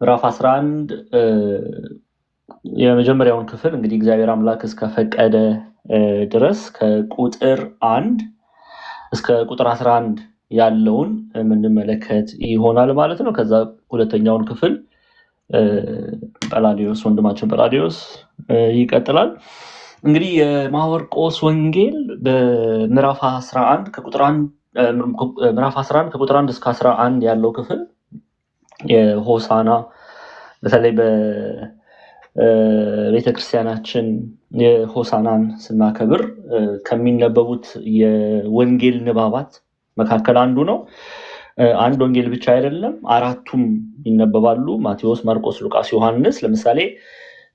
ምዕራፍ 11 የመጀመሪያውን ክፍል እንግዲህ እግዚአብሔር አምላክ እስከፈቀደ ድረስ ከቁጥር 1 እስከ ቁጥር 11 ያለውን የምንመለከት ይሆናል ማለት ነው። ከዛ ሁለተኛውን ክፍል ጰላዲዮስ ወንድማችን ጰላዲዮስ ይቀጥላል። እንግዲህ የማርቆስ ወንጌል በምዕራፍ 11 ከቁጥር 1 እስከ 11 ያለው ክፍል የሆሳና በተለይ በቤተክርስቲያናችን የሆሳናን ስናከብር ከሚነበቡት የወንጌል ንባባት መካከል አንዱ ነው። አንድ ወንጌል ብቻ አይደለም፣ አራቱም ይነበባሉ። ማቴዎስ፣ ማርቆስ፣ ሉቃስ፣ ዮሐንስ። ለምሳሌ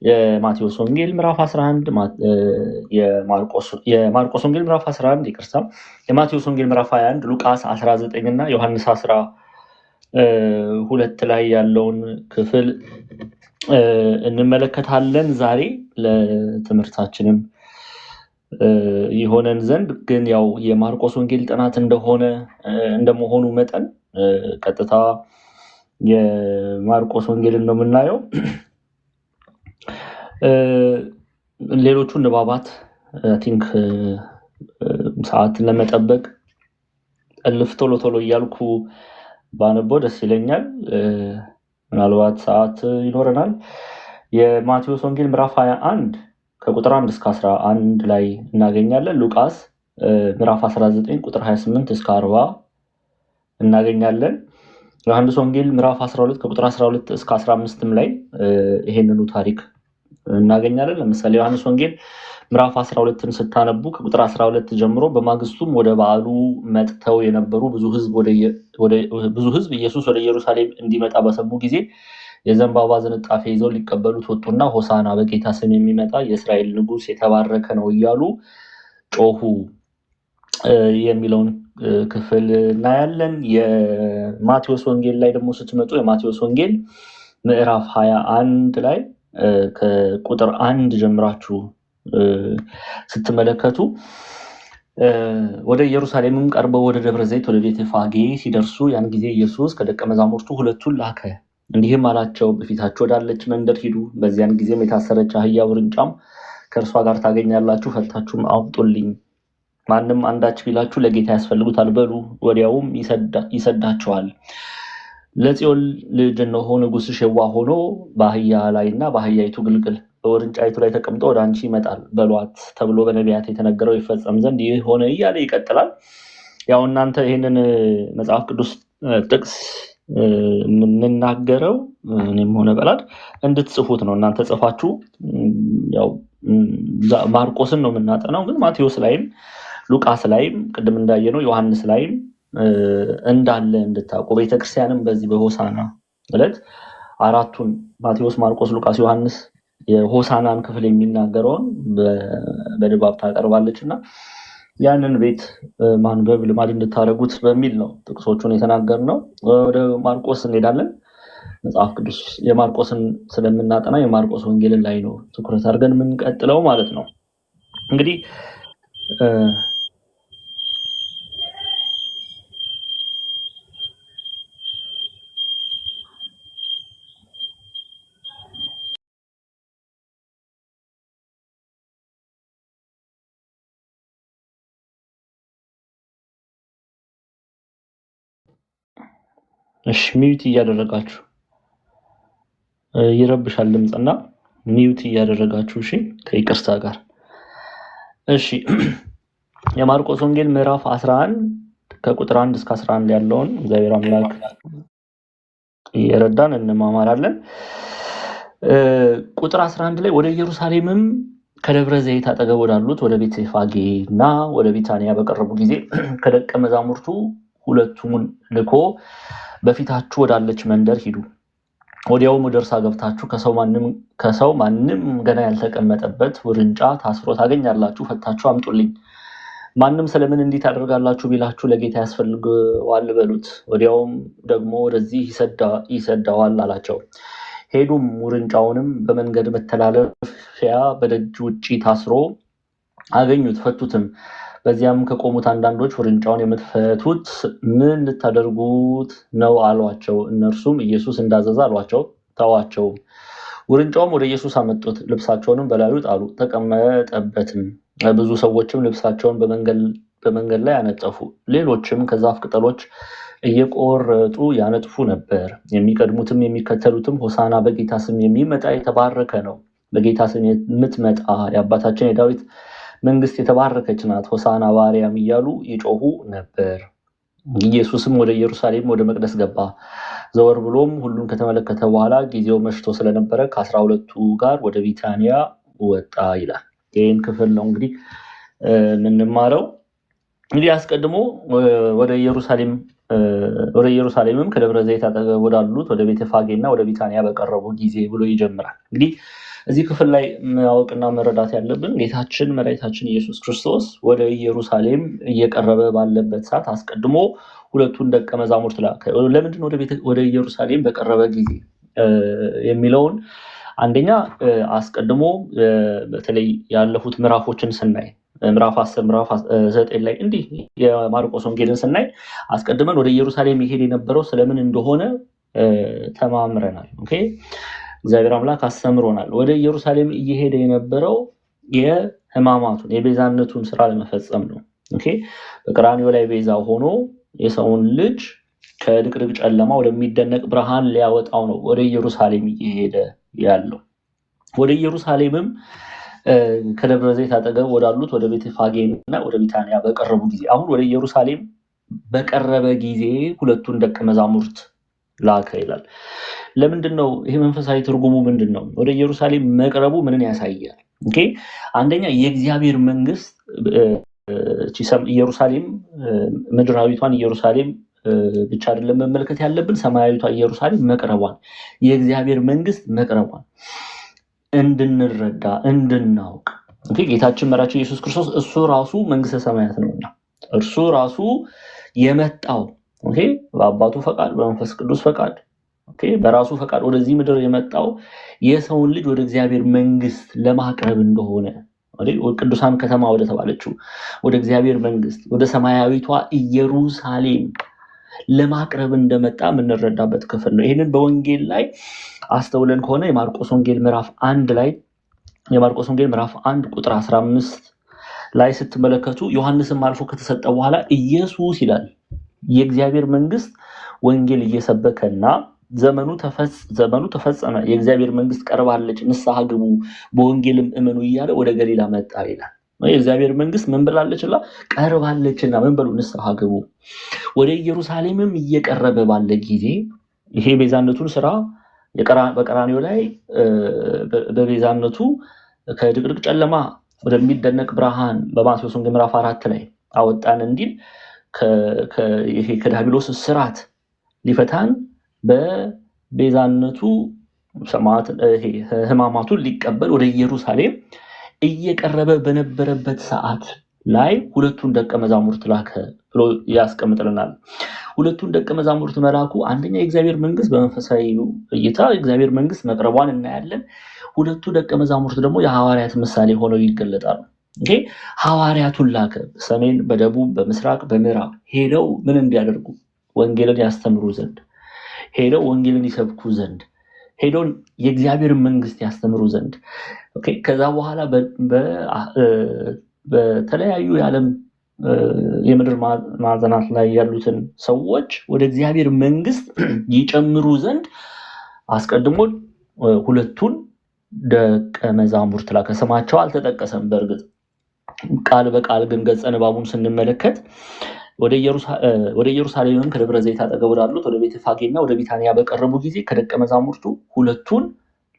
የማቴዎስ ወንጌል ምዕራፍ 11፣ የማርቆስ ወንጌል ምዕራፍ 11 ይቅርታ፣ የማቴዎስ ወንጌል ምዕራፍ 21፣ ሉቃስ 19 እና ዮሐንስ 12 ላይ ያለውን ክፍል እንመለከታለን። ዛሬ ለትምህርታችንም ይሆነን ዘንድ ግን ያው የማርቆስ ወንጌል ጥናት እንደመሆኑ መጠን ቀጥታ የማርቆስ ወንጌልን ነው የምናየው። ሌሎቹ ንባባት ቲንክ ሰዓትን ለመጠበቅ እልፍ ቶሎ እያልኩ ባነበው ደስ ይለኛል። ምናልባት ሰዓት ይኖረናል። የማቴዎስ ወንጌል ምዕራፍ 21 ከቁጥር 1 እስከ 11 ላይ እናገኛለን። ሉቃስ ምዕራፍ 19 ቁጥር 28 እስከ 40 እናገኛለን። ዮሐንስ ወንጌል ምዕራፍ 12 ከቁጥር 12 እስከ 15 ላይ ይሄንኑ ታሪክ እናገኛለን። ለምሳሌ ዮሐንስ ወንጌል ምዕራፍ 12ን ስታነቡ ከቁጥር 12 ጀምሮ በማግስቱም ወደ በዓሉ መጥተው የነበሩ ብዙ ህዝብ ኢየሱስ ወደ ኢየሩሳሌም እንዲመጣ በሰሙ ጊዜ የዘንባባ ዝንጣፊ ይዘው ሊቀበሉት ወጡና ሆሳና በጌታ ስም የሚመጣ የእስራኤል ንጉሥ የተባረከ ነው እያሉ ጮሁ የሚለውን ክፍል እናያለን። የማቴዎስ ወንጌል ላይ ደግሞ ስትመጡ የማቴዎስ ወንጌል ምዕራፍ 21 ላይ ከቁጥር 1 ጀምራችሁ ስትመለከቱ ወደ ኢየሩሳሌምም ቀርበው ወደ ደብረ ዘይት ወደ ቤተፋጌ ሲደርሱ ያን ጊዜ ኢየሱስ ከደቀ መዛሙርቱ ሁለቱን ላከ፣ እንዲህም አላቸው፣ በፊታችሁ ወዳለች መንደር ሂዱ። በዚያን ጊዜም የታሰረች አህያ ውርንጫም ከእርሷ ጋር ታገኛላችሁ፣ ፈታችሁም አውጡልኝ። ማንም አንዳች ቢላችሁ ለጌታ ያስፈልጉታል በሉ፣ ወዲያውም ይሰዳቸዋል። ለጽዮን ልጅ እነሆ ንጉሥሽ የዋህ ሆኖ በአህያ ላይና በአህያይቱ ግልግል በውርንጫይቱ ላይ ተቀምጦ ወደ አንቺ ይመጣል በሏት ተብሎ በነቢያት የተነገረው ይፈጸም ዘንድ ይህ ሆነ እያለ ይቀጥላል። ያው እናንተ ይህንን መጽሐፍ ቅዱስ ጥቅስ የምንናገረው እኔም ሆነ በላድ እንድትጽፉት ነው። እናንተ ጽፋችሁ ያው ማርቆስን ነው የምናጠናው፣ ግን ማቴዎስ ላይም ሉቃስ ላይም ቅድም እንዳየነው ዮሐንስ ላይም እንዳለ እንድታውቁ። ቤተክርስቲያንም በዚህ በሆሳና ዕለት አራቱን ማቴዎስ፣ ማርቆስ፣ ሉቃስ፣ ዮሐንስ የሆሳናን ክፍል የሚናገረውን በድባብ ታቀርባለች እና ያንን ቤት ማንበብ ልማድ እንድታደርጉት በሚል ነው ጥቅሶቹን የተናገርነው። ወደ ማርቆስ እንሄዳለን። መጽሐፍ ቅዱስ የማርቆስን ስለምናጠና የማርቆስ ወንጌልን ላይ ነው ትኩረት አድርገን የምንቀጥለው ማለት ነው። እንግዲህ እሺ ሚዩት እያደረጋችሁ ይረብሻል ድምጽና ሚዩት እያደረጋችሁ እሺ፣ ከይቅርታ ጋር እሺ። የማርቆስ ወንጌል ምዕራፍ 11 ከቁጥር 1 እስከ 11 ያለውን እግዚአብሔር አምላክ ይረዳን እንማማራለን። ቁጥር 11 ላይ ወደ ኢየሩሳሌምም ከደብረ ዘይት አጠገብ ወዳሉት ወደ ቤተፋጌ እና ወደ ቢታንያ በቀረቡ ጊዜ ከደቀ መዛሙርቱ ሁለቱን ልኮ በፊታችሁ ወዳለች መንደር ሂዱ፣ ወዲያውም ወደ እርሷ ገብታችሁ ከሰው ማንም ገና ያልተቀመጠበት ውርንጫ ታስሮ ታገኛላችሁ፣ ፈታችሁ አምጡልኝ። ማንም ስለምን እንዲህ ታደርጋላችሁ ቢላችሁ ለጌታ ያስፈልገዋል በሉት፣ ወዲያውም ደግሞ ወደዚህ ይሰዳዋል አላቸው። ሄዱም ውርንጫውንም በመንገድ መተላለፊያ በደጅ ውጪ ታስሮ አገኙት፣ ፈቱትም። በዚያም ከቆሙት አንዳንዶች ውርንጫውን የምትፈቱት ምን ልታደርጉት ነው አሏቸው። እነርሱም ኢየሱስ እንዳዘዘ አሏቸው። ተዋቸው። ውርንጫውም ወደ ኢየሱስ አመጡት፣ ልብሳቸውንም በላዩ ጣሉ፣ ተቀመጠበትም። ብዙ ሰዎችም ልብሳቸውን በመንገድ ላይ አነጠፉ፣ ሌሎችም ከዛፍ ቅጠሎች እየቆረጡ ያነጥፉ ነበር። የሚቀድሙትም የሚከተሉትም ሆሳና በጌታ ስም የሚመጣ የተባረከ ነው፣ በጌታ ስም የምትመጣ የአባታችን የዳዊት መንግስት የተባረከች ናት፣ ሆሳና በአርያም እያሉ ይጮሁ ነበር። ኢየሱስም ወደ ኢየሩሳሌም ወደ መቅደስ ገባ። ዘወር ብሎም ሁሉን ከተመለከተ በኋላ ጊዜው መሽቶ ስለነበረ ከ12ቱ ጋር ወደ ቢታንያ ወጣ ይላል። ይህን ክፍል ነው እንግዲህ የምንማረው። እንግዲህ አስቀድሞ ወደ ኢየሩሳሌምም ከደብረ ዘይት አጠገብ ወዳሉት ወደ ቤተፋጌ እና ወደ ቢታንያ በቀረቡ ጊዜ ብሎ ይጀምራል። እንግዲህ እዚህ ክፍል ላይ ማወቅና መረዳት ያለብን ጌታችን መድኃኒታችን ኢየሱስ ክርስቶስ ወደ ኢየሩሳሌም እየቀረበ ባለበት ሰዓት አስቀድሞ ሁለቱን ደቀ መዛሙርት ላከ። ለምንድን ወደ ኢየሩሳሌም በቀረበ ጊዜ የሚለውን አንደኛ አስቀድሞ በተለይ ያለፉት ምዕራፎችን ስናይ ምዕራፍ 10 ምዕራፍ 9 ላይ እንዲህ የማርቆስ ወንጌልን ስናይ አስቀድመን ወደ ኢየሩሳሌም ይሄድ የነበረው ስለምን እንደሆነ ተማምረናል። ኦኬ፣ እግዚአብሔር አምላክ አስተምሮናል። ወደ ኢየሩሳሌም እየሄደ የነበረው የሕማማቱን የቤዛነቱን ስራ ለመፈጸም ነው። ኦኬ፣ በቀራንዮ ላይ ቤዛ ሆኖ የሰውን ልጅ ከድቅድቅ ጨለማ ወደሚደነቅ ብርሃን ሊያወጣው ነው ወደ ኢየሩሳሌም እየሄደ ያለው። ወደ ኢየሩሳሌምም ከደብረ ዘይት አጠገብ ወዳሉት ወደ ቤተፋጌ እና ወደ ቢታንያ በቀረቡ ጊዜ፣ አሁን ወደ ኢየሩሳሌም በቀረበ ጊዜ ሁለቱን ደቀ መዛሙርት ላከ ይላል። ለምንድን ነው ይሄ? መንፈሳዊ ትርጉሙ ምንድን ነው? ወደ ኢየሩሳሌም መቅረቡ ምንን ያሳያል? ኦኬ፣ አንደኛ የእግዚአብሔር መንግስት ኢየሩሳሌም ምድራዊቷን ኢየሩሳሌም ብቻ አይደለም መመልከት ያለብን፣ ሰማያዊቷ ኢየሩሳሌም መቅረቧን፣ የእግዚአብሔር መንግስት መቅረቧን እንድንረዳ እንድናውቅ። ጌታችን መራችን ኢየሱስ ክርስቶስ እሱ ራሱ መንግስተ ሰማያት ነውና እርሱ ራሱ የመጣው በአባቱ ፈቃድ በመንፈስ ቅዱስ ፈቃድ በራሱ ፈቃድ ወደዚህ ምድር የመጣው የሰውን ልጅ ወደ እግዚአብሔር መንግስት ለማቅረብ እንደሆነ ቅዱሳን ከተማ ወደ ተባለችው ወደ እግዚአብሔር መንግስት ወደ ሰማያዊቷ ኢየሩሳሌም ለማቅረብ እንደመጣ የምንረዳበት ክፍል ነው። ይህንን በወንጌል ላይ አስተውለን ከሆነ የማርቆስ ወንጌል ምዕራፍ 1 ቁጥር 15 ላይ ስትመለከቱ ዮሐንስም አልፎ ከተሰጠ በኋላ ኢየሱስ ይላል የእግዚአብሔር መንግስት ወንጌል እየሰበከና ዘመኑ ተፈጸመ፣ የእግዚአብሔር መንግስት ቀርባለች፣ ንስሐ ግቡ፣ በወንጌልም እመኑ እያለ ወደ ገሊላ መጣ ይላል። የእግዚአብሔር መንግስት ምን ብላለችና ቀርባለችና ምን በሉ ንስሐ ግቡ። ወደ ኢየሩሳሌምም እየቀረበ ባለ ጊዜ ይሄ ቤዛነቱን ስራ በቀራንዮ ላይ በቤዛነቱ ከድቅድቅ ጨለማ ወደሚደነቅ ብርሃን በማቴዎስ ወንጌል ምዕራፍ 4 ላይ አወጣን እንዲል ይሄ ከዲያብሎስ ስራት ሊፈታን በቤዛነቱ ሕማማቱን ሊቀበል ወደ ኢየሩሳሌም እየቀረበ በነበረበት ሰዓት ላይ ሁለቱን ደቀ መዛሙርት ላከ ብሎ ያስቀምጥልናል። ሁለቱን ደቀ መዛሙርት መላኩ አንደኛ የእግዚአብሔር መንግስት በመንፈሳዊ እይታ የእግዚአብሔር መንግስት መቅረቧን እናያለን። ሁለቱ ደቀ መዛሙርት ደግሞ የሐዋርያት ምሳሌ ሆነው ይገለጣሉ። ሐዋርያቱን ላከ። በሰሜን፣ በደቡብ፣ በምስራቅ፣ በምዕራብ ሄደው ምን እንዲያደርጉ? ወንጌልን ያስተምሩ ዘንድ፣ ሄደው ወንጌልን ይሰብኩ ዘንድ፣ ሄደው የእግዚአብሔር መንግስት ያስተምሩ ዘንድ። ከዛ በኋላ በተለያዩ የዓለም የምድር ማዕዘናት ላይ ያሉትን ሰዎች ወደ እግዚአብሔር መንግስት ይጨምሩ ዘንድ አስቀድሞ ሁለቱን ደቀ መዛሙርት ላከ። ስማቸው አልተጠቀሰም። በእርግጥ ቃል በቃል ግን ገጸ ንባቡን ስንመለከት ወደ ኢየሩሳሌምም ከደብረ ዘይት አጠገብ ወዳሉት ወደ ቤተፋጌና ወደ ቢታንያ በቀረቡ ጊዜ ከደቀ መዛሙርቱ ሁለቱን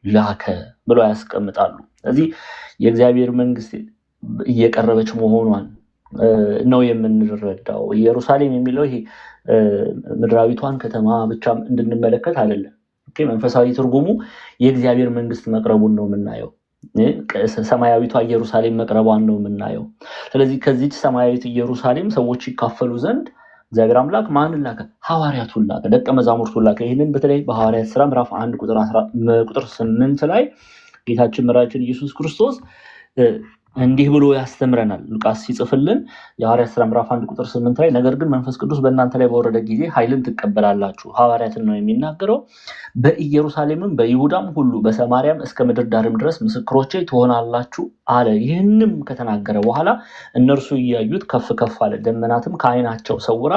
ላከ ብለው ያስቀምጣሉ። ስለዚህ የእግዚአብሔር መንግስት እየቀረበች መሆኗን ነው የምንረዳው። ኢየሩሳሌም የሚለው ይሄ ምድራዊቷን ከተማ ብቻ እንድንመለከት አይደለም። መንፈሳዊ ትርጉሙ የእግዚአብሔር መንግስት መቅረቡን ነው የምናየው። ሰማያዊቷ ኢየሩሳሌም መቅረቧን ነው የምናየው። ስለዚህ ከዚች ሰማያዊት ኢየሩሳሌም ሰዎች ይካፈሉ ዘንድ እግዚአብሔር አምላክ ማንን ላከ? ሐዋርያቱን ላከ፣ ደቀ መዛሙርቱን ላከ። ይህንን በተለይ በሐዋርያት ሥራ ምዕራፍ 1 ቁጥር 8 ላይ ጌታችን መድኃኒታችን ኢየሱስ ክርስቶስ እንዲህ ብሎ ያስተምረናል። ሉቃስ ሲጽፍልን የሐዋርያት ሥራ ምዕራፍ 1 ቁጥር 8 ላይ ነገር ግን መንፈስ ቅዱስ በእናንተ ላይ በወረደ ጊዜ ኃይልን ትቀበላላችሁ። ሐዋርያትን ነው የሚናገረው። በኢየሩሳሌምም በይሁዳም ሁሉ በሰማርያም እስከ ምድር ዳርም ድረስ ምስክሮቼ ትሆናላችሁ አለ። ይህንም ከተናገረ በኋላ እነርሱ እያዩት ከፍ ከፍ አለ፣ ደመናትም ከዓይናቸው ሰውራ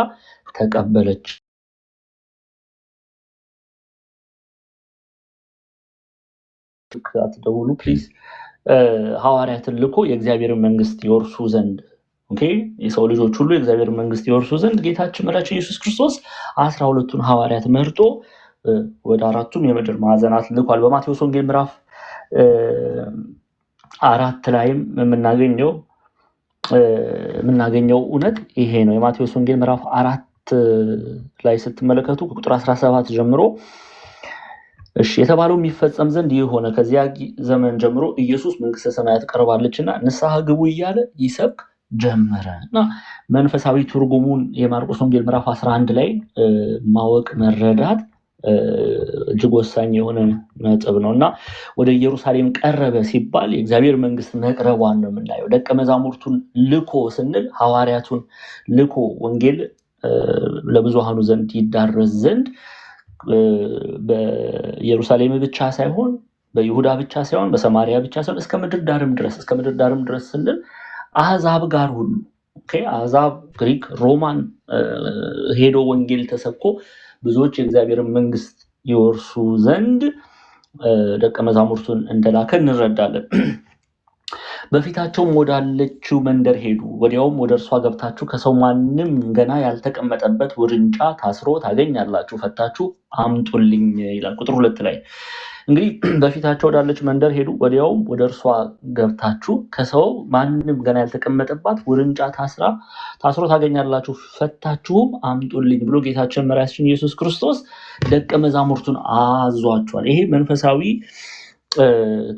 ተቀበለች። አትደውሉ ፕሊዝ። ሐዋርያትን ልኮ የእግዚአብሔርን መንግስት ይወርሱ ዘንድ የሰው ልጆች ሁሉ የእግዚአብሔር መንግስት ይወርሱ ዘንድ ጌታችን መድኃኒታችን ኢየሱስ ክርስቶስ 12ቱን ሐዋርያት መርጦ ወደ አራቱም የምድር ማዕዘናት ልኳል። በማቴዎስ ወንጌል ምዕራፍ 4 ላይም የምናገኘው እውነት ይሄ ነው። የማቴዎስ ወንጌል ምዕራፍ 4 ላይ ስትመለከቱ ቁጥር 17 ጀምሮ የተባለው የሚፈጸም ዘንድ ይህ ሆነ፣ ከዚያ ዘመን ጀምሮ ኢየሱስ መንግስተ ሰማያት ቀርባለችና ንስሐ ግቡ እያለ ይሰብክ ጀመረ። እና መንፈሳዊ ትርጉሙን የማርቆስ ወንጌል ምዕራፍ 11 ላይ ማወቅ መረዳት እጅግ ወሳኝ የሆነ ነጥብ ነው። እና ወደ ኢየሩሳሌም ቀረበ ሲባል የእግዚአብሔር መንግስት መቅረቧን ነው የምናየው። ደቀ መዛሙርቱን ልኮ ስንል ሐዋርያቱን ልኮ ወንጌል ለብዙሃኑ ዘንድ ይዳረስ ዘንድ በኢየሩሳሌም ብቻ ሳይሆን በይሁዳ ብቻ ሳይሆን በሰማሪያ ብቻ ሳይሆን እስከ ምድር ዳርም ድረስ ስንል አሕዛብ ጋር ሁሉ አሕዛብ ግሪክ፣ ሮማን ሄዶ ወንጌል ተሰብኮ ብዙዎች የእግዚአብሔርን መንግስት ይወርሱ ዘንድ ደቀ መዛሙርቱን እንደላከ እንረዳለን። በፊታቸውም ወዳለችው መንደር ሄዱ። ወዲያውም ወደ እርሷ ገብታችሁ ከሰው ማንም ገና ያልተቀመጠበት ውርንጫ ታስሮ ታገኛላችሁ፣ ፈታችሁ አምጡልኝ ይላል። ቁጥር 2 ላይ እንግዲህ በፊታቸው ወዳለች መንደር ሄዱ። ወዲያውም ወደ እርሷ ገብታችሁ ከሰው ማንም ገና ያልተቀመጠባት ውርንጫ ታስሮ ታገኛላችሁ፣ ፈታችሁም አምጡልኝ ብሎ ጌታችን መድኃኒታችን ኢየሱስ ክርስቶስ ደቀ መዛሙርቱን አዟቸዋል። ይሄ መንፈሳዊ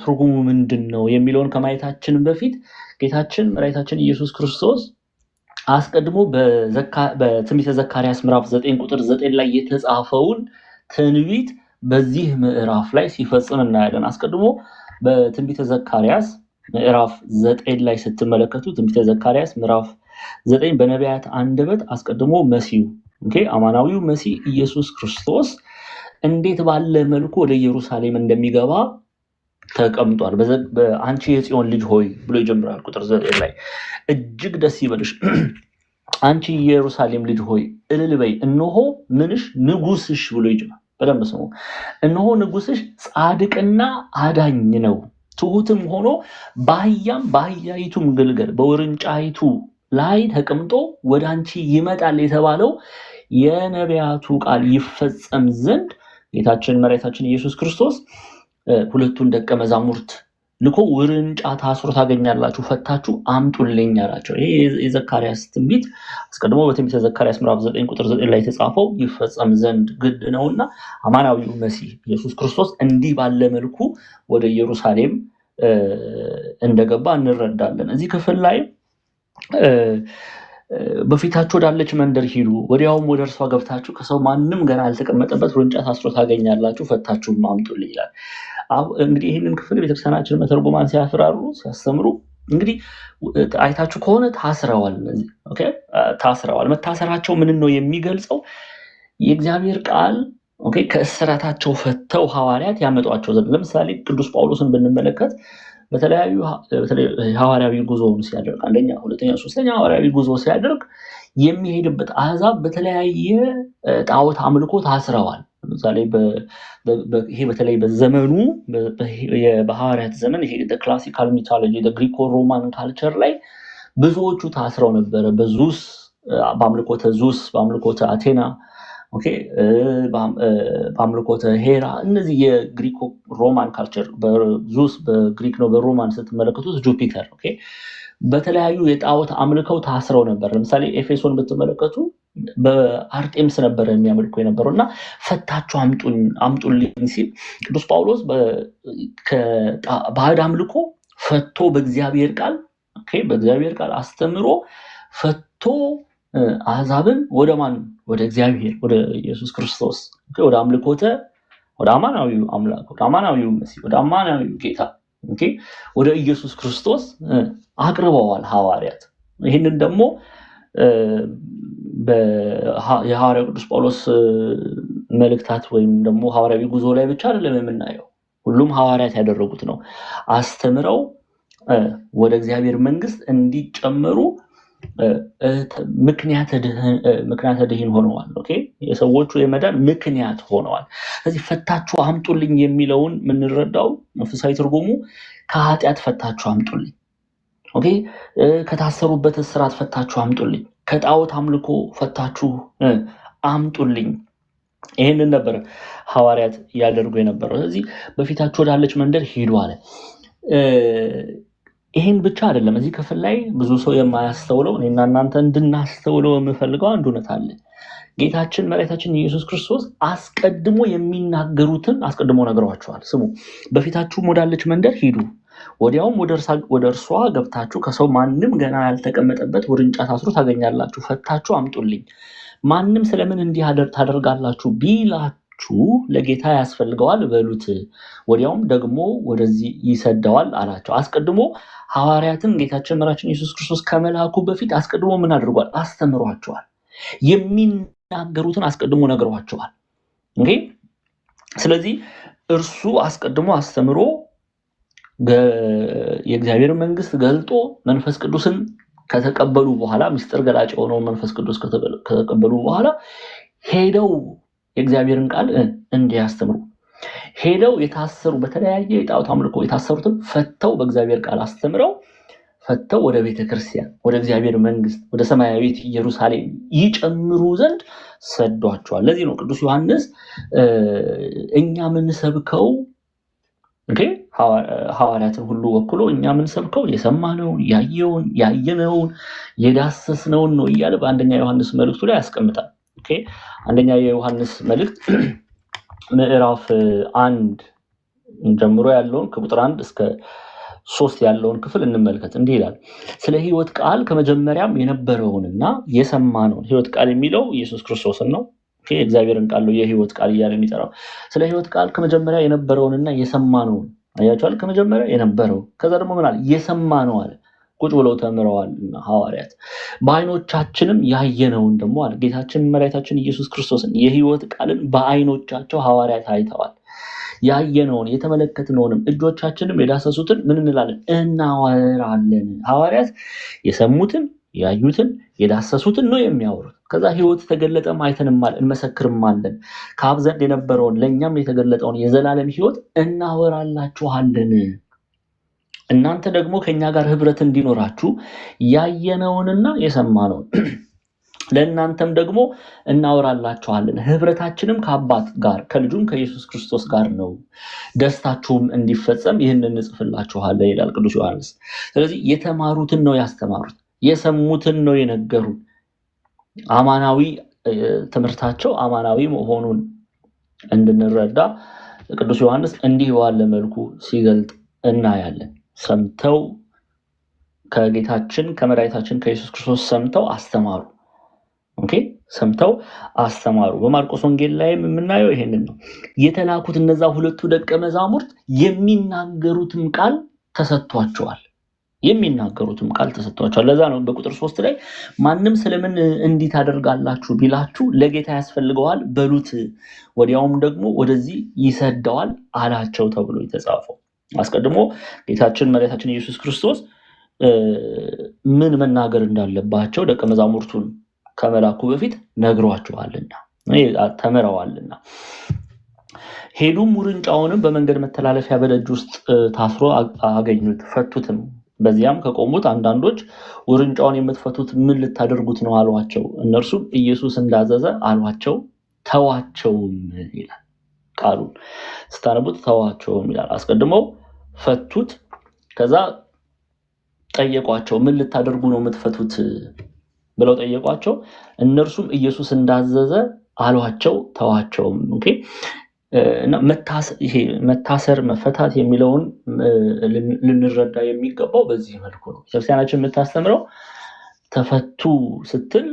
ትርጉሙ ምንድን ነው የሚለውን ከማየታችን በፊት ጌታችን መድኃኒታችን ኢየሱስ ክርስቶስ አስቀድሞ በትንቢተ ዘካርያስ ምዕራፍ 9 ቁጥር 9 ላይ የተጻፈውን ትንቢት በዚህ ምዕራፍ ላይ ሲፈጽም እናያለን። አስቀድሞ በትንቢተ ዘካርያስ ምዕራፍ 9 ላይ ስትመለከቱ ትንቢተ ዘካርያስ ምዕራፍ 9 በነቢያት አንደበት አስቀድሞ መሲሁ አማናዊው መሲህ ኢየሱስ ክርስቶስ እንዴት ባለ መልኩ ወደ ኢየሩሳሌም እንደሚገባ ተቀምጧል። አንቺ የጽዮን ልጅ ሆይ ብሎ ይጀምራል። ቁጥር 9 ላይ እጅግ ደስ ይበልሽ አንቺ የኢየሩሳሌም ልጅ ሆይ እልል በይ፣ እነሆ ምንሽ ንጉስሽ ብሎ ይጀምራል። በደንብ ስሙ። እነሆ ንጉስሽ ጻድቅና አዳኝ ነው፣ ትሁትም ሆኖ በአህያይቱም ግልገል በውርንጫይቱ ላይ ተቀምጦ ወደ አንቺ ይመጣል የተባለው የነቢያቱ ቃል ይፈጸም ዘንድ ጌታችን መድኃኒታችን ኢየሱስ ክርስቶስ ሁለቱን ደቀ መዛሙርት ልኮ ውርንጫ ታስሮ ታገኛላችሁ፣ ፈታችሁ አምጡልኝ አላቸው። ይሄ የዘካርያስ ትንቢት አስቀድሞ በትንቢተ ዘካርያስ ምዕራፍ 9 ቁጥር 9 ላይ የተጻፈው ይፈጸም ዘንድ ግድ ነውና አማናዊው መሲህ ኢየሱስ ክርስቶስ እንዲህ ባለ መልኩ ወደ ኢየሩሳሌም እንደገባ እንረዳለን። እዚህ ክፍል ላይ በፊታችሁ ወዳለች መንደር ሂዱ፣ ወዲያውም ወደ እርሷ ገብታችሁ ከሰው ማንም ገና ያልተቀመጠበት ውርንጫ ታስሮ ታገኛላችሁ፣ ፈታችሁም አምጡልኝ ይላል። እንግዲህ ይህንን ክፍል ቤተክርስቲያናችን መተርጉማን ሲያፍራሩ ሲያስተምሩ እንግዲህ አይታችሁ ከሆነ ታስረዋል። መታሰራቸው ምንን ነው የሚገልጸው? የእግዚአብሔር ቃል ከእስራታቸው ፈተው ሐዋርያት ያመጧቸው ዘንድ። ለምሳሌ ቅዱስ ጳውሎስን ብንመለከት በተለያዩ ሐዋርያዊ ጉዞውን ሲያደርግ አንደኛ፣ ሁለተኛ፣ ሶስተኛ ሐዋርያዊ ጉዞ ሲያደርግ የሚሄድበት አሕዛብ በተለያየ ጣዖት አምልኮ ታስረዋል። ለምሳሌ ይሄ በተለይ በዘመኑ በሐዋርያት ዘመን ይሄ ክላሲካል ሚቶሎጂ ግሪኮ ሮማን ካልቸር ላይ ብዙዎቹ ታስረው ነበረ። በአምልኮተ ዙስ፣ በአምልኮተ አቴና፣ በአምልኮተ ሄራ፣ እነዚህ የግሪኮ ሮማን ካልቸር በዙስ በግሪክ ነው፣ በሮማን ስትመለከቱት ጁፒተር በተለያዩ የጣዖት አምልከው ታስረው ነበር። ለምሳሌ ኤፌሶን ብትመለከቱ በአርጤምስ ነበረ የሚያመልኩ የነበረው እና ፈታችሁ አምጡልኝ ሲል ቅዱስ ጳውሎስ ከባዕድ አምልኮ ፈቶ በእግዚአብሔር ቃል አስተምሮ ፈቶ አሕዛብን ወደ ማን? ወደ እግዚአብሔር፣ ወደ ኢየሱስ ክርስቶስ፣ ወደ አምልኮተ፣ ወደ አማናዊው አምላክ፣ ወደ አማናዊው መሲህ፣ ወደ አማናዊው ጌታ ኦኬ ወደ ኢየሱስ ክርስቶስ አቅርበዋል ሐዋርያት። ይህንን ደግሞ የሐዋርያው ቅዱስ ጳውሎስ መልእክታት ወይም ደግሞ ሐዋርያዊ ጉዞ ላይ ብቻ አይደለም የምናየው፣ ሁሉም ሐዋርያት ያደረጉት ነው። አስተምረው ወደ እግዚአብሔር መንግስት እንዲጨመሩ ምክንያተ ድህን ሆነዋል። ኦኬ የሰዎቹ የመዳን ምክንያት ሆነዋል። ስለዚህ ፈታችሁ አምጡልኝ የሚለውን የምንረዳው መንፈሳዊ ትርጉሙ ከኃጢአት ፈታችሁ አምጡልኝ፣ ኦኬ ከታሰሩበት እስራት ፈታችሁ አምጡልኝ፣ ከጣዖት አምልኮ ፈታችሁ አምጡልኝ። ይህንን ነበር ሐዋርያት ያደርጉ የነበረው። ስለዚህ በፊታችሁ ወዳለች መንደር ሂዱ አለ። ይህን ብቻ አይደለም። እዚህ ክፍል ላይ ብዙ ሰው የማያስተውለው እኔና እናንተ እንድናስተውለው የምፈልገው አንድ እውነት አለ። ጌታችን መድኃኒታችን ኢየሱስ ክርስቶስ አስቀድሞ የሚናገሩትን አስቀድሞ ነግረዋቸዋል። ስሙ፣ በፊታችሁም ወዳለች መንደር ሂዱ፣ ወዲያውም ወደ እርሷ ገብታችሁ ከሰው ማንም ገና ያልተቀመጠበት ውርንጫ ታስሮ ታገኛላችሁ፣ ፈታችሁ አምጡልኝ። ማንም ስለምን እንዲህ ታደርጋላችሁ ቢላችሁ ለጌታ ያስፈልገዋል በሉት፣ ወዲያውም ደግሞ ወደዚህ ይሰደዋል አላቸው። አስቀድሞ ሐዋርያትን ጌታችን መድኃኒታችን ኢየሱስ ክርስቶስ ከመላኩ በፊት አስቀድሞ ምን አድርጓል? አስተምሯቸዋል። የሚናገሩትን አስቀድሞ ነግሯቸዋል። እንግዲህ ስለዚህ እርሱ አስቀድሞ አስተምሮ የእግዚአብሔር መንግስት ገልጦ መንፈስ ቅዱስን ከተቀበሉ በኋላ ምስጢር ገላጭ የሆነው መንፈስ ቅዱስ ከተቀበሉ በኋላ ሄደው የእግዚአብሔርን ቃል እንዲያስተምሩ ሄደው የታሰሩ በተለያየ የጣዖት አምልኮ የታሰሩትን ፈተው በእግዚአብሔር ቃል አስተምረው ፈተው ወደ ቤተክርስቲያን ወደ እግዚአብሔር መንግስት ወደ ሰማያዊት ኢየሩሳሌም ይጨምሩ ዘንድ ሰዷቸዋል። ለዚህ ነው ቅዱስ ዮሐንስ እኛ የምንሰብከው ሐዋርያትን ሁሉ ወክሎ እኛ የምንሰብከው የሰማነውን ያየነውን የዳሰስነውን ነው እያለ በአንደኛ ዮሐንስ መልእክቱ ላይ ያስቀምጣል። አንደኛ የዮሐንስ መልእክት ምዕራፍ 1 ጀምሮ ያለውን ከቁጥር 1 እስከ 3 ያለውን ክፍል እንመልከት። እንዲህ ይላል፣ ስለ ሕይወት ቃል ከመጀመሪያም የነበረውንና የሰማነውን። ሕይወት ቃል የሚለው ኢየሱስ ክርስቶስን ነው። እግዚአብሔርን ቃል ነው የሕይወት ቃል እያለ የሚጠራው። ስለ ሕይወት ቃል ከመጀመሪያ የነበረውንና የሰማነውን አያችኋል። ከመጀመሪያ የነበረው ከዛ ደግሞ ምን አለ? የሰማነው አለ። ቁጭ ብለው ተምረዋል ሐዋርያት። በዓይኖቻችንም ያየነውን ደግሞ አለ። ጌታችን መድኃኒታችን ኢየሱስ ክርስቶስን የሕይወት ቃልን በዓይኖቻቸው ሐዋርያት አይተዋል። ያየነውን የተመለከትነውንም እጆቻችንም የዳሰሱትን ምን እንላለን? እናወራለን። ሐዋርያት የሰሙትን ያዩትን የዳሰሱትን ነው የሚያወሩት። ከዛ ሕይወት ተገለጠም አይተንማል እንመሰክርማለን። ከአብ ዘንድ የነበረውን ለእኛም የተገለጠውን የዘላለም ሕይወት እናወራላችኋለን። እናንተ ደግሞ ከኛ ጋር ህብረት እንዲኖራችሁ ያየነውንና የሰማነውን ለእናንተም ደግሞ እናወራላችኋለን። ህብረታችንም ከአባት ጋር ከልጁም ከኢየሱስ ክርስቶስ ጋር ነው። ደስታችሁም እንዲፈጸም ይህንን እንጽፍላችኋለን ይላል ቅዱስ ዮሐንስ። ስለዚህ የተማሩትን ነው ያስተማሩት፣ የሰሙትን ነው የነገሩን። አማናዊ ትምህርታቸው አማናዊ መሆኑን እንድንረዳ ቅዱስ ዮሐንስ እንዲህ ባለ መልኩ ሲገልጥ እናያለን። ሰምተው ከጌታችን ከመድኃኒታችን ከኢየሱስ ክርስቶስ ሰምተው አስተማሩ። ሰምተው አስተማሩ። በማርቆስ ወንጌል ላይም የምናየው ይሄንን ነው። የተላኩት እነዛ ሁለቱ ደቀ መዛሙርት የሚናገሩትም ቃል ተሰጥቷቸዋል። ለዛ ነው በቁጥር 3 ላይ ማንም ስለምን እንዲህ ታደርጋላችሁ ቢላችሁ ለጌታ ያስፈልገዋል በሉት፣ ወዲያውም ደግሞ ወደዚህ ይሰደዋል አላቸው ተብሎ የተጻፈው። አስቀድሞ ጌታችን መድኃኒታችን ኢየሱስ ክርስቶስ ምን መናገር እንዳለባቸው ደቀ መዛሙርቱን ከመላኩ በፊት ነግሯቸዋልና ተምረዋልና። ሄዱም ውርንጫውንም በመንገድ መተላለፊያ በደጅ ውስጥ ታስሮ አገኙት፣ ፈቱትም። በዚያም ከቆሙት አንዳንዶች ውርንጫውን የምትፈቱት ምን ልታደርጉት ነው አሏቸው። እነርሱም ኢየሱስ እንዳዘዘ አሏቸው። ተዋቸውም ይላል ቃሉን ስታነቡት፣ ተዋቸውም ይላል። አስቀድመው ፈቱት፣ ከዛ ጠየቋቸው። ምን ልታደርጉ ነው የምትፈቱት ብለው ጠየቋቸው። እነርሱም ኢየሱስ እንዳዘዘ አሏቸው፣ ተዋቸውም። እና መታሰር መፈታት የሚለውን ልንረዳ የሚገባው በዚህ መልኩ ነው። ክርስቲያናችን የምታስተምረው ተፈቱ ስትል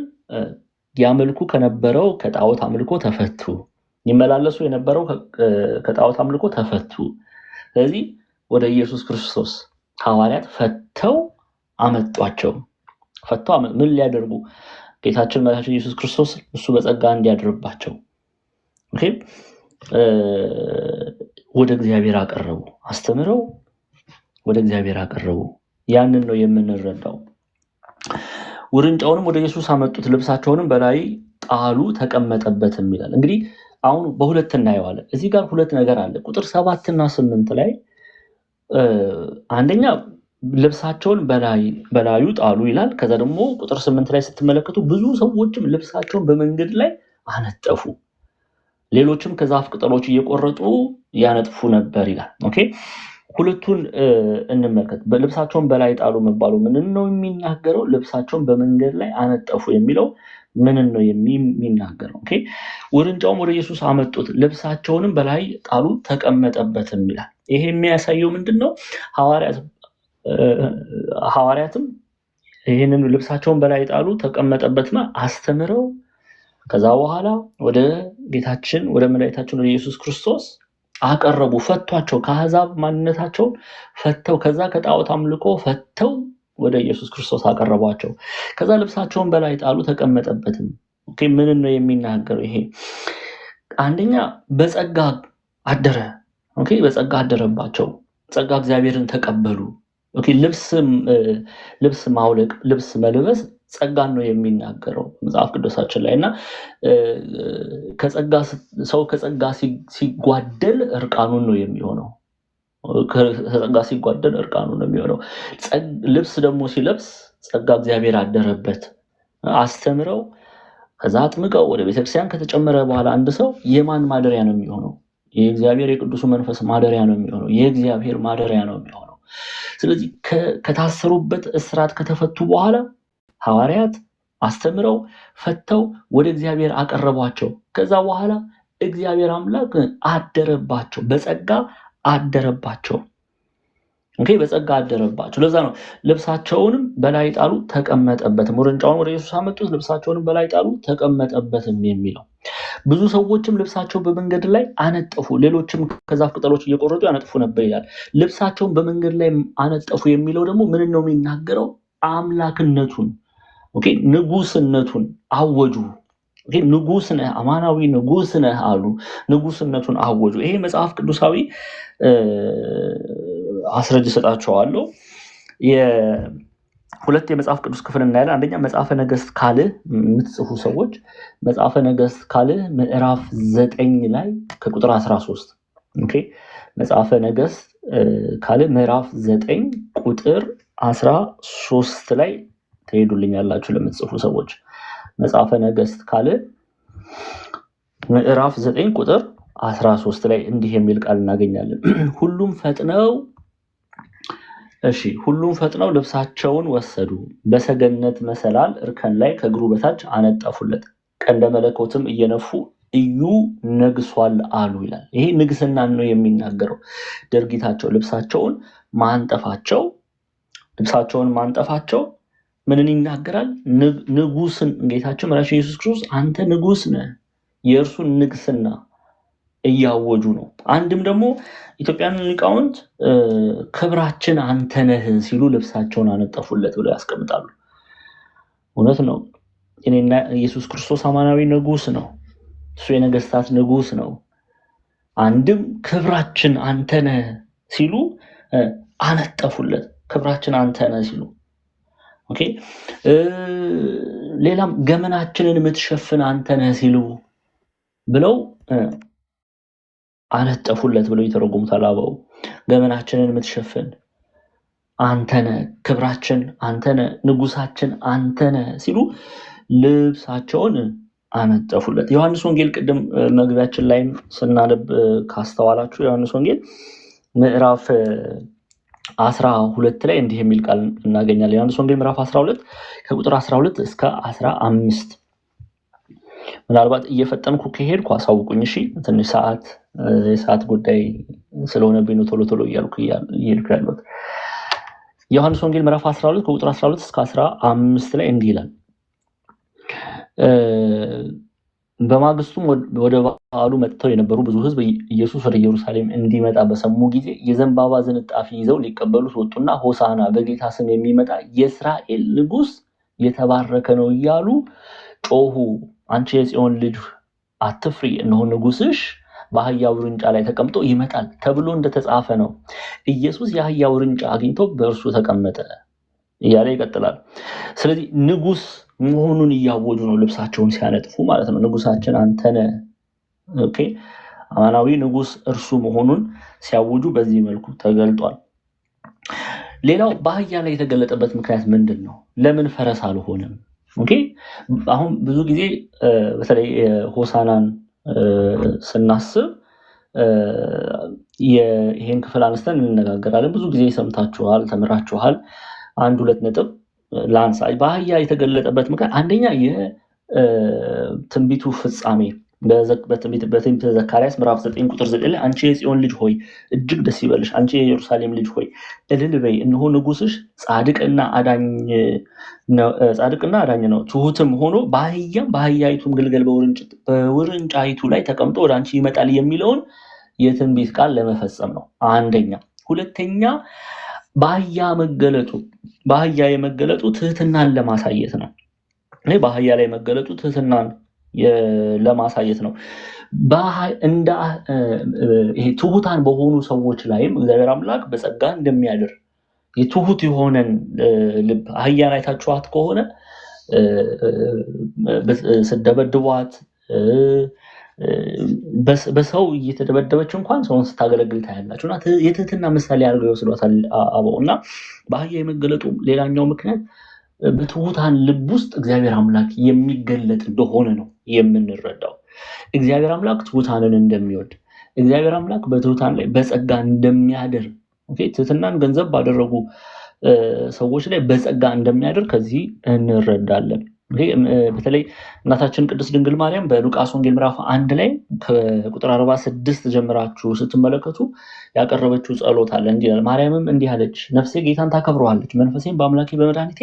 ያመልኩ ከነበረው ከጣዖት አምልኮ ተፈቱ፣ ይመላለሱ የነበረው ከጣዖት አምልኮ ተፈቱ። ስለዚህ ወደ ኢየሱስ ክርስቶስ ሐዋርያት ፈተው አመጧቸው። ፈተው ምን ሊያደርጉ? ጌታችን መድኃኒታችን ኢየሱስ ክርስቶስ እሱ በጸጋ እንዲያድርባቸው ኦኬ ወደ እግዚአብሔር አቀረቡ። አስተምረው ወደ እግዚአብሔር አቀረቡ። ያንን ነው የምንረዳው። ውርንጫውንም ወደ ኢየሱስ አመጡት፣ ልብሳቸውንም በላይ ጣሉ፣ ተቀመጠበትም ይላል። እንግዲህ አሁን በሁለት እናየዋለን። እዚህ ጋር ሁለት ነገር አለ። ቁጥር 7 እና 8 ላይ አንደኛ ልብሳቸውን በላዩ ጣሉ ይላል። ከዛ ደግሞ ቁጥር 8 ላይ ስትመለከቱ ብዙ ሰዎችም ልብሳቸውን በመንገድ ላይ አነጠፉ፣ ሌሎችም ከዛፍ ቅጠሎች እየቆረጡ ያነጥፉ ነበር ይላል። ኦኬ ሁለቱን እንመልከት። ልብሳቸውን በላይ ጣሉ መባሉ ምንን ነው የሚናገረው? ልብሳቸውን በመንገድ ላይ አነጠፉ የሚለው ምንን ነው የሚናገረው? ኦኬ ውርንጫውም ወደ ኢየሱስ አመጡት፣ ልብሳቸውንም በላይ ጣሉ፣ ተቀመጠበትም ይላል። ይሄ የሚያሳየው ምንድነው? ሐዋርያትም ይሄንን ልብሳቸውን በላይ ጣሉ፣ ተቀመጠበትና አስተምረው ከዛ በኋላ ወደ ጌታችን ወደ መድኃኒታችን ወደ ኢየሱስ ክርስቶስ አቀረቡ። ፈቷቸው፣ ከአሕዛብ ማንነታቸውን ፈተው፣ ከዛ ከጣዖት አምልኮ ፈተው ወደ ኢየሱስ ክርስቶስ አቀረቧቸው። ከዛ ልብሳቸውን በላይ ጣሉ፣ ተቀመጠበትም። ኦኬ ምንን ነው የሚናገረው? ይሄ አንደኛ በጸጋ አደረ። ኦኬ በጸጋ አደረባቸው። ጸጋ እግዚአብሔርን ተቀበሉ። ኦኬ ልብስ ማውለቅ፣ ልብስ መልበስ ጸጋን ነው የሚናገረው መጽሐፍ ቅዱሳችን ላይ እና ሰው ከጸጋ ሲጓደል እርቃኑን ነው የሚሆነው። ከጸጋ ሲጓደል እርቃኑን ነው የሚሆነው። ልብስ ደግሞ ሲለብስ ጸጋ እግዚአብሔር አደረበት። አስተምረው ከዛ አጥምቀው ወደ ቤተክርስቲያን ከተጨመረ በኋላ አንድ ሰው የማን ማደሪያ ነው የሚሆነው? የእግዚአብሔር የቅዱሱ መንፈስ ማደሪያ ነው የሚሆነው። የእግዚአብሔር ማደሪያ ነው የሚሆነው። ስለዚህ ከታሰሩበት እስራት ከተፈቱ በኋላ ሐዋርያት አስተምረው ፈተው ወደ እግዚአብሔር አቀረቧቸው። ከዛ በኋላ እግዚአብሔር አምላክ አደረባቸው፣ በጸጋ አደረባቸው። ኦኬ በጸጋ አደረባቸው። ለዛ ነው ልብሳቸውንም በላይ ጣሉ፣ ተቀመጠበትም። ውርንጫውን ወደ ኢየሱስ አመጡት፣ ልብሳቸውንም በላይ ጣሉ፣ ተቀመጠበትም የሚለው ብዙ ሰዎችም ልብሳቸው በመንገድ ላይ አነጠፉ፣ ሌሎችም ከዛፍ ቅጠሎች እየቆረጡ ያነጥፉ ነበር ይላል። ልብሳቸውን በመንገድ ላይ አነጠፉ የሚለው ደግሞ ምን ነው የሚናገረው? አምላክነቱን ኦኬ ንጉስነቱን አወጁ። ኦኬ ንጉስ ነህ፣ አማናዊ ንጉስ ነህ አሉ። ንጉስነቱን አወጁ። ይሄ መጽሐፍ ቅዱሳዊ አስረጅ ሰጣቸዋለሁ። ሁለት የመጽሐፍ ቅዱስ ክፍል እናያለን። አንደኛ መጽሐፈ ነገሥት ካልዕ የምትጽፉ ሰዎች መጽሐፈ ነገሥት ካልዕ ምዕራፍ 9 ላይ ከቁጥር 13 ኦኬ መጽሐፈ ነገሥት ካልዕ ምዕራፍ 9 ቁጥር 13 ላይ ትሄዱልኛላችሁ ለምትጽፉ ሰዎች። መጽሐፈ ነገሥት ካልዕ ምዕራፍ 9 ቁጥር 13 ላይ እንዲህ የሚል ቃል እናገኛለን። ሁሉም ፈጥነው ልብሳቸውን ወሰዱ፣ በሰገነት መሰላል እርከን ላይ ከእግሩ በታች አነጠፉለት፣ ቀንደ መለኮትም እየነፉ እዩ ነግሷል አሉ ይላል። ይሄ ንግስናን ነው የሚናገረው ድርጊታቸው። ልብሳቸውን ማንጠፋቸው ምንን ይናገራል? ንጉስን ጌታችን መድኃኒታችን ኢየሱስ ክርስቶስ አንተ ንጉስ ነህ፣ የእርሱን ንግስና እያወጁ ነው። አንድም ደግሞ ኢትዮጵያን ሊቃውንት ክብራችን አንተ ነህ ሲሉ ልብሳቸውን አነጠፉለት ብለው ያስቀምጣሉ። እውነት ነው። እኔና ኢየሱስ ክርስቶስ አማናዊ ንጉስ ነው። እሱ የነገስታት ንጉስ ነው። አንድም ክብራችን አንተ ነህ ሲሉ አነጠፉለት። ክብራችን አንተ ነህ ሲሉ ኦኬ ሌላም ገመናችንን የምትሸፍን አንተ ነህ ሲሉ ብለው አነጠፉለት ብለው ይተረጉሙታል አበው። ገመናችንን የምትሸፍን አንተነ፣ ክብራችን አንተነ፣ ንጉሳችን አንተነ ሲሉ ልብሳቸውን አነጠፉለት። ዮሐንስ ወንጌል ቅድም መግቢያችን ላይ ስናነብ ካስተዋላችሁ ዮሐንስ ወንጌል ምዕራፍ 12 ላይ እንዲህ የሚል ቃል እናገኛለን። ዮሐንስ ወንጌል ምዕራፍ 12 ከቁጥር 12 እስከ 15። ምናልባት እየፈጠንኩ ከሄድኩ አሳውቁኝ እሺ። ትንሽ የሰዓት ጉዳይ ስለሆነብኝ ነው ቶሎ እያልኩ ያለሁት። ዮሐንስ ወንጌል ምዕራፍ 12 ከቁጥር 12 እስከ 15 ላይ እንዲህ ይላል። በማግስቱም ወደ በዓሉ መጥተው የነበሩ ብዙ ሕዝብ ኢየሱስ ወደ ኢየሩሳሌም እንዲመጣ በሰሙ ጊዜ የዘንባባ ዝንጣፊ ይዘው ሊቀበሉት ወጡና ሆሳና በጌታ ስም የሚመጣ የእስራኤል ንጉሥ የተባረከ ነው እያሉ ጮሁ። አንቺ የጽዮን ልጅ አትፍሪ፣ እነሆ ንጉሥሽ በአህያ ውርንጫ ላይ ተቀምጦ ይመጣል ተብሎ እንደተጻፈ ነው። ኢየሱስ የአህያ ውርንጫ አግኝቶ በእርሱ ተቀመጠ እያለ ይቀጥላል። ስለዚህ ንጉሥ መሆኑን እያወጁ ነው ልብሳቸውን ሲያነጥፉ ማለት ነው። ንጉሳችን አንተ ነህ፣ ኦኬ፣ አማናዊ ንጉሥ እርሱ መሆኑን ሲያውጁ በዚህ መልኩ ተገልጧል። ሌላው በአህያ ላይ የተገለጠበት ምክንያት ምንድን ነው? ለምን ፈረስ አልሆነም? ኦኬ፣ አሁን ብዙ ጊዜ በተለይ ሆሳናን ስናስብ ይሄን ክፍል አንስተን እንነጋገራለን። ብዙ ጊዜ ሰምታችኋል፣ ተምራችኋል። አንድ ሁለት ነጥብ ላንሳ። በአህያ የተገለጠበት ምክንያት አንደኛ የትንቢቱ ፍጻሜ በትንቢተ ዘካርያስ ምዕራፍ 9 ቁጥር 9 ላይ አንቺ የጽዮን ልጅ ሆይ እጅግ ደስ ይበልሽ፣ አንቺ የኢየሩሳሌም ልጅ ሆይ እልል በይ፣ እነሆ ንጉሥሽ ጻድቅና አዳኝ ነው፣ ትሁትም ሆኖ በአህያይቱም ግልገል በውርንጫይቱ ላይ ተቀምጦ ወደ አንቺ ይመጣል የሚለውን የትንቢት ቃል ለመፈጸም ነው። አንደኛ። ሁለተኛ በአህያ የመገለጡ ትህትናን ለማሳየት ነው። በአህያ ላይ መገለጡ ትህትናን ለማሳየት ነው። ይሄ ትሁታን በሆኑ ሰዎች ላይም እግዚአብሔር አምላክ በጸጋ እንደሚያድር የትሁት የሆነን ልብ አህያን አይታችኋት ከሆነ ስደበድቧት በሰው እየተደበደበች እንኳን ሰውን ስታገለግል ታያላችሁ እና የትህትና ምሳሌ አድርገው ይወስዷታል አበው። እና በአህያ የመገለጡ ሌላኛው ምክንያት በትሁታን ልብ ውስጥ እግዚአብሔር አምላክ የሚገለጥ እንደሆነ ነው የምንረዳው። እግዚአብሔር አምላክ ትሁታንን እንደሚወድ፣ እግዚአብሔር አምላክ በትሁታን ላይ በጸጋ እንደሚያድር፣ ትህትናን ገንዘብ ባደረጉ ሰዎች ላይ በጸጋ እንደሚያድር ከዚህ እንረዳለን። በተለይ እናታችን ቅድስት ድንግል ማርያም በሉቃስ ወንጌል ምዕራፍ 1 ላይ ከቁጥር 46 ጀምራችሁ ስትመለከቱ ያቀረበችው ጸሎት አለ። ማርያምም እንዲህ አለች፣ ነፍሴ ጌታን ታከብረዋለች፣ መንፈሴም በአምላኬ በመድኃኒቴ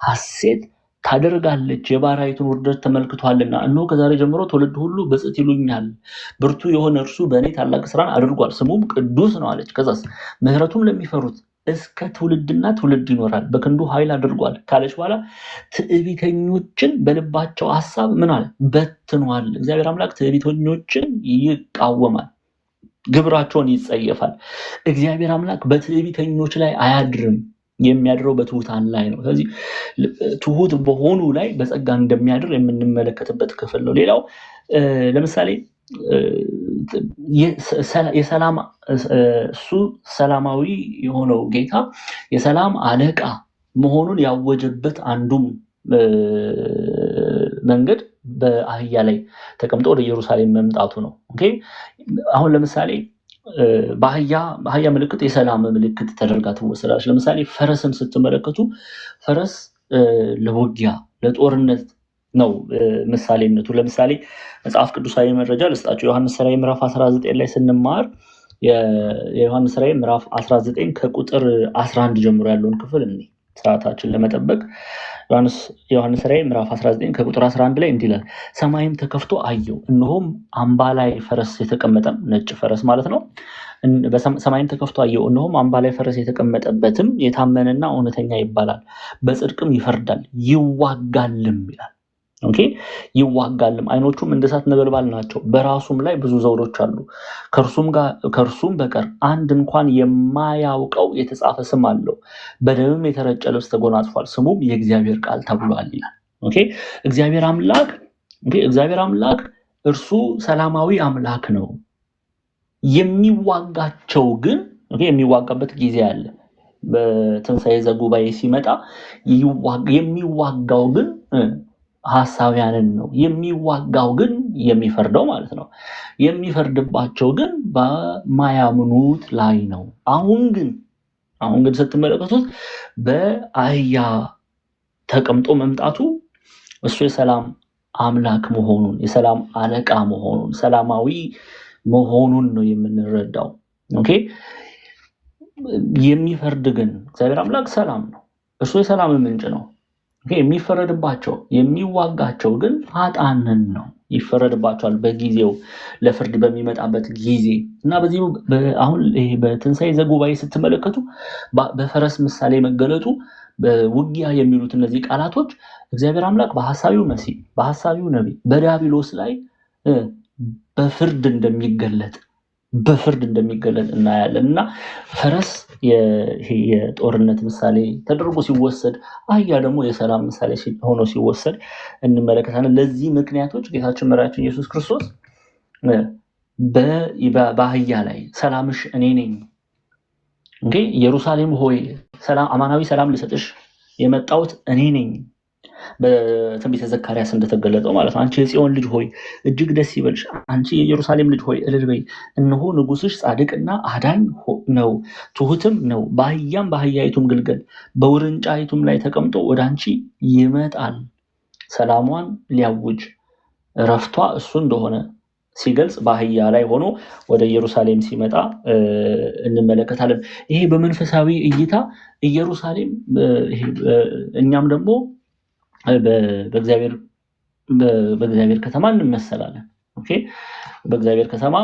ሐሴት ታደርጋለች፣ የባሪያይቱን ውርደት ተመልክቷልና። እነሆ ከዛሬ ጀምሮ ትውልድ ሁሉ ብፅዕት ይሉኛል፣ ብርቱ የሆነ እርሱ በእኔ ታላቅ ስራን አድርጓል፣ ስሙም ቅዱስ ነው አለች። ከዛስ ምሕረቱም ለሚፈሩት እስከ ትውልድና ትውልድ ይኖራል፣ በክንዱ ኃይል አድርጓል ካለች በኋላ ትዕቢተኞችን በልባቸው ሐሳብ ምን አለ በትኗል። እግዚአብሔር አምላክ ትዕቢተኞችን ይቃወማል፣ ግብራቸውን ይጸየፋል። እግዚአብሔር አምላክ በትዕቢተኞች ላይ አያድርም፣ የሚያድረው በትሁታን ላይ ነው። ስለዚህ ትሁት በሆኑ ላይ በጸጋ እንደሚያድር የምንመለከትበት ክፍል ነው። ሌላው ለምሳሌ እሱ ሰላማዊ የሆነው ጌታ የሰላም አለቃ መሆኑን ያወጀበት አንዱም መንገድ በአህያ ላይ ተቀምጦ ወደ ኢየሩሳሌም መምጣቱ ነው። አሁን ለምሳሌ በአህያ ምልክት የሰላም ምልክት ተደርጋ ትወሰዳለች። ለምሳሌ ፈረስን ስትመለከቱ ፈረስ ለውጊያ ለጦርነት ነው ምሳሌነቱ። ለምሳሌ መጽሐፍ ቅዱሳዊ መረጃ ልስጣችሁ። ዮሐንስ ራዕይ ምዕራፍ 19 ላይ ስንማር የዮሐንስ ራዕይ ምዕራፍ 19 ከቁጥር 11 ጀምሮ ያለውን ክፍል ሰዓታችን ለመጠበቅ ዮሐንስ ራዕይ ምዕራፍ 19 ከቁጥር 11 ላይ እንዲህ ይላል፣ ሰማይም ተከፍቶ አየሁ፣ እነሆም አምባ ላይ ፈረስ የተቀመጠም ነጭ ፈረስ ማለት ነው። ሰማይም ተከፍቶ አየሁ፣ እነሆም አምባ ላይ ፈረስ የተቀመጠበትም የታመነና እውነተኛ ይባላል፣ በጽድቅም ይፈርዳል ይዋጋልም ይላል። ይዋጋልም። አይኖቹም እንደ እሳት ነበልባል ናቸው፣ በራሱም ላይ ብዙ ዘውዶች አሉ። ከእርሱም በቀር አንድ እንኳን የማያውቀው የተጻፈ ስም አለው፣ በደምም የተረጨ ልብስ ተጎናጽፏል፣ ስሙም የእግዚአብሔር ቃል ተብሏል ይላል። እግዚአብሔር አምላክ እርሱ ሰላማዊ አምላክ ነው። የሚዋጋቸው ግን የሚዋጋበት ጊዜ አለ። በትንሣኤ ዘጉባኤ ሲመጣ የሚዋጋው ግን ሐሳውያንን ነው። የሚዋጋው ግን የሚፈርደው ማለት ነው። የሚፈርድባቸው ግን በማያምኑት ላይ ነው። አሁን ግን ስትመለከቱት በአህያ ተቀምጦ መምጣቱ እሱ የሰላም አምላክ መሆኑን፣ የሰላም አለቃ መሆኑን፣ ሰላማዊ መሆኑን ነው የምንረዳው። የሚፈርድ ግን እግዚአብሔር አምላክ ሰላም ነው። እሱ የሰላም ምንጭ ነው። የሚፈረድባቸው የሚዋጋቸው ግን ኃጥአንን ነው። ይፈረድባቸዋል በጊዜው ለፍርድ በሚመጣበት ጊዜ እና በዚህ አሁን በትንሣኤ ዘጉባኤ ስትመለከቱ በፈረስ ምሳሌ መገለጡ በውጊያ የሚሉት እነዚህ ቃላቶች እግዚአብሔር አምላክ በሐሳቢው መሲህ በሐሳቢው ነቢይ በዲያብሎስ ላይ በፍርድ እንደሚገለጥ እናያለን እና ፈረስ የጦርነት ምሳሌ ተደርጎ ሲወሰድ አህያ ደግሞ የሰላም ምሳሌ ሆኖ ሲወሰድ እንመለከታለን። ለዚህ ምክንያቶች ጌታችን መድኃኒታችን ኢየሱስ ክርስቶስ በአህያ ላይ ሰላምሽ እኔ ነኝ ኢየሩሳሌም ሆይ አማናዊ ሰላም ልሰጥሽ የመጣሁት እኔ ነኝ በትንቢተ ዘካርያስ እንደተገለጠው ማለት ነው። አንቺ የጽዮን ልጅ ሆይ እጅግ ደስ ይበልሽ፣ አንቺ የኢየሩሳሌም ልጅ ሆይ እልል በይ፣ እነሆ ንጉሥሽ ጻድቅና አዳኝ ነው፣ ትሁትም ነው፣ በአህያም በአህያይቱም ግልገል በውርንጫይቱም ላይ ተቀምጦ ወደ አንቺ ይመጣል፣ ሰላሟን ሊያውጅ እረፍቷ እሱ እንደሆነ ሲገልጽ በአህያ ላይ ሆኖ ወደ ኢየሩሳሌም ሲመጣ እንመለከታለን። ይሄ በመንፈሳዊ እይታ ኢየሩሳሌም እኛም ደግሞ በእግዚአብሔር ከተማ እንመሰላለን። ኦኬ በእግዚአብሔር ከተማ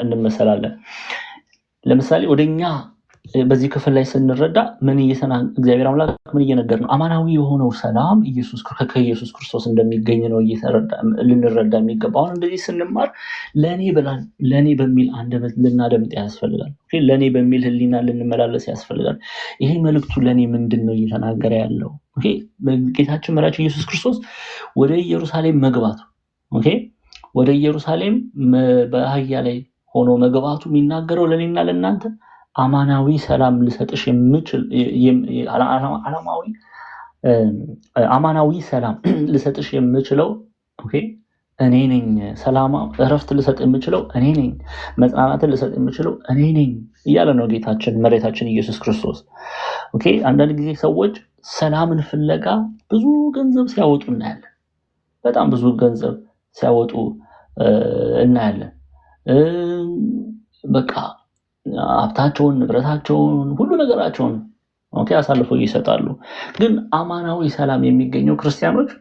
እንመሰላለን። ለምሳሌ ወደኛ በዚህ ክፍል ላይ ስንረዳ እግዚአብሔር አምላክ ምን እየነገር ነው? አማናዊ የሆነው ሰላም ከኢየሱስ ክርስቶስ እንደሚገኝ ነው ልንረዳ የሚገባ። አሁን እንደዚህ ስንማር ለእኔ በሚል አንደበት ልናደምጥ ያስፈልጋል። ለእኔ በሚል ሕሊና ልንመላለስ ያስፈልጋል። ይሄ መልእክቱ ለእኔ ምንድን ነው እየተናገረ ያለው? ጌታችን መድኃኒታችን ኢየሱስ ክርስቶስ ወደ ኢየሩሳሌም መግባቱ ወደ ኢየሩሳሌም በአህያ ላይ ሆኖ መግባቱ የሚናገረው ለእኔና ለእናንተ አማናዊ ሰላም ልሰጥሽ የምችል አማናዊ ሰላም ልሰጥሽ የምችለው እኔ ነኝ። እረፍት ልሰጥ የምችለው እኔ ነኝ። መጽናናትን ልሰጥ የምችለው እኔ ነኝ እያለ ነው ጌታችን መድኃኒታችን ኢየሱስ ክርስቶስ። አንዳንድ ጊዜ ሰዎች ሰላምን ፍለጋ ብዙ ገንዘብ ሲያወጡ እናያለን። በጣም ብዙ ገንዘብ ሲያወጡ እናያለን። በቃ ሀብታቸውን፣ ንብረታቸውን፣ ሁሉ ነገራቸውን አሳልፈው ይሰጣሉ። ግን አማናዊ ሰላም የሚገኘው ክርስቲያኖች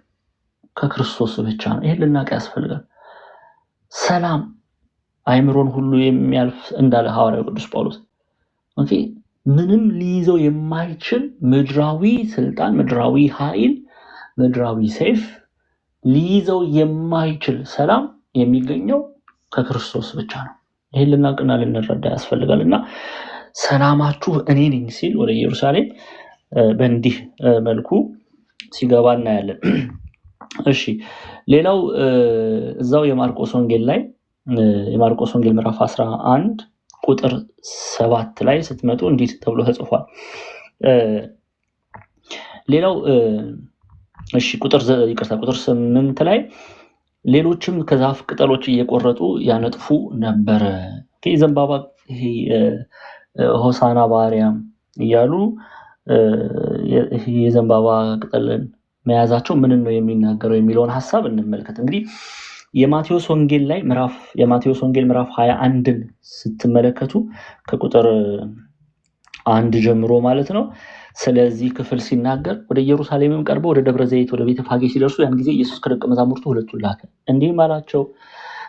ከክርስቶስ ብቻ ነው። ይሄን ልናውቅ ያስፈልጋል። ሰላም አይምሮን ሁሉ የሚያልፍ እንዳለ ሐዋርያው ቅዱስ ጳውሎስ ምንም ሊይዘው የማይችል ምድራዊ ስልጣን፣ ምድራዊ ኃይል፣ ምድራዊ ሰይፍ ሊይዘው የማይችል ሰላም የሚገኘው ከክርስቶስ ብቻ ነው። ይሄን ልናውቅና ልንረዳ ያስፈልጋል እና ሰላማችሁ እኔ ነኝ ሲል ወደ ኢየሩሳሌም በእንዲህ መልኩ ሲገባ እናያለን። እሺ ሌላው እዛው የማርቆስ ወንጌል ላይ የማርቆስ ወንጌል ምዕራፍ 11 ቁጥር 7 ላይ ስትመጡ እንዲህ ተብሎ ተጽፏል። ሌላው ቁጥር 8 ላይ ሌሎችም ከዛፍ ቅጠሎች እየቆረጡ ያነጥፉ ነበረ። ዘንባባ ሆሳና በአርያም እያሉ የዘንባባ ቅጠልን መያዛቸው ምንን ነው የሚናገረው የሚለውን ሀሳብ እንመልከት። እንግዲህ የማቴዎስ ወንጌል ምዕራፍ 21ን ስትመለከቱ ከቁጥር 1 ጀምሮ ማለት ነው ስለዚህ ክፍል ሲናገር ወደ ኢየሩሳሌምም ቀርበው ወደ ደብረ ዘይት ወደ ቤተ ፋጌ ሲደርሱ ያን ጊዜ ኢየሱስ ከደቀ መዛሙርቱ ሁለቱን ላከ፣ እንዲህም አላቸው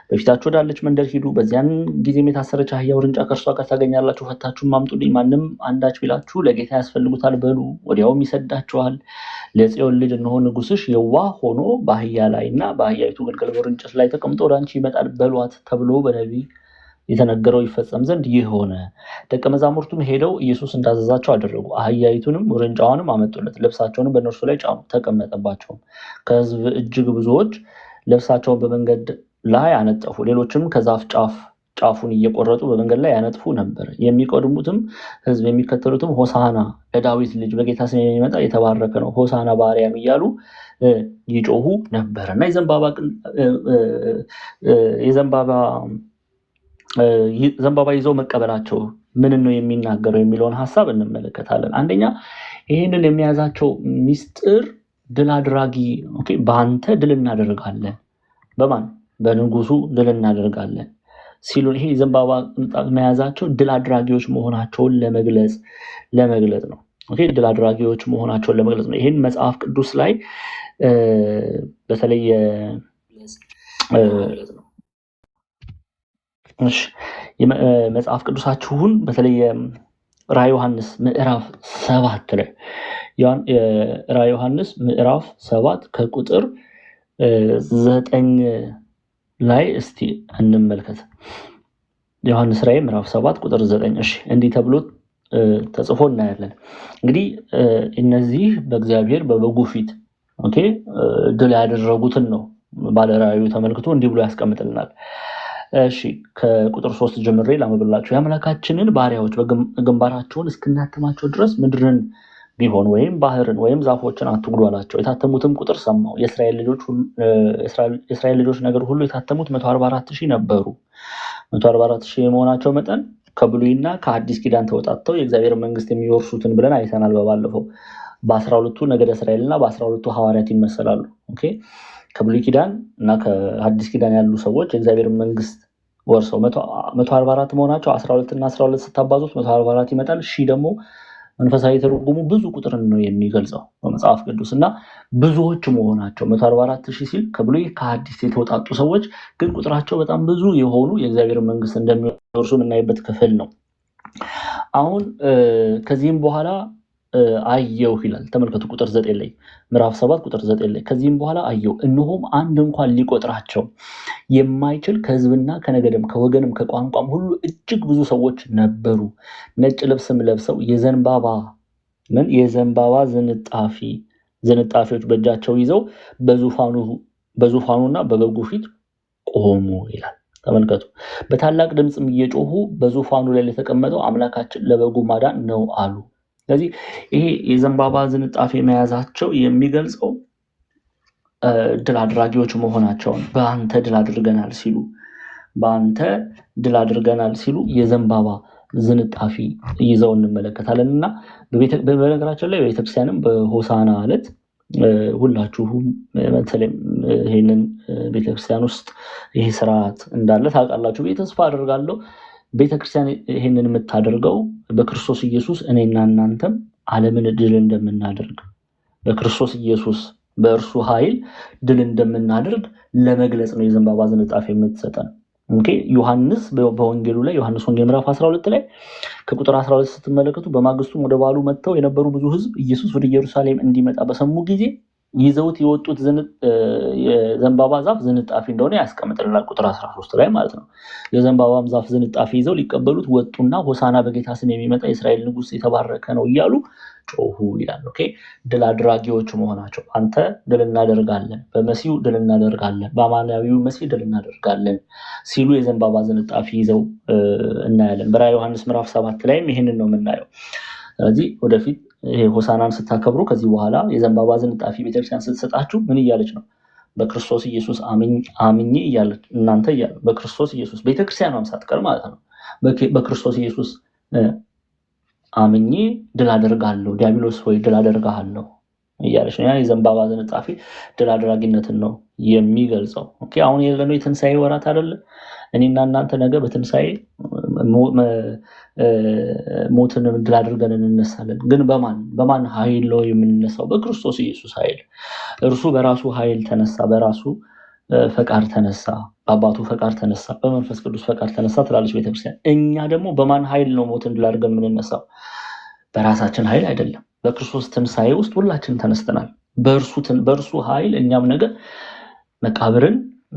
በፊታችሁ ወዳለች መንደር ሂዱ። በዚያን ጊዜም የታሰረች አህያ ውርንጫ ከእርሷ ጋር ታገኛላችሁ፣ ፈታችሁም አምጡልኝ። ማንም አንዳች ቢላችሁ ለጌታ ያስፈልጉታል በሉ፣ ወዲያውም ይሰዳችኋል። ለጽዮን ልጅ እነሆ ንጉሥሽ የዋህ ሆኖ በአህያ ላይ እና በአህያይቱ ግልገል በውርንጭት ላይ ተቀምጦ ወደ አንቺ ይመጣል በሏት ተብሎ በነቢይ የተነገረው ይፈጸም ዘንድ ይህ ሆነ። ደቀ መዛሙርቱም ሄደው ኢየሱስ እንዳዘዛቸው አደረጉ። አህያይቱንም ውርንጫዋንም አመጡለት፣ ልብሳቸውንም በእነርሱ ላይ ጫኑ፣ ተቀመጠባቸውም። ከሕዝብ እጅግ ብዙዎች ልብሳቸውን በመንገድ ላይ አነጠፉ፣ ሌሎችም ከዛፍ ጫፉን እየቆረጡ በመንገድ ላይ ያነጥፉ ነበር። የሚቀድሙትም ሕዝብ የሚከተሉትም ሆሳና ለዳዊት ልጅ በጌታ ስም የሚመጣ የተባረከ ነው፣ ሆሳና በአርያም እያሉ ይጮሁ ነበር እና ዘንባባ ይዘው መቀበላቸው ምንን ነው የሚናገረው የሚለውን ሀሳብ እንመለከታለን። አንደኛ ይህንን የሚያዛቸው ሚስጥር ድል አድራጊ በአንተ ድል እናደርጋለን፣ በማን በንጉሱ ድል እናደርጋለን ሲሉን ይሄ ዘንባባ መያዛቸው ድል አድራጊዎች መሆናቸውን ለመግለጽ ነው። ኦኬ ድል አድራጊዎች መሆናቸውን ለመግለጽ ነው። ይሄን መጽሐፍ ቅዱስ ላይ በተለይ መጽሐፍ ቅዱሳችሁን በተለይ ራዕየ ዮሐንስ ምዕራፍ 7 ላይ ራዕየ ዮሐንስ ምዕራፍ 7 ከቁጥር 9 ላይ እስቲ እንመልከት። ዮሐንስ ራዕይ ምዕራፍ 7 ቁጥር 9 እሺ እንዲህ ተብሎ ተጽፎ እናያለን። እንግዲህ እነዚህ በእግዚአብሔር በበጉ ፊት ኦኬ ድል ያደረጉትን ነው ባለ ራዕዩ ተመልክቶ እንዲህ ብሎ ያስቀምጥልናል። እሺ ከቁጥር 3 ጀምሬ ላምብላችሁ። የአምላካችንን ባሪያዎች በግንባራቸውን እስክናተማቸው ድረስ ምድርን ቢሆን ወይም ባህርን ወይም ዛፎችን አትጉዱ አላቸው። የታተሙትም ቁጥር ሰማው። የእስራኤል ልጆች ነገር ሁሉ የታተሙት 144,000 ነበሩ። 144,000 የመሆናቸው መጠን ከብሉይና ከአዲስ ኪዳን ተወጣጥተው የእግዚአብሔር መንግስት የሚወርሱትን ብለን አይተናል በባለፈው። በ12ቱ ነገደ እስራኤልና በ12ቱ ሐዋርያት ይመሰላሉ። ኦኬ ከብሉይ ኪዳን እና ከአዲስ ኪዳን ያሉ ሰዎች የእግዚአብሔር መንግስት ወርሰው 144 መሆናቸው 12 እና 12 ስታባዙት 144 ይመጣል። ሺህ ደግሞ መንፈሳዊ ትርጉሙ ብዙ ቁጥርን ነው የሚገልጸው በመጽሐፍ ቅዱስ እና ብዙዎች መሆናቸው 144,000 ሲል ከብሉይ ከአዲስ የተወጣጡ ሰዎች ግን ቁጥራቸው በጣም ብዙ የሆኑ የእግዚአብሔር መንግስት እንደሚወርሱ የምናይበት ክፍል ነው። አሁን ከዚህም በኋላ አየሁ ይላል። ተመልከቱ ቁጥር 9 ላይ ምዕራፍ 7 ቁጥር 9 ላይ ከዚህም በኋላ አየሁ እነሆም አንድ እንኳን ሊቆጥራቸው የማይችል ከህዝብና ከነገድም ከወገንም ከቋንቋም ሁሉ እጅግ ብዙ ሰዎች ነበሩ። ነጭ ልብስም ለብሰው የዘንባባ ዝንጣፊዎች በእጃቸው ይዘው በዙፋኑና በበጉ ፊት ቆሙ ይላል። ተመልከቱ በታላቅ ድምፅም እየጮሁ በዙፋኑ ላይ ለተቀመጠው አምላካችን ለበጉ ማዳን ነው አሉ። ስለዚህ ይሄ የዘንባባ ዝንጣፊ መያዛቸው የሚገልጸው ድል አድራጊዎች መሆናቸውን በአንተ ድል አድርገናል ሲሉ የዘንባባ ዝንጣፊ ይዘው እንመለከታለን። እና በነገራችን ላይ በቤተክርስቲያንም በሆሳና ዕለት ሁላችሁም በተለይ ይሄንን ቤተክርስቲያን ውስጥ ይሄ ስርዓት እንዳለ ታውቃላችሁ ብዬ ተስፋ አደርጋለሁ። ቤተክርስቲያን ይሄንን የምታደርገው በክርስቶስ ኢየሱስ እኔና እናንተም ዓለምን ድል እንደምናደርግ በክርስቶስ ኢየሱስ በእርሱ ኃይል ድል እንደምናደርግ ለመግለጽ ነው የዘንባባ ዝንጣፊ የምትሰጠን። ኦኬ ዮሐንስ በወንጌሉ ላይ ዮሐንስ ወንጌል ምዕራፍ 12 ላይ ከቁጥር 12 ስትመለከቱ በማግስቱም ወደ በዓሉ መጥተው የነበሩ ብዙ ሕዝብ ኢየሱስ ወደ ኢየሩሳሌም እንዲመጣ በሰሙ ጊዜ ይዘውት የወጡት የዘንባባ ዛፍ ዝንጣፊ እንደሆነ ያስቀምጥልናል ቁጥር 13 ላይ ማለት ነው። የዘንባባም ዛፍ ዝንጣፊ ይዘው ሊቀበሉት ወጡና ሆሳና በጌታ ስም የሚመጣ የእስራኤል ንጉሥ የተባረከ ነው እያሉ ጮሁ ይላል። ኦኬ ድል አድራጊዎች መሆናቸው አንተ ድል እናደርጋለን፣ በመሲሁ ድል እናደርጋለን፣ በአማናዊው መሲህ ድል እናደርጋለን ሲሉ የዘንባባ ዝንጣፊ ይዘው እናያለን። በራዕየ ዮሐንስ ምዕራፍ 7 ላይም ይሄንን ነው የምናየው። ስለዚህ ወደፊት ይሄ ሆሳናን ስታከብሩ ከዚህ በኋላ የዘንባባ ዝንጣፊ ቤተክርስቲያን ስትሰጣችሁ ምን እያለች ነው? በክርስቶስ ኢየሱስ አምኜ እያለች እናንተ እያለ በክርስቶስ ኢየሱስ ቤተክርስቲያኗም ሳትቀር ማለት ነው በክርስቶስ ኢየሱስ አምኜ ድል አደርጋለሁ፣ ዲያብሎስ ወይ ድል አደርጋለሁ እያለች ነው። ያ የዘንባባ ዝንጣፊ ድል አድራጊነትን ነው የሚገልጸው። ኦኬ አሁን ያለነው የትንሣኤ ወራት አይደለ? እኔና እናንተ ነገ በትንሣኤ ሞትን ድል አድርገን እንነሳለን። ግን በማን ኃይል ነው የምንነሳው? በክርስቶስ ኢየሱስ ኃይል። እርሱ በራሱ ኃይል ተነሳ፣ በራሱ ፈቃድ ተነሳ፣ በአባቱ ፈቃድ ተነሳ፣ በመንፈስ ቅዱስ ፈቃድ ተነሳ ትላለች ቤተክርስቲያን። እኛ ደግሞ በማን ኃይል ነው ሞትን ድል አድርገን የምንነሳው? በራሳችን ኃይል አይደለም። በክርስቶስ ትንሣኤ ውስጥ ሁላችን ተነስተናል። በእርሱ ኃይል እኛም ነገ መቃብርን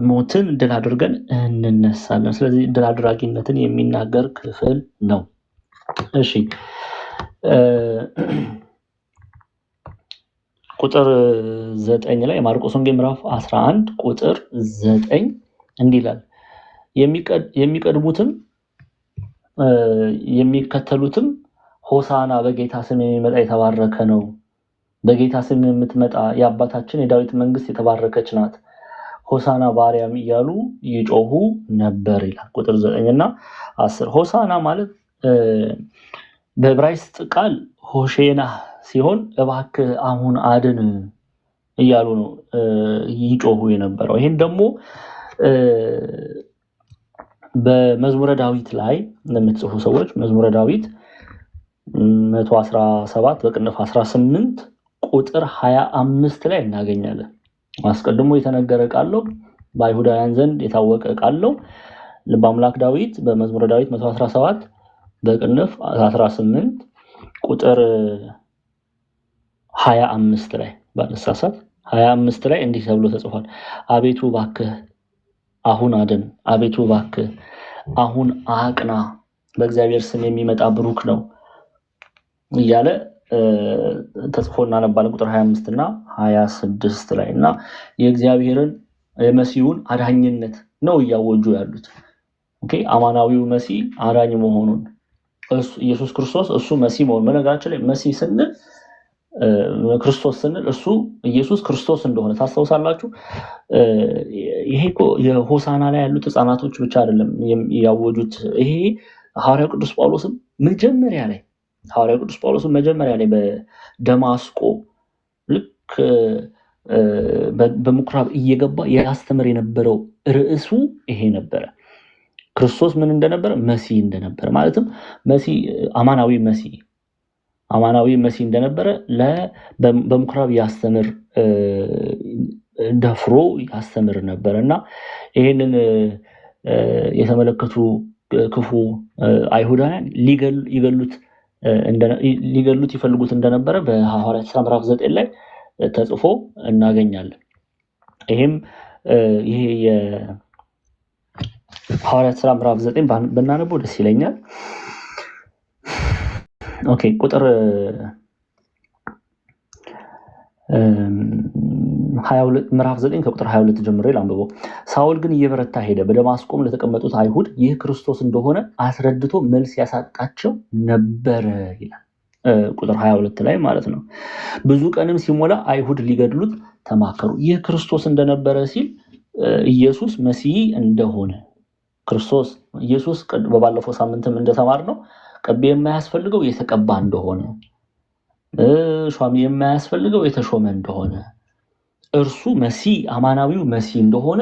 ሞትን ድል አድርገን እንነሳለን። ስለዚህ ድል አድራጊነትን የሚናገር ክፍል ነው። እሺ ቁጥር 9 ላይ ማርቆስ ወንጌል ምዕራፍ 11 ቁጥር 9 እንዲህ ይላል፣ የሚቀድሙትም የሚከተሉትም ሆሳና በጌታ ስም የሚመጣ የተባረከ ነው፣ በጌታ ስም የምትመጣ የአባታችን የዳዊት መንግስት የተባረከች ናት፣ ሆሳና ባሪያም እያሉ ይጮሁ ነበር ይላል። ቁጥር 9 እና 10 ሆሳና ማለት በዕብራይስጥ ቃል ሆሼና ሲሆን እባክህ አሁን አድን እያሉ ነው ይጮሁ የነበረው። ይሄን ደግሞ በመዝሙረ ዳዊት ላይ ለምትጽፉ ሰዎች መዝሙረ ዳዊት 117 በቅንፍ 18 ቁጥር 25 ላይ እናገኛለን። አስቀድሞ የተነገረ ቃል ነው፣ በአይሁዳውያን ዘንድ የታወቀ ቃል ነው። ልበ አምላክ ዳዊት በመዝሙረ ዳዊት 117 በቅንፍ 18 ቁጥር 25 ላይ ባለሳሳት 25 ላይ እንዲህ ተብሎ ተጽፏል። አቤቱ እባክህ አሁን አድን፣ አቤቱ እባክህ አሁን አቅና፣ በእግዚአብሔር ስም የሚመጣ ብሩክ ነው እያለ ተጽፎ እናነባለን ቁጥር 25 እና 26 ላይ እና የእግዚአብሔርን የመሲሁን አዳኝነት ነው እያወጁ ያሉት። ኦኬ አማናዊው መሲህ አዳኝ መሆኑን ኢየሱስ ክርስቶስ እሱ መሲህ መሆኑን። በነገራችን ላይ መሲህ ስንል ክርስቶስ ስንል እሱ ኢየሱስ ክርስቶስ እንደሆነ ታስታውሳላችሁ። ይሄ እኮ የሆሳና ላይ ያሉት ህፃናቶች ብቻ አይደለም ያወጁት። ይሄ ሐዋርያው ቅዱስ ጳውሎስም መጀመሪያ ላይ በደማስቆ ልክ በምኩራብ እየገባ ያስተምር የነበረው ርዕሱ ይሄ ነበረ። ክርስቶስ ምን እንደነበረ? መሲህ እንደነበረ፣ ማለትም መሲህ አማናዊ መሲህ እንደነበረ በምኩራብ ያስተምር ደፍሮ ያስተምር ነበር እና ይህንን የተመለከቱ ክፉ አይሁዳውያን ሊገሉት ይፈልጉት እንደነበረ በሐዋርያት ሥራ ምዕራፍ 9 ላይ ተጽፎ እናገኛለን። ይሄም ይሄ የሐዋርያት ሥራ ምዕራፍ 9 ብናነበው ደስ ይለኛል። ኦኬ ቁጥር 22 ምዕራፍ 9 ከቁጥር 22 ጀምሮ ላንብበው። ሳውል ግን እየበረታ ሄደ፣ በደማስቆም ለተቀመጡት አይሁድ ይህ ክርስቶስ እንደሆነ አስረድቶ መልስ ያሳጣቸው ነበረ ይላል። ቁጥር 22 ላይ ማለት ነው። ብዙ ቀንም ሲሞላ አይሁድ ሊገድሉት ተማከሩ። ይህ ክርስቶስ እንደነበረ ሲል ኢየሱስ መሲህ እንደሆነ ክርስቶስ ኢየሱስ በባለፈው ሳምንትም እንደተማርነው ቀቢ የማያስፈልገው የተቀባ እንደሆነ፣ ሿሚ የማያስፈልገው የተሾመ እንደሆነ፣ እርሱ መሲህ አማናዊው መሲህ እንደሆነ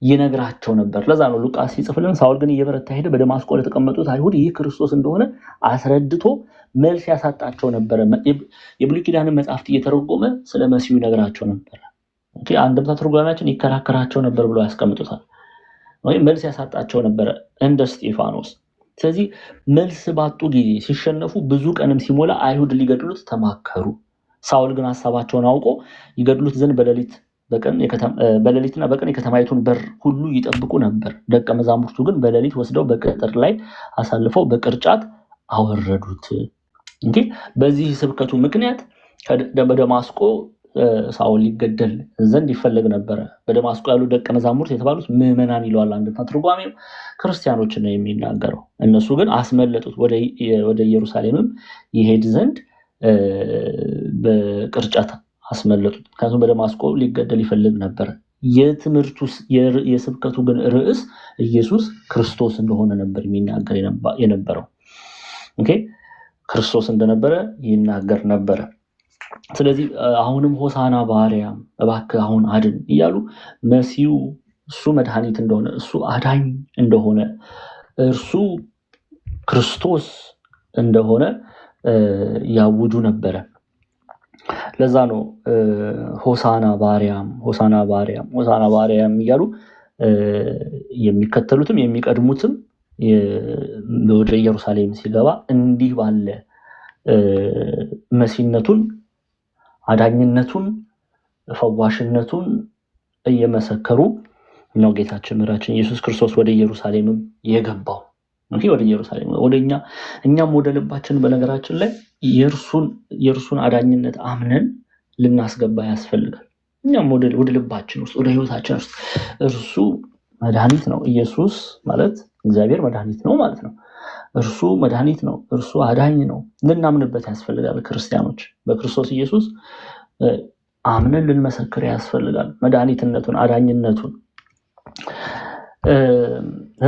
ይነግራቸው ነበር። ለዛ ነው ሉቃስ ሲጽፍልን ሳውል ግን እየበረታ ሄደ፣ በደማስቆ ለተቀመጡት አይሁድ ይህ ክርስቶስ እንደሆነ አስረድቶ መልስ ያሳጣቸው ነበረ። የብሉይ ኪዳንን መጽሐፍት እየተረጎመ ስለ መሲሁ ይነግራቸው ነበር። አንድምታ ትርጓሜያችን ይከራከራቸው ነበር ብሎ ያስቀምጡታል። ወይም መልስ ያሳጣቸው ነበረ እንደ እስጢፋኖስ። ስለዚህ መልስ ባጡ ጊዜ ሲሸነፉ ብዙ ቀንም ሲሞላ አይሁድ ሊገድሉት ተማከሩ። ሳውል ግን ሀሳባቸውን አውቆ ይገድሉት ዘንድ በሌሊትና በቀን የከተማይቱን በር ሁሉ ይጠብቁ ነበር። ደቀ መዛሙርቱ ግን በሌሊት ወስደው በቅጥር ላይ አሳልፈው በቅርጫት አወረዱት። እንግዲህ በዚህ ስብከቱ ምክንያት በደማስቆ ሳውል ሊገደል ዘንድ ይፈለግ ነበረ። በደማስቆ ያሉ ደቀ መዛሙርት የተባሉት ምዕመናን ይለዋል አንድምታ ትርጓሜው፣ ክርስቲያኖችን ነው የሚናገረው። እነሱ ግን አስመለጡት፣ ወደ ኢየሩሳሌምም ይሄድ ዘንድ በቅርጫት አስመለጡት። ምክንያቱም በደማስቆ ሊገደል ይፈልግ ነበር። የስብከቱ ግን ርዕስ ኢየሱስ ክርስቶስ እንደሆነ ነበር የሚናገር የነበረው። ክርስቶስ እንደነበረ ይናገር ነበረ። ስለዚህ አሁንም ሆሳና በአርያም እባክህ አሁን አድን እያሉ መሲሁ እሱ መድኃኒት እንደሆነ፣ እሱ አዳኝ እንደሆነ፣ እርሱ ክርስቶስ እንደሆነ ያውጁ ነበረ። ለዛ ነው ሆሳና በአርያም እያሉ የሚከተሉትም የሚቀድሙትም ወደ ኢየሩሳሌም ሲገባ እንዲህ ባለ መሲነቱን፣ አዳኝነቱን፣ ፈዋሽነቱን እየመሰከሩ ነው ጌታችን መድኃኒታችን ኢየሱስ ክርስቶስ ወደ ኢየሩሳሌምም የገባው። ወደ ኢየሩሳሌም እኛም ወደ ልባችን በነገራችን ላይ የእርሱን አዳኝነት አምነን ልናስገባ ያስፈልጋል። እኛም ወደ ልባችን ውስጥ ወደ ህይወታችን ውስጥ እርሱ መድኃኒት ነው። ኢየሱስ ማለት እግዚአብሔር መድኃኒት ነው ማለት ነው። እርሱ መድኃኒት ነው፣ እርሱ አዳኝ ነው ልናምንበት ያስፈልጋል። ክርስቲያኖች በክርስቶስ ኢየሱስ አምነን ልንመሰክር ያስፈልጋል መድኃኒትነቱን፣ አዳኝነቱን።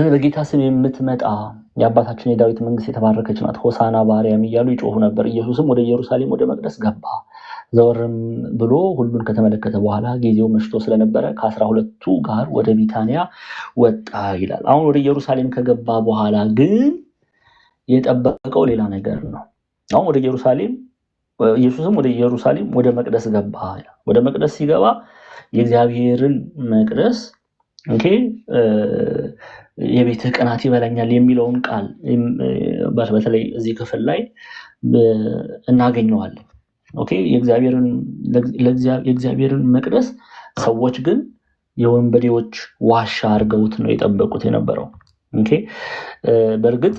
በጌታ ስም የምትመጣ የአባታችን የዳዊት መንግስት የተባረከች ናት፣ ሆሳና በአርያም እያሉ ይጮሁ ነበር። ኢየሱስም ወደ ኢየሩሳሌም ወደ መቅደስ ገባ። ዘወርም ብሎ ሁሉን ከተመለከተ በኋላ ጊዜው መሽቶ ስለነበረ ከ12ቱ ጋር ወደ ቢታንያ ወጣ ይላል። አሁን ወደ ኢየሩሳሌም ከገባ በኋላ ግን የጠበቀው ሌላ ነገር ነው። አሁን ወደ ኢየሩሳሌም ኢየሱስም ወደ ኢየሩሳሌም ወደ መቅደስ ገባ። ወደ መቅደስ ሲገባ የእግዚአብሔርን መቅደስ የቤትህ ቅናት ይበላኛል የሚለውን ቃል በተለይ እዚህ ክፍል ላይ እናገኘዋለን። የእግዚአብሔርን መቅደስ ሰዎች ግን የወንበዴዎች ዋሻ አድርገውት ነው የጠበቁት የነበረው። በእርግጥ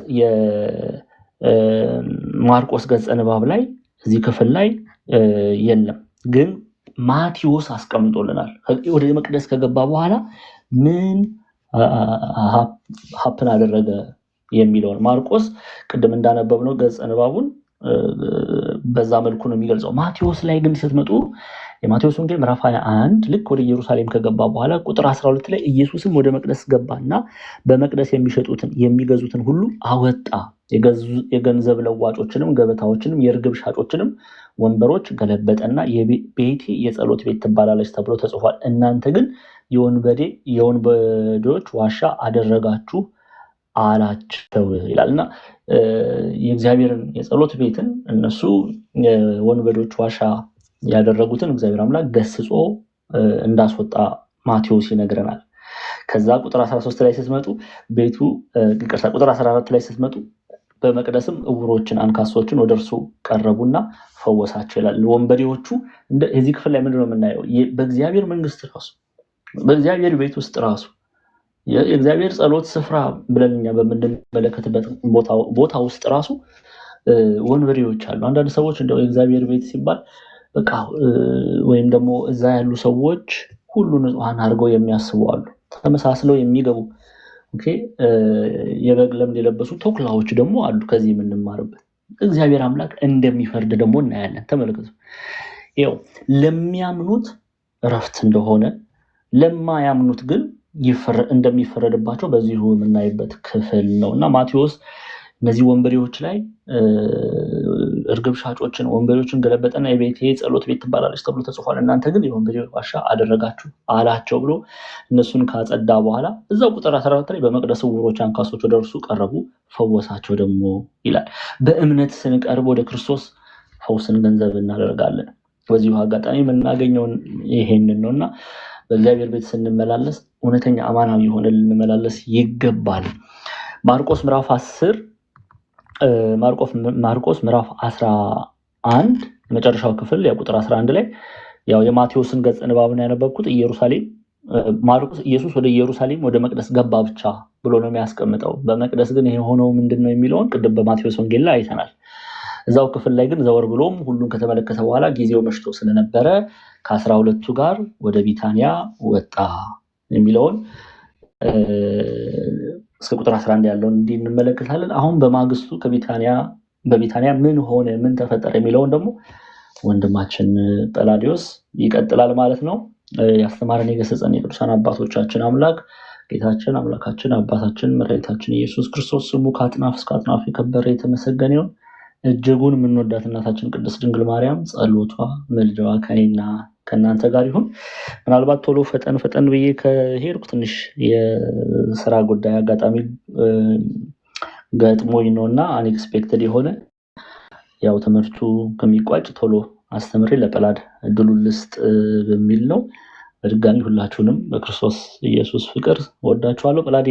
የማርቆስ ገጸ ንባብ ላይ እዚህ ክፍል ላይ የለም፣ ግን ማቴዎስ አስቀምጦልናል። ወደ መቅደስ ከገባ በኋላ ምን ሀፕን አደረገ የሚለውን ማርቆስ ቅድም እንዳነበብነው ገጸ ንባቡን በዛ መልኩ ነው የሚገልጸው። ማቴዎስ ላይ ግን ስትመጡ የማቴዎስ ወንጌል ምዕራፍ 21 ልክ ወደ ኢየሩሳሌም ከገባ በኋላ ቁጥር 12 ላይ ኢየሱስም ወደ መቅደስ ገባና በመቅደስ የሚሸጡትን የሚገዙትን ሁሉ አወጣ፣ የገንዘብ ለዋጮችንም ገበታዎችንም የርግብ ሻጮችንም ወንበሮች ገለበጠና ቤቴ የጸሎት ቤት ትባላለች ተብሎ ተጽፏል፣ እናንተ ግን የወንበዴዎች ዋሻ አደረጋችሁ አላቸው ይላልና የእግዚአብሔርን የጸሎት ቤትን እነሱ የወንበዴዎች ዋሻ ያደረጉትን እግዚአብሔር አምላክ ገስጾ እንዳስወጣ ማቴዎስ ይነግረናል። ከዛ ቁጥር 13 ላይ ስትመጡ ቁጥር 14 ላይ ስትመጡ በመቅደስም እውሮችን አንካሶችን ወደ እርሱ ቀረቡና ፈወሳቸው ይላል። ወንበዴዎቹ እዚህ ክፍል ላይ ምንድነው የምናየው? በእግዚአብሔር መንግስት ራሱ በእግዚአብሔር ቤት ውስጥ ራሱ የእግዚአብሔር ጸሎት ስፍራ ብለን እኛ በምንመለከትበት ቦታ ውስጥ ራሱ ወንበዴዎች አሉ። አንዳንድ ሰዎች እንደው የእግዚአብሔር ቤት ሲባል በቃ ወይም ደግሞ እዛ ያሉ ሰዎች ሁሉ ንጹሃን አድርገው የሚያስቡ አሉ። ተመሳስለው የሚገቡ የበግ ለምድ የለበሱ ተኩላዎች ደግሞ አሉ። ከዚህ የምንማርበት እግዚአብሔር አምላክ እንደሚፈርድ ደግሞ እናያለን። ተመልከቱ። ይኸው ለሚያምኑት እረፍት እንደሆነ ለማያምኑት ግን እንደሚፈረድባቸው በዚሁ የምናይበት ክፍል ነው እና ማቴዎስ እነዚህ ወንበዴዎች ላይ እርግብ ሻጮችን ወንበዴዎችን ገለበጠና የቤቴ ጸሎት ቤት ትባላለች ተብሎ ተጽፏል፣ እናንተ ግን የወንበዴ ዋሻ አደረጋችሁ አላቸው ብሎ እነሱን ካጸዳ በኋላ እዛው ቁጥር 14 ላይ በመቅደስ ዕውሮች አንካሶች ወደ እርሱ ቀረቡ ፈወሳቸው ደግሞ ይላል። በእምነት ስንቀርብ ወደ ክርስቶስ ፈውስን ገንዘብ እናደርጋለን። በዚሁ አጋጣሚ የምናገኘውን ይሄንን ነውና በእግዚአብሔር ቤት ስንመላለስ እውነተኛ አማናዊ ሆነ ልንመላለስ ይገባል። ማርቆስ ምዕራፍ 11 መጨረሻው ክፍል ቁጥር 11 ላይ ያው የማቴዎስን ገጸ ንባብን ያነበብኩት ማርቆስ ኢየሱስ ወደ ኢየሩሳሌም ወደ መቅደስ ገባ ብቻ ብሎ ነው የሚያስቀምጠው። በመቅደስ ግን የሆነው ምንድነው የሚለውን ቅድም በማቴዎስ ወንጌል ላይ አይተናል። እዛው ክፍል ላይ ግን ዘወር ብሎም ሁሉን ከተመለከተ በኋላ ጊዜው መሽቶ ስለነበረ ከ12ቱ ጋር ወደ ቢታንያ ወጣ የሚለውን እስከ ቁጥር 11 ያለውን እንዲህ እንመለከታለን። አሁን በማግስቱ በቢታንያ ምን ሆነ ምን ተፈጠረ የሚለውን ደግሞ ወንድማችን ጰላዲዮስ ይቀጥላል ማለት ነው። ያስተማረን የገሰጸን የቅዱሳን አባቶቻችን አምላክ ጌታችን አምላካችን አባታችን መድኃኒታችን ኢየሱስ ክርስቶስ ስሙ ከአጥናፍ እስከ አጥናፍ የከበረ የተመሰገነ ይሁን። እጅጉን የምንወዳት እናታችን ቅድስት ድንግል ማርያም ጸሎቷ መልጃዋ ከእኔና ከእናንተ ጋር ይሁን። ምናልባት ቶሎ ፈጠን ብዬ ከሄድኩ ትንሽ የስራ ጉዳይ አጋጣሚ ገጥሞኝ ነው እና አንኤክስፔክትድ የሆነ ያው ትምህርቱ ከሚቋጭ ቶሎ አስተምሬ ለጰላድ እድሉን ልስጥ በሚል ነው። በድጋሚ ሁላችሁንም በክርስቶስ ኢየሱስ ፍቅር ወዳችኋለሁ። ጰላዴ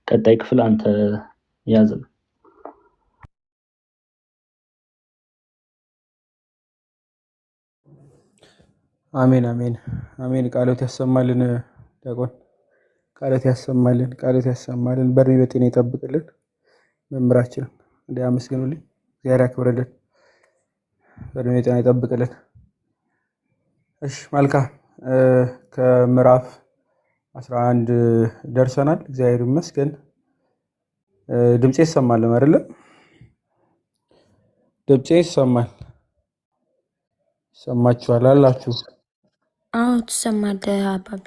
ቀጣይ ክፍል አንተ ያዝን። አሜን አሜን አሜን። ቃሎት ያሰማልን ዲያቆን፣ ቃሎት ያሰማልን፣ በእድሜ በጤና ይጠብቅልን። መምህራችን እንደ አመስግኑልኝ፣ እግዚአብሔር ያክብርልን፣ በእድሜ በጤና ይጠብቅልን። እሺ መልካም፣ ከምዕራፍ 11 ደርሰናል። እግዚአብሔር ይመስገን። ድምጼ ይሰማል አይደለ? ድምጼ ይሰማል? ሰማችኋል አላችሁ? አዎ ትሰማለህ አባቢ።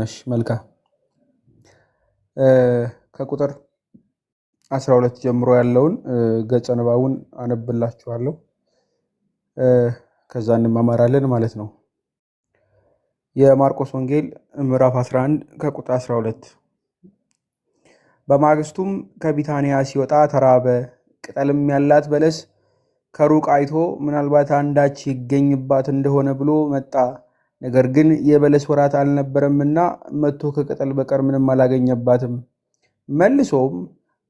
እሺ መልካም። ከቁጥር 12 ጀምሮ ያለውን ገጸ ንባቡን አነብላችኋለሁ፣ ከዛ እንማማራለን ማለት ነው። የማርቆስ ወንጌል ምዕራፍ 11 ከቁጥር 12። በማግስቱም ከቢታንያ ሲወጣ ተራበ። ቅጠልም ያላት በለስ ከሩቅ አይቶ ምናልባት አንዳች ይገኝባት እንደሆነ ብሎ መጣ። ነገር ግን የበለስ ወራት አልነበረምና መጥቶ ከቅጠል በቀር ምንም አላገኘባትም። መልሶም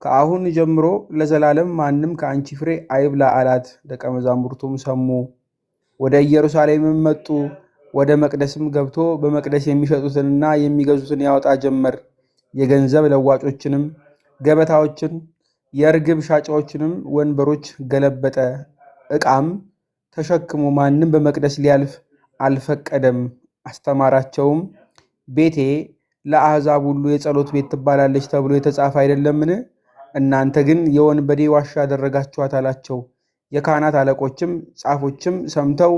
ከአሁን ጀምሮ ለዘላለም ማንም ከአንቺ ፍሬ አይብላ አላት። ደቀ መዛሙርቱም ሰሙ። ወደ ኢየሩሳሌምም መጡ። ወደ መቅደስም ገብቶ በመቅደስ የሚሸጡትንና የሚገዙትን ያወጣ ጀመር። የገንዘብ ለዋጮችንም ገበታዎችን፣ የርግብ ሻጫዎችንም ወንበሮች ገለበጠ። ዕቃም ተሸክሞ ማንም በመቅደስ ሊያልፍ አልፈቀደም። አስተማራቸውም፣ ቤቴ ለአሕዛብ ሁሉ የጸሎት ቤት ትባላለች ተብሎ የተጻፈ አይደለምን? እናንተ ግን የወንበዴ ዋሻ አደረጋችኋት አላቸው። የካህናት አለቆችም ጻፎችም ሰምተው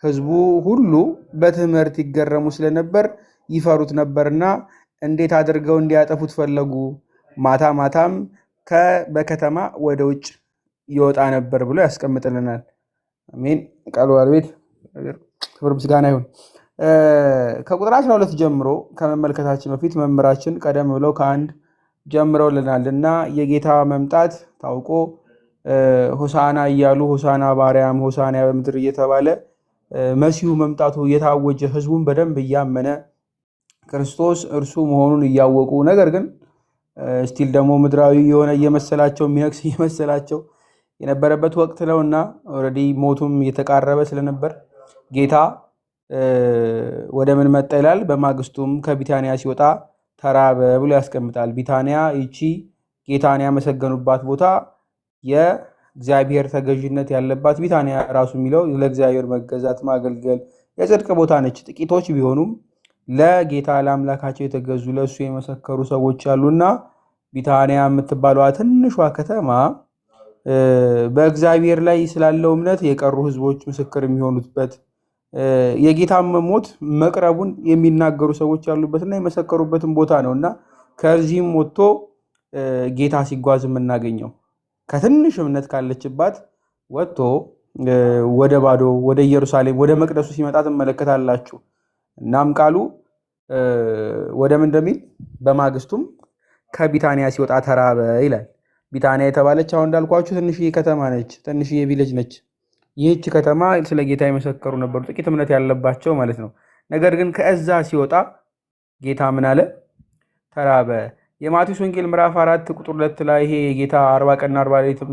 ሕዝቡ ሁሉ በትምህርት ይገረሙ ስለነበር ይፈሩት ነበርና እንዴት አድርገው እንዲያጠፉት ፈለጉ። ማታ ማታም በከተማ ወደ ውጭ ይወጣ ነበር ብሎ ያስቀምጥልናል። አሜን። ቃሉ ባለቤት ክብር ምስጋና ይሁን። ከቁጥር 12 ጀምሮ ከመመልከታችን በፊት መምህራችን ቀደም ብለው ከአንድ ጀምረውልናል እና የጌታ መምጣት ታውቆ ሆሳና እያሉ ሆሳና በአርያም ሆሳና በምድር እየተባለ መሲሁ መምጣቱ እየታወጀ ህዝቡን በደንብ እያመነ ክርስቶስ እርሱ መሆኑን እያወቁ ነገር ግን ስቲል ደግሞ ምድራዊ የሆነ እየመሰላቸው የሚነግስ እየመሰላቸው የነበረበት ወቅት ነውና ኦልሬዲ ሞቱም እየተቃረበ ስለነበር ጌታ ወደ ምን መጣ ይላል። በማግስቱም ከቢታንያ ሲወጣ ተራበ ብሎ ያስቀምጣል። ቢታንያ ይቺ ጌታን ያመሰገኑባት ቦታ የእግዚአብሔር ተገዥነት ያለባት ቢታንያ ራሱ የሚለው ለእግዚአብሔር መገዛት ማገልገል የጽድቅ ቦታ ነች። ጥቂቶች ቢሆኑም ለጌታ ለአምላካቸው የተገዙ ለእሱ የመሰከሩ ሰዎች ያሉና ቢታንያ የምትባለዋ ትንሿ ከተማ በእግዚአብሔር ላይ ስላለው እምነት የቀሩ ህዝቦች ምስክር የሚሆኑበት የጌታ ሞት መቅረቡን የሚናገሩ ሰዎች ያሉበትና የመሰከሩበትን ቦታ ነው እና ከዚህም ወጥቶ ጌታ ሲጓዝ የምናገኘው ከትንሽ እምነት ካለችባት ወጥቶ ወደ ባዶ ወደ ኢየሩሳሌም ወደ መቅደሱ ሲመጣ ትመለከታላችሁ። እናም ቃሉ ወደ ምን እንደሚል በማግስቱም ከቢታንያ ሲወጣ ተራበ ይላል። ቢታንያ የተባለች አሁን እንዳልኳችሁ ትንሽዬ ከተማ ነች፣ ትንሽዬ ቪሌጅ ነች። ይህች ከተማ ስለ ጌታ የመሰከሩ ነበሩ፣ ጥቂት እምነት ያለባቸው ማለት ነው። ነገር ግን ከዛ ሲወጣ ጌታ ምን አለ? ተራበ። የማቴዎስ ወንጌል ምዕራፍ 4 ቁጥር 2 ላይ ይሄ የጌታ 40 ቀንና 40 ሌሊትም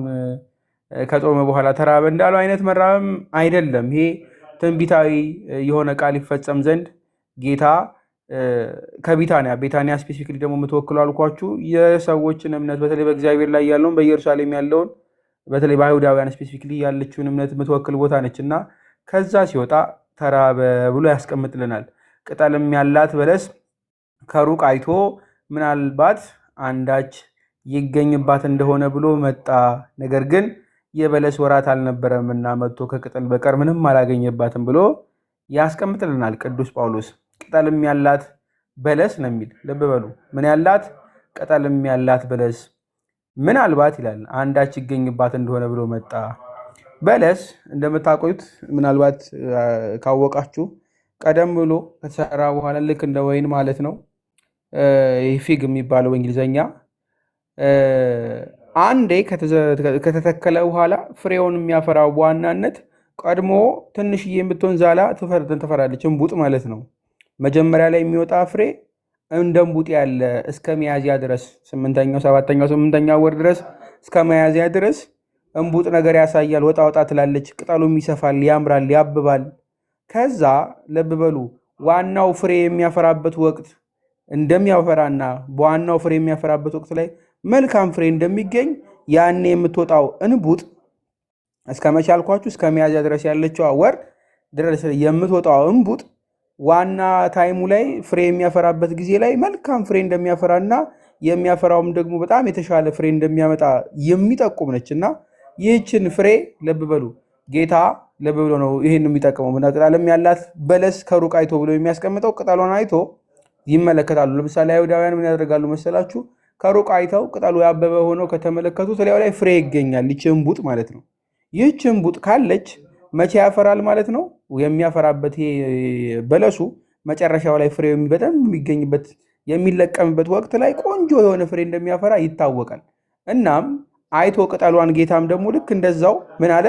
ከጾመ በኋላ ተራበ እንዳለው አይነት መራብም አይደለም። ይሄ ትንቢታዊ የሆነ ቃል ይፈጸም ዘንድ ጌታ ከቢታንያ ስፔሲፊክሊ ደግሞ የምትወክለው አልኳችሁ የሰዎችን እምነት በተለይ በእግዚአብሔር ላይ ያለውን በኢየሩሳሌም ያለውን በተለይ በአይሁዳውያን ስፔሲፊክሊ ያለችውን እምነት የምትወክል ቦታ ነች እና ከዛ ሲወጣ ተራበ ብሎ ያስቀምጥልናል። ቅጠልም ያላት በለስ ከሩቅ አይቶ ምናልባት አንዳች ይገኝባት እንደሆነ ብሎ መጣ። ነገር ግን የበለስ ወራት አልነበረምና መጥቶ ከቅጠል በቀር ምንም አላገኘባትም ብሎ ያስቀምጥልናል ቅዱስ ጳውሎስ። ቅጠልም ያላት በለስ ነው የሚል ልብ በሉ። ምን ያላት? ቅጠልም ያላት በለስ ምናልባት ይላል አንዳች ይገኝባት እንደሆነ ብሎ መጣ። በለስ እንደምታውቁት ምናልባት ካወቃችሁ ቀደም ብሎ ከተሰራ በኋላ ልክ እንደ ወይን ማለት ነው። ፊግ የሚባለው በእንግሊዘኛ አንዴ ከተተከለ በኋላ ፍሬውን የሚያፈራው በዋናነት ቀድሞ ትንሽዬ የምትሆን ዛላ ትፈራለች፣ እንቡጥ ማለት ነው። መጀመሪያ ላይ የሚወጣ ፍሬ እንደ እንቡጥ ያለ እስከ ሚያዝያ ድረስ 8ኛው 7ኛው 8ኛው ወር ድረስ እስከ ሚያዝያ ድረስ እንቡጥ ነገር ያሳያል። ወጣ ወጣ ትላለች፣ ቅጠሉም ይሰፋል፣ ያምራል፣ ያብባል። ከዛ ልብ በሉ ዋናው ፍሬ የሚያፈራበት ወቅት እንደሚያፈራና በዋናው ፍሬ የሚያፈራበት ወቅት ላይ መልካም ፍሬ እንደሚገኝ ያኔ የምትወጣው እንቡጥ እስከ መቼ አልኳችሁ? እስከ ሚያዝያ ድረስ ያለችው ወር ድረስ የምትወጣው እንቡጥ ዋና ታይሙ ላይ ፍሬ የሚያፈራበት ጊዜ ላይ መልካም ፍሬ እንደሚያፈራና የሚያፈራውም ደግሞ በጣም የተሻለ ፍሬ እንደሚያመጣ የሚጠቁም ነች እና ይህችን ፍሬ ልብ በሉ ጌታ ልብ ብሎ ነው ይህን የሚጠቅመው። ቅጠልም ያላት በለስ ከሩቅ አይቶ ብሎ የሚያስቀምጠው ቅጠሏን አይቶ ይመለከታሉ። ለምሳሌ አይሁዳውያን ምን ያደርጋሉ መሰላችሁ? ከሩቅ አይተው ቅጠሉ ያበበ ሆኖ ከተመለከቱት ላዩ ላይ ፍሬ ይገኛል። ይህች እንቡጥ ማለት ነው። ይህች እንቡጥ ካለች መቼ ያፈራል ማለት ነው? የሚያፈራበት በለሱ መጨረሻው ላይ ፍሬው በጣም የሚገኝበት የሚለቀምበት ወቅት ላይ ቆንጆ የሆነ ፍሬ እንደሚያፈራ ይታወቃል። እናም አይቶ ቅጠሏን ጌታም ደግሞ ልክ እንደዛው ምን አለ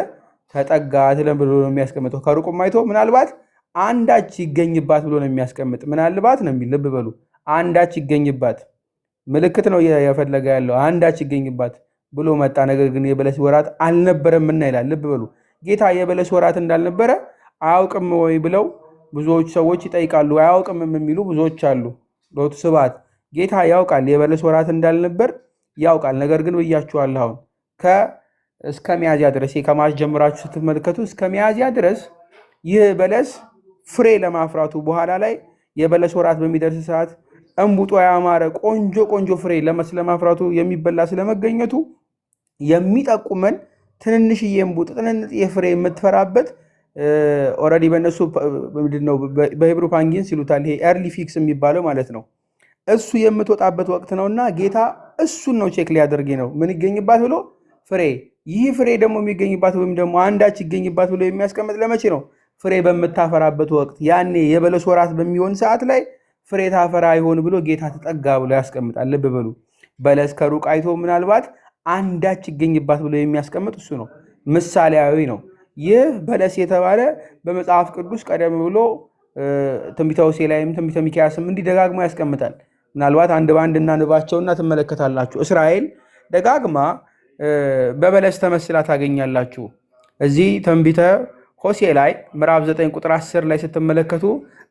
ተጠጋት ብሎ ነው የሚያስቀምጠው። ከሩቁም አይቶ ምናልባት አንዳች ይገኝባት ብሎ ነው የሚያስቀምጥ። ምናልባት ነው የሚል ልብ በሉ። አንዳች ይገኝባት ምልክት ነው የፈለገ ያለው አንዳች ይገኝባት ብሎ መጣ። ነገር ግን የበለስ ወራት አልነበረምና ይላል። ልብ በሉ ጌታ የበለስ ወራት እንዳልነበረ አያውቅም ወይ ብለው ብዙዎች ሰዎች ይጠይቃሉ። አያውቅም የሚሉ ብዙዎች አሉ። ሎቱ ስብሐት ጌታ ያውቃል፣ የበለስ ወራት እንዳልነበር ያውቃል። ነገር ግን ብያችኋለሁ አሁን እስከ ሚያዝያ ድረስ ከማርች ጀምራችሁ ስትመለከቱ እስከ ሚያዝያ ድረስ ይህ በለስ ፍሬ ለማፍራቱ በኋላ ላይ የበለስ ወራት በሚደርስ ሰዓት እንቡጦ ያማረ ቆንጆ ቆንጆ ፍሬ ለማፍራቱ የሚበላ ስለመገኘቱ የሚጠቁመን ትንንሽዬ እንቡጥ ጥንጥዬ ፍሬ የምትፈራበት ኦልሬዲ በእነሱ ምንድነው በሂብሩ ፓንጊንስ ይሉታል። ይሄ ኤርሊ ፊክስ የሚባለው ማለት ነው። እሱ የምትወጣበት ወቅት ነውና ጌታ እሱን ነው ቼክ ሊያደርግ ነው ምን ይገኝባት ብሎ ፍሬ። ይህ ፍሬ ደግሞ የሚገኝባት ወይም ደግሞ አንዳች ይገኝባት ብሎ የሚያስቀምጥ ለመቼ ነው? ፍሬ በምታፈራበት ወቅት፣ ያኔ የበለስ ወራት በሚሆን ሰዓት ላይ ፍሬ ታፈራ ይሆን ብሎ ጌታ ተጠጋ ብሎ ያስቀምጣል። ልብ በሉ በለስ ከሩቅ አይቶ ምናልባት አንዳች ይገኝባት ብሎ የሚያስቀምጥ እሱ ነው። ምሳሌያዊ ነው። ይህ በለስ የተባለ በመጽሐፍ ቅዱስ ቀደም ብሎ ትንቢተ ሆሴዕ ላይም ትንቢተ ሚክያስም እንዲህ ደጋግማ ያስቀምጣል። ምናልባት አንድ በአንድ እናንባቸውና ትመለከታላችሁ። እስራኤል ደጋግማ በበለስ ተመስላ ታገኛላችሁ። እዚህ ትንቢተ ሆሴዕ ላይ ምዕራፍ 9 ቁጥር 10 ላይ ስትመለከቱ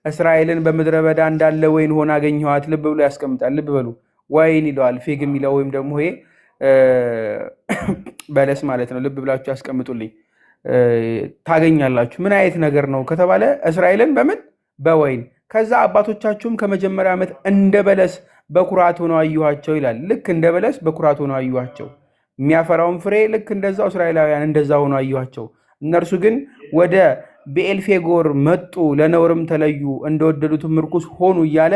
እስራኤልን በምድረ በዳ እንዳለ ወይን ሆና አገኘኋት ልብ ብሎ ያስቀምጣል። ልብ በሉ ወይን ይለዋል። ፊግ የሚለው ወይም ደግሞ ይሄ በለስ ማለት ነው። ልብ ብላችሁ ያስቀምጡልኝ። ታገኛላችሁ ምን አይነት ነገር ነው ከተባለ እስራኤልን በምን በወይን ከዛ አባቶቻችሁም ከመጀመሪያ ዓመት እንደ በለስ በኩራት ሆነው አየኋቸው ይላል። ልክ እንደ በለስ በኩራት ሆነው አየኋቸው። የሚያፈራውን ፍሬ ልክ እንደዛው እስራኤላውያን እንደዛ ሆነው አየኋቸው። እነርሱ ግን ወደ ብዔልፌጎር መጡ፣ ለነውርም ተለዩ፣ እንደወደዱትም ርኩስ ሆኑ እያለ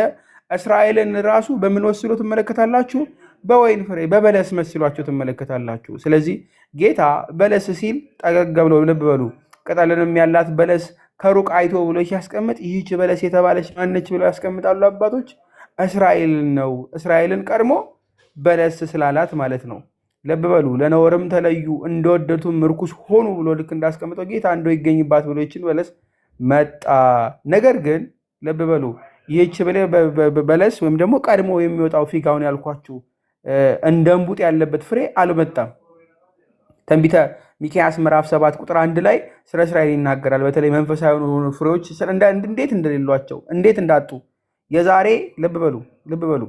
እስራኤልን ራሱ በምን ወስሎ ትመለከታላችሁ? በወይን ፍሬ በበለስ መስሏቸው ትመለከታላችሁ። ስለዚህ ጌታ በለስ ሲል ጠገግ ብለው ልብ በሉ ቅጠልንም ያላት በለስ ከሩቅ አይቶ ብሎ ሲያስቀምጥ ይህች በለስ የተባለች ማነች ብለው ያስቀምጣሉ አባቶች። እስራኤልን ነው። እስራኤልን ቀድሞ በለስ ስላላት ማለት ነው። ልብ በሉ ለነውርም ተለዩ እንደወደዱትም ርኩስ ሆኑ ብሎ ልክ እንዳስቀምጠው ጌታ እንደው ይገኝባት ብሎ ይችን በለስ መጣ። ነገር ግን ልብ በሉ ይህች በለስ ወይም ደግሞ ቀድሞ የሚወጣው ፊግ አሁን ያልኳችሁ እንደ እንቡጥ ያለበት ፍሬ አልመጣም። ትንቢተ ሚክያስ ምዕራፍ 7 ቁጥር 1 ላይ ስለ እስራኤል ይናገራል። በተለይ መንፈሳዊ የሆኑ ፍሬዎች እንዴት እንደሌሏቸው እንዴት እንዳጡ የዛሬ ልብ በሉ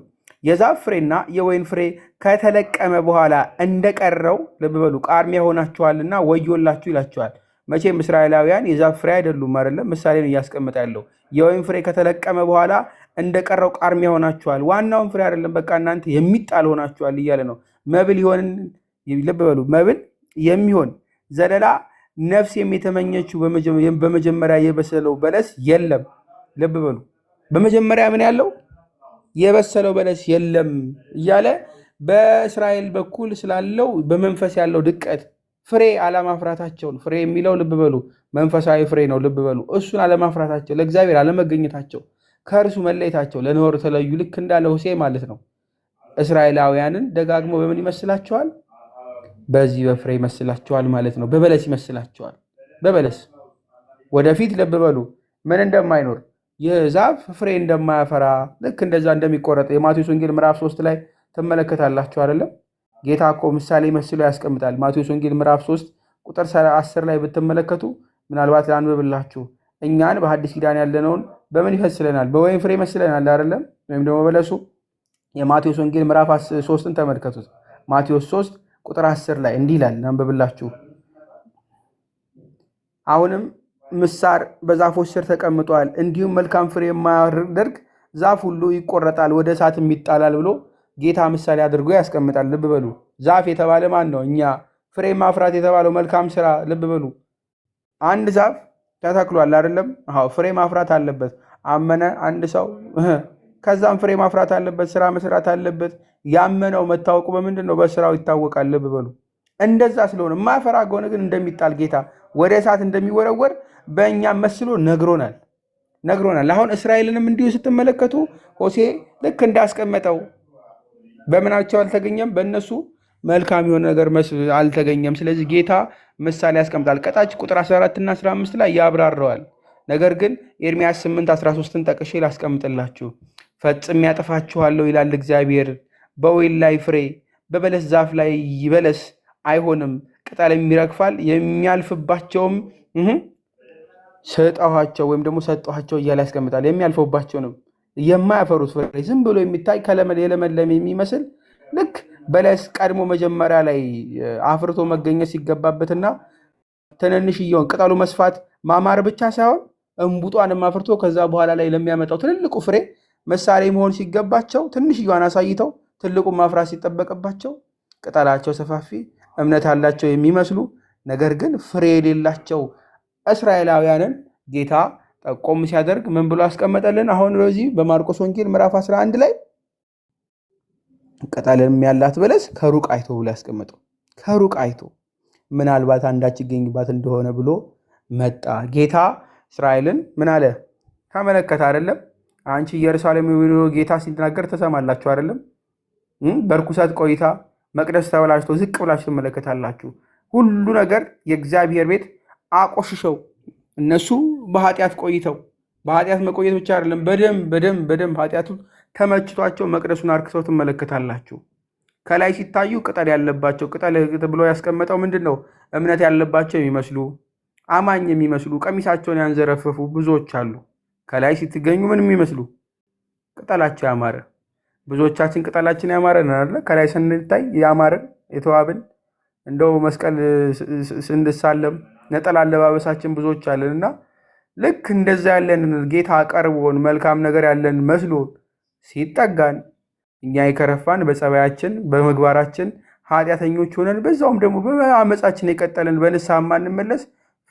የዛፍ ፍሬና የወይን ፍሬ ከተለቀመ በኋላ እንደቀረው ልብ በሉ ቃርሚያ ሆናችኋልና ወዮላችሁ ይላቸዋል። መቼም እስራኤላውያን የዛፍ ፍሬ አይደሉም አይደለም፣ ምሳሌ ነው እያስቀመጠ ያለው። የወይን ፍሬ ከተለቀመ በኋላ እንደቀረው ቃርሚያ ሆናችኋል፣ ዋናውን ፍሬ አይደለም በቃ እናንተ የሚጣል ሆናችኋል እያለ ነው። መብል ይሆን ልብ በሉ መብል የሚሆን ዘለላ ነፍስ የተመኘችው በመጀመሪያ የበሰለው በለስ የለም። ልብ በሉ በመጀመሪያ ምን ያለው የበሰለው በለስ የለም እያለ በእስራኤል በኩል ስላለው በመንፈስ ያለው ድቀት ፍሬ አለማፍራታቸውን፣ ፍሬ የሚለው ልብ በሉ መንፈሳዊ ፍሬ ነው። ልብ በሉ እሱን አለማፍራታቸው፣ ለእግዚአብሔር አለመገኘታቸው፣ ከእርሱ መለየታቸው ለነውር ተለዩ። ልክ እንዳለ ሆሴዕ ማለት ነው። እስራኤላውያንን ደጋግሞ በምን ይመስላቸዋል? በዚህ በፍሬ ይመስላቸዋል ማለት ነው። በበለስ ይመስላቸዋል። በበለስ ወደፊት ልብ በሉ ምን እንደማይኖር ይህ ዛፍ ፍሬ እንደማያፈራ ልክ እንደዛ እንደሚቆረጥ የማቴዎስ ወንጌል ምዕራፍ 3 ላይ ትመለከታላችሁ አይደለም? ጌታ እኮ ምሳሌ መስሎ ያስቀምጣል። ማቴዎስ ወንጌል ምዕራፍ 3 ቁጥር 10 ላይ ብትመለከቱ ምናልባት ላንብብላችሁ። እኛን በሐዲስ ኪዳን ያለነውን በምን ይመስለናል? በወይን ፍሬ ይመስለናል አይደለም? ወይም ደግሞ በለሱ የማቴዎስ ወንጌል ምዕራፍ 3ን ተመልከቱት። ማቴዎስ 3 ቁጥር 10 ላይ እንዲህ ይላል፣ አንብብላችሁ። አሁንም ምሳር በዛፎች ስር ተቀምጧል፣ እንዲሁም መልካም ፍሬ የማያደርግ ዛፍ ሁሉ ይቆረጣል፣ ወደ እሳትም ይጣላል ብሎ ጌታ ምሳሌ አድርጎ ያስቀምጣል። ልብ በሉ ዛፍ የተባለ ማን ነው? እኛ። ፍሬ ማፍራት የተባለው መልካም ስራ። ልብ በሉ አንድ ዛፍ ተተክሏል አይደለም? አዎ ፍሬ ማፍራት አለበት። አመነ አንድ ሰው፣ ከዛም ፍሬ ማፍራት አለበት፣ ስራ መስራት አለበት። ያመነው መታወቁ በምንድን ነው? በስራው ይታወቃል። ልብ በሉ እንደዛ ስለሆነ የማያፈራ ከሆነ ግን እንደሚጣል ጌታ ወደ እሳት እንደሚወረወር በእኛም መስሎ ነግሮናል። ነግሮናል። አሁን እስራኤልንም እንዲሁ ስትመለከቱ ሆሴ ልክ እንዳስቀመጠው በምናቸው አልተገኘም፣ በእነሱ መልካም የሆነ ነገር አልተገኘም። ስለዚህ ጌታ ምሳሌ ያስቀምጣል። ቀጣች ቁጥር 14 እና 15 ላይ ያብራረዋል። ነገር ግን ኤርምያስ 8 13ን ጠቅሼ ላስቀምጥላችሁ። ፈጽሜ ያጠፋችኋለሁ ይላል እግዚአብሔር፣ በወይን ላይ ፍሬ በበለስ ዛፍ ላይ በለስ አይሆንም፣ ቅጠልም ይረግፋል፣ የሚያልፍባቸውም ሰጠኋቸው ወይም ደግሞ ሰጠኋቸው እያለ ያስቀምጣል። የሚያልፈውባቸውንም የማያፈሩት ፍሬ ዝም ብሎ የሚታይ የለመለመ የሚመስል ልክ በለስ ቀድሞ መጀመሪያ ላይ አፍርቶ መገኘት ሲገባበትና ትንንሽየውን ቅጠሉ መስፋት ማማር ብቻ ሳይሆን እንቡጧንም አፍርቶ ከዛ በኋላ ላይ ለሚያመጣው ትልልቁ ፍሬ ምሳሌ መሆን ሲገባቸው ትንሽየዋን አሳይተው ትልቁ ማፍራት ሲጠበቅባቸው ቅጠላቸው ሰፋፊ እምነት ያላቸው የሚመስሉ ነገር ግን ፍሬ የሌላቸው እስራኤላውያንን ጌታ ጠቆም ሲያደርግ ምን ብሎ አስቀመጠልን? አሁን በዚህ በማርቆስ ወንጌል ምዕራፍ 11 ላይ ቅጠልም ያላት በለስ ከሩቅ አይቶ ብሎ ያስቀመጠው። ከሩቅ አይቶ ምናልባት አንዳች ይገኝባት እንደሆነ ብሎ መጣ። ጌታ እስራኤልን ምን አለ? ተመለከተ አይደለም? አንቺ ኢየሩሳሌም ብሎ ጌታ ሲናገር ተሰማላችሁ አይደለም? በርኩሰት ቆይታ መቅደስ ተበላሽቶ ዝቅ ብላችሁ ትመለከታላችሁ። ሁሉ ነገር የእግዚአብሔር ቤት አቆሽሸው እነሱ በኃጢአት ቆይተው በኃጢአት መቆየት ብቻ አይደለም በደም ኃጢአቱ ተመችቷቸው መቅደሱን አርክሰው ትመለከታላችሁ። ከላይ ሲታዩ ቅጠል ያለባቸው ቅጠል ብሎ ያስቀመጠው ምንድን ነው? እምነት ያለባቸው የሚመስሉ አማኝ የሚመስሉ ቀሚሳቸውን ያንዘረፈፉ ብዙዎች አሉ። ከላይ ስትገኙ ምን የሚመስሉ ቅጠላቸው ያማረ። ብዙዎቻችን ቅጠላችን ያማረ አይደለ? ከላይ ስንታይ ያማረን የተዋብን እንደው መስቀል ስንሳለም ነጠላ አለባበሳችን ብዙዎች አለን እና ልክ እንደዛ ያለን ጌታ ቀርቦን መልካም ነገር ያለን መስሎ ሲጠጋን እኛ የከረፋን በጸባያችን በምግባራችን ኃጢአተኞች ሆነን በዛውም ደግሞ በአመፃችን የቀጠለን በንስሐ ማንመለስ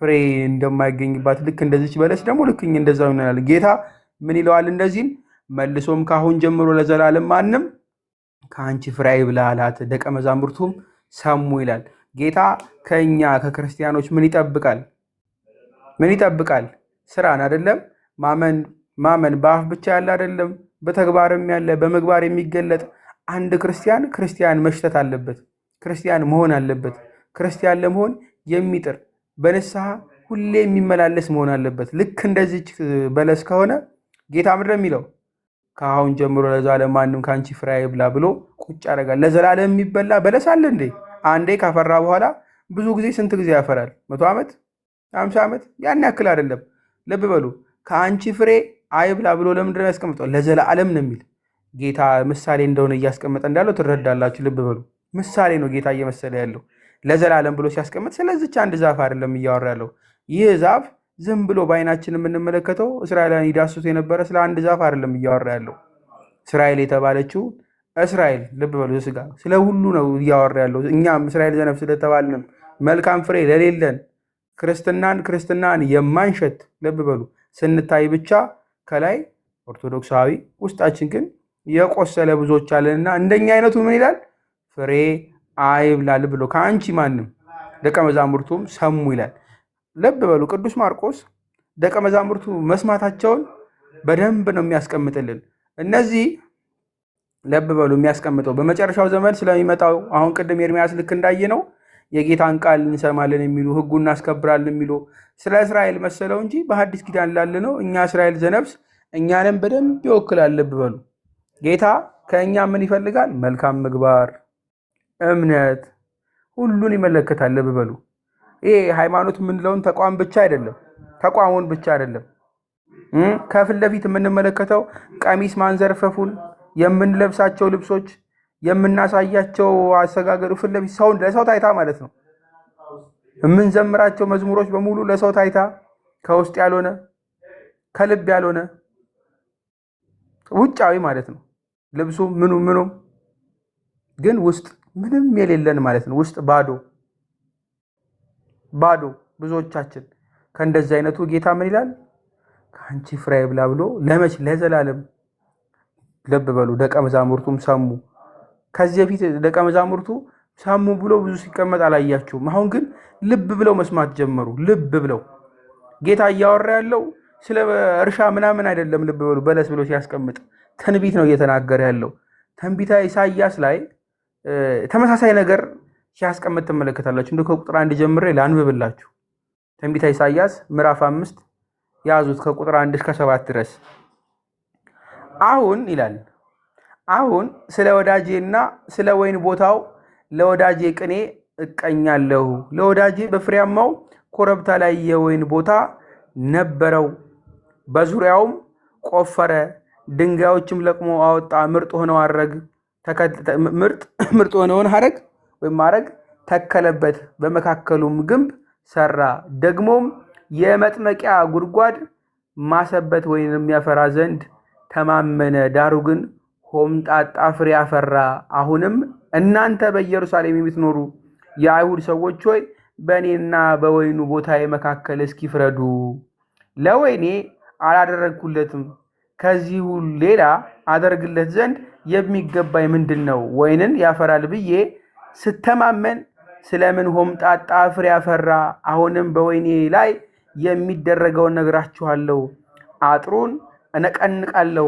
ፍሬ እንደማይገኝባት ልክ እንደዚች በለስ ደግሞ ልክ እንደዛው ይሆናል። ጌታ ምን ይለዋል? እንደዚህም መልሶም ካሁን ጀምሮ ለዘላለም ማንም ከአንቺ ፍሬ አይብላ አላት። ደቀ መዛሙርቱም ሰሙ ይላል። ጌታ ከኛ ከክርስቲያኖች ምን ይጠብቃል? ምን ይጠብቃል? ስራን አይደለም? ማመን በአፍ ብቻ ያለ አይደለም፣ በተግባርም ያለ በምግባር የሚገለጥ አንድ ክርስቲያን መሽተት አለበት። ክርስቲያን መሆን አለበት። ክርስቲያን ለመሆን የሚጥር በንስሐ ሁሌ የሚመላለስ መሆን አለበት። ልክ እንደዚች በለስ ከሆነ ጌታ ምንድን ነው የሚለው? ከአሁን ጀምሮ ለዘላለም ማንም ከአንቺ ፍሬ አይብላ ብሎ ቁጭ ያደርጋል። ለዘላለም የሚበላ በለስ አለ እንዴ? አንዴ ካፈራ በኋላ ብዙ ጊዜ ስንት ጊዜ ያፈራል? 100 ዓመት 50 ዓመት? ያን ያክል አይደለም። ልብ በሉ። ከአንቺ ፍሬ አይብላ ብሎ ለምንድን ነው ያስቀምጠው? ለዘላለም ነው የሚል ጌታ ምሳሌ እንደሆነ እያስቀመጠ እንዳለው ትረዳላችሁ። ልብ በሉ። ምሳሌ ነው ጌታ እየመሰለ ያለው ለዘላለም ብሎ ሲያስቀምጥ። ስለዚች አንድ ዛፍ አይደለም እያወራ ያለው። ይህ ዛፍ ዝም ብሎ በአይናችን የምንመለከተው እስራኤላውያን ይዳስሱ የነበረ ስለ አንድ ዛፍ አይደለም እያወራ ያለው። እስራኤል የተባለችው እስራኤል ልብ በሉ ስጋ ስለ ሁሉ ነው እያወራ ያለው። እኛም እስራኤል ዘነፍስ ስለተባልንም መልካም ፍሬ ለሌለን ክርስትናን የማንሸት ልብ በሉ ስንታይ ብቻ ከላይ ኦርቶዶክሳዊ ውስጣችን ግን የቆሰለ ብዙዎች አለንና እንደኛ አይነቱ ምን ይላል? ፍሬ አይብላ ልብ ብሎ ከአንቺ ማንም ደቀ መዛሙርቱም ሰሙ ይላል። ልብ በሉ ቅዱስ ማርቆስ ደቀ መዛሙርቱ መስማታቸውን በደንብ ነው የሚያስቀምጥልን። እነዚህ ልብ በሉ የሚያስቀምጠው በመጨረሻው ዘመን ስለሚመጣው አሁን ቅድም ኤርምያስ ልክ እንዳየ ነው የጌታን ቃል እንሰማለን የሚሉ ሕጉን እናስከብራለን የሚሉ ስለ እስራኤል መሰለው እንጂ በሐዲስ ኪዳን ላለ ነው እኛ እስራኤል ዘነፍስ እኛንም በደንብ ይወክላል። ልብ በሉ ጌታ ከእኛ ምን ይፈልጋል? መልካም ምግባር፣ እምነት፣ ሁሉን ይመለከታል። ልብ በሉ ይሄ ሃይማኖት የምንለውን ተቋም ብቻ አይደለም፣ ተቋሙን ብቻ አይደለም። ከፊት ለፊት የምንመለከተው ቀሚስ ማንዘርፈፉን፣ የምንለብሳቸው ልብሶች፣ የምናሳያቸው አሰጋገዱ ፊት ለፊት ሰውን ለሰው ታይታ ማለት ነው። የምንዘምራቸው መዝሙሮች በሙሉ ለሰው ታይታ ከውስጥ ያልሆነ ከልብ ያልሆነ ውጫዊ ማለት ነው። ልብሱ ምኑም ግን ውስጥ ምንም የሌለን ማለት ነው። ውስጥ ባዶ ብዙዎቻችን ከእንደዚህ አይነቱ ጌታ ምን ይላል? ከአንቺ ፍሬ አይብላ ብሎ ለመች ለዘላለም። ልብ በሉ ደቀ መዛሙርቱም ሰሙ። ከዚህ በፊት ደቀ መዛሙርቱ ሰሙ ብሎ ብዙ ሲቀመጥ አላያችሁም። አሁን ግን ልብ ብለው መስማት ጀመሩ። ልብ ብለው ጌታ እያወራ ያለው ስለ እርሻ ምናምን አይደለም። ልብ በሉ በለስ ብሎ ሲያስቀምጥ ትንቢት ነው እየተናገረ ያለው። ትንቢተ ኢሳይያስ ላይ ተመሳሳይ ነገር ሲያስቀምጥ ትመለከታላችሁ። እንደ ከቁጥር 1 ጀምሬ ላንብብላችሁ። ትንቢተ ኢሳይያስ ምዕራፍ 5 ያዙት ከቁጥር 1 እስከ 7 ድረስ። አሁን ይላል አሁን ስለ ወዳጄና ስለ ወይን ቦታው ለወዳጄ ቅኔ እቀኛለሁ። ለወዳጄ በፍሬያማው ኮረብታ ላይ የወይን ቦታ ነበረው፣ በዙሪያውም ቆፈረ፣ ድንጋዮችም ለቅሞ አወጣ። ምርጥ ሆነውን ሐረግ ወይም ማረግ ተከለበት፣ በመካከሉም ግንብ ሰራ። ደግሞም የመጥመቂያ ጉድጓድ ማሰበት ወይን የሚያፈራ ዘንድ ተማመነ። ዳሩ ግን ሆምጣጣ ፍሬ አፈራ። አሁንም እናንተ በኢየሩሳሌም የምትኖሩ የአይሁድ ሰዎች ሆይ በእኔና በወይኑ ቦታዬ መካከል እስኪ ፍረዱ። ለወይኔ አላደረግኩለትም፣ ከዚሁ ሌላ አደርግለት ዘንድ የሚገባኝ ምንድን ነው? ወይንን ያፈራል ብዬ ስተማመን ስለምን ሆምጣጣ ፍሬ አፈራ? አሁንም በወይኔ ላይ የሚደረገውን ነግራችኋለሁ። አጥሩን እነቀንቃለሁ፣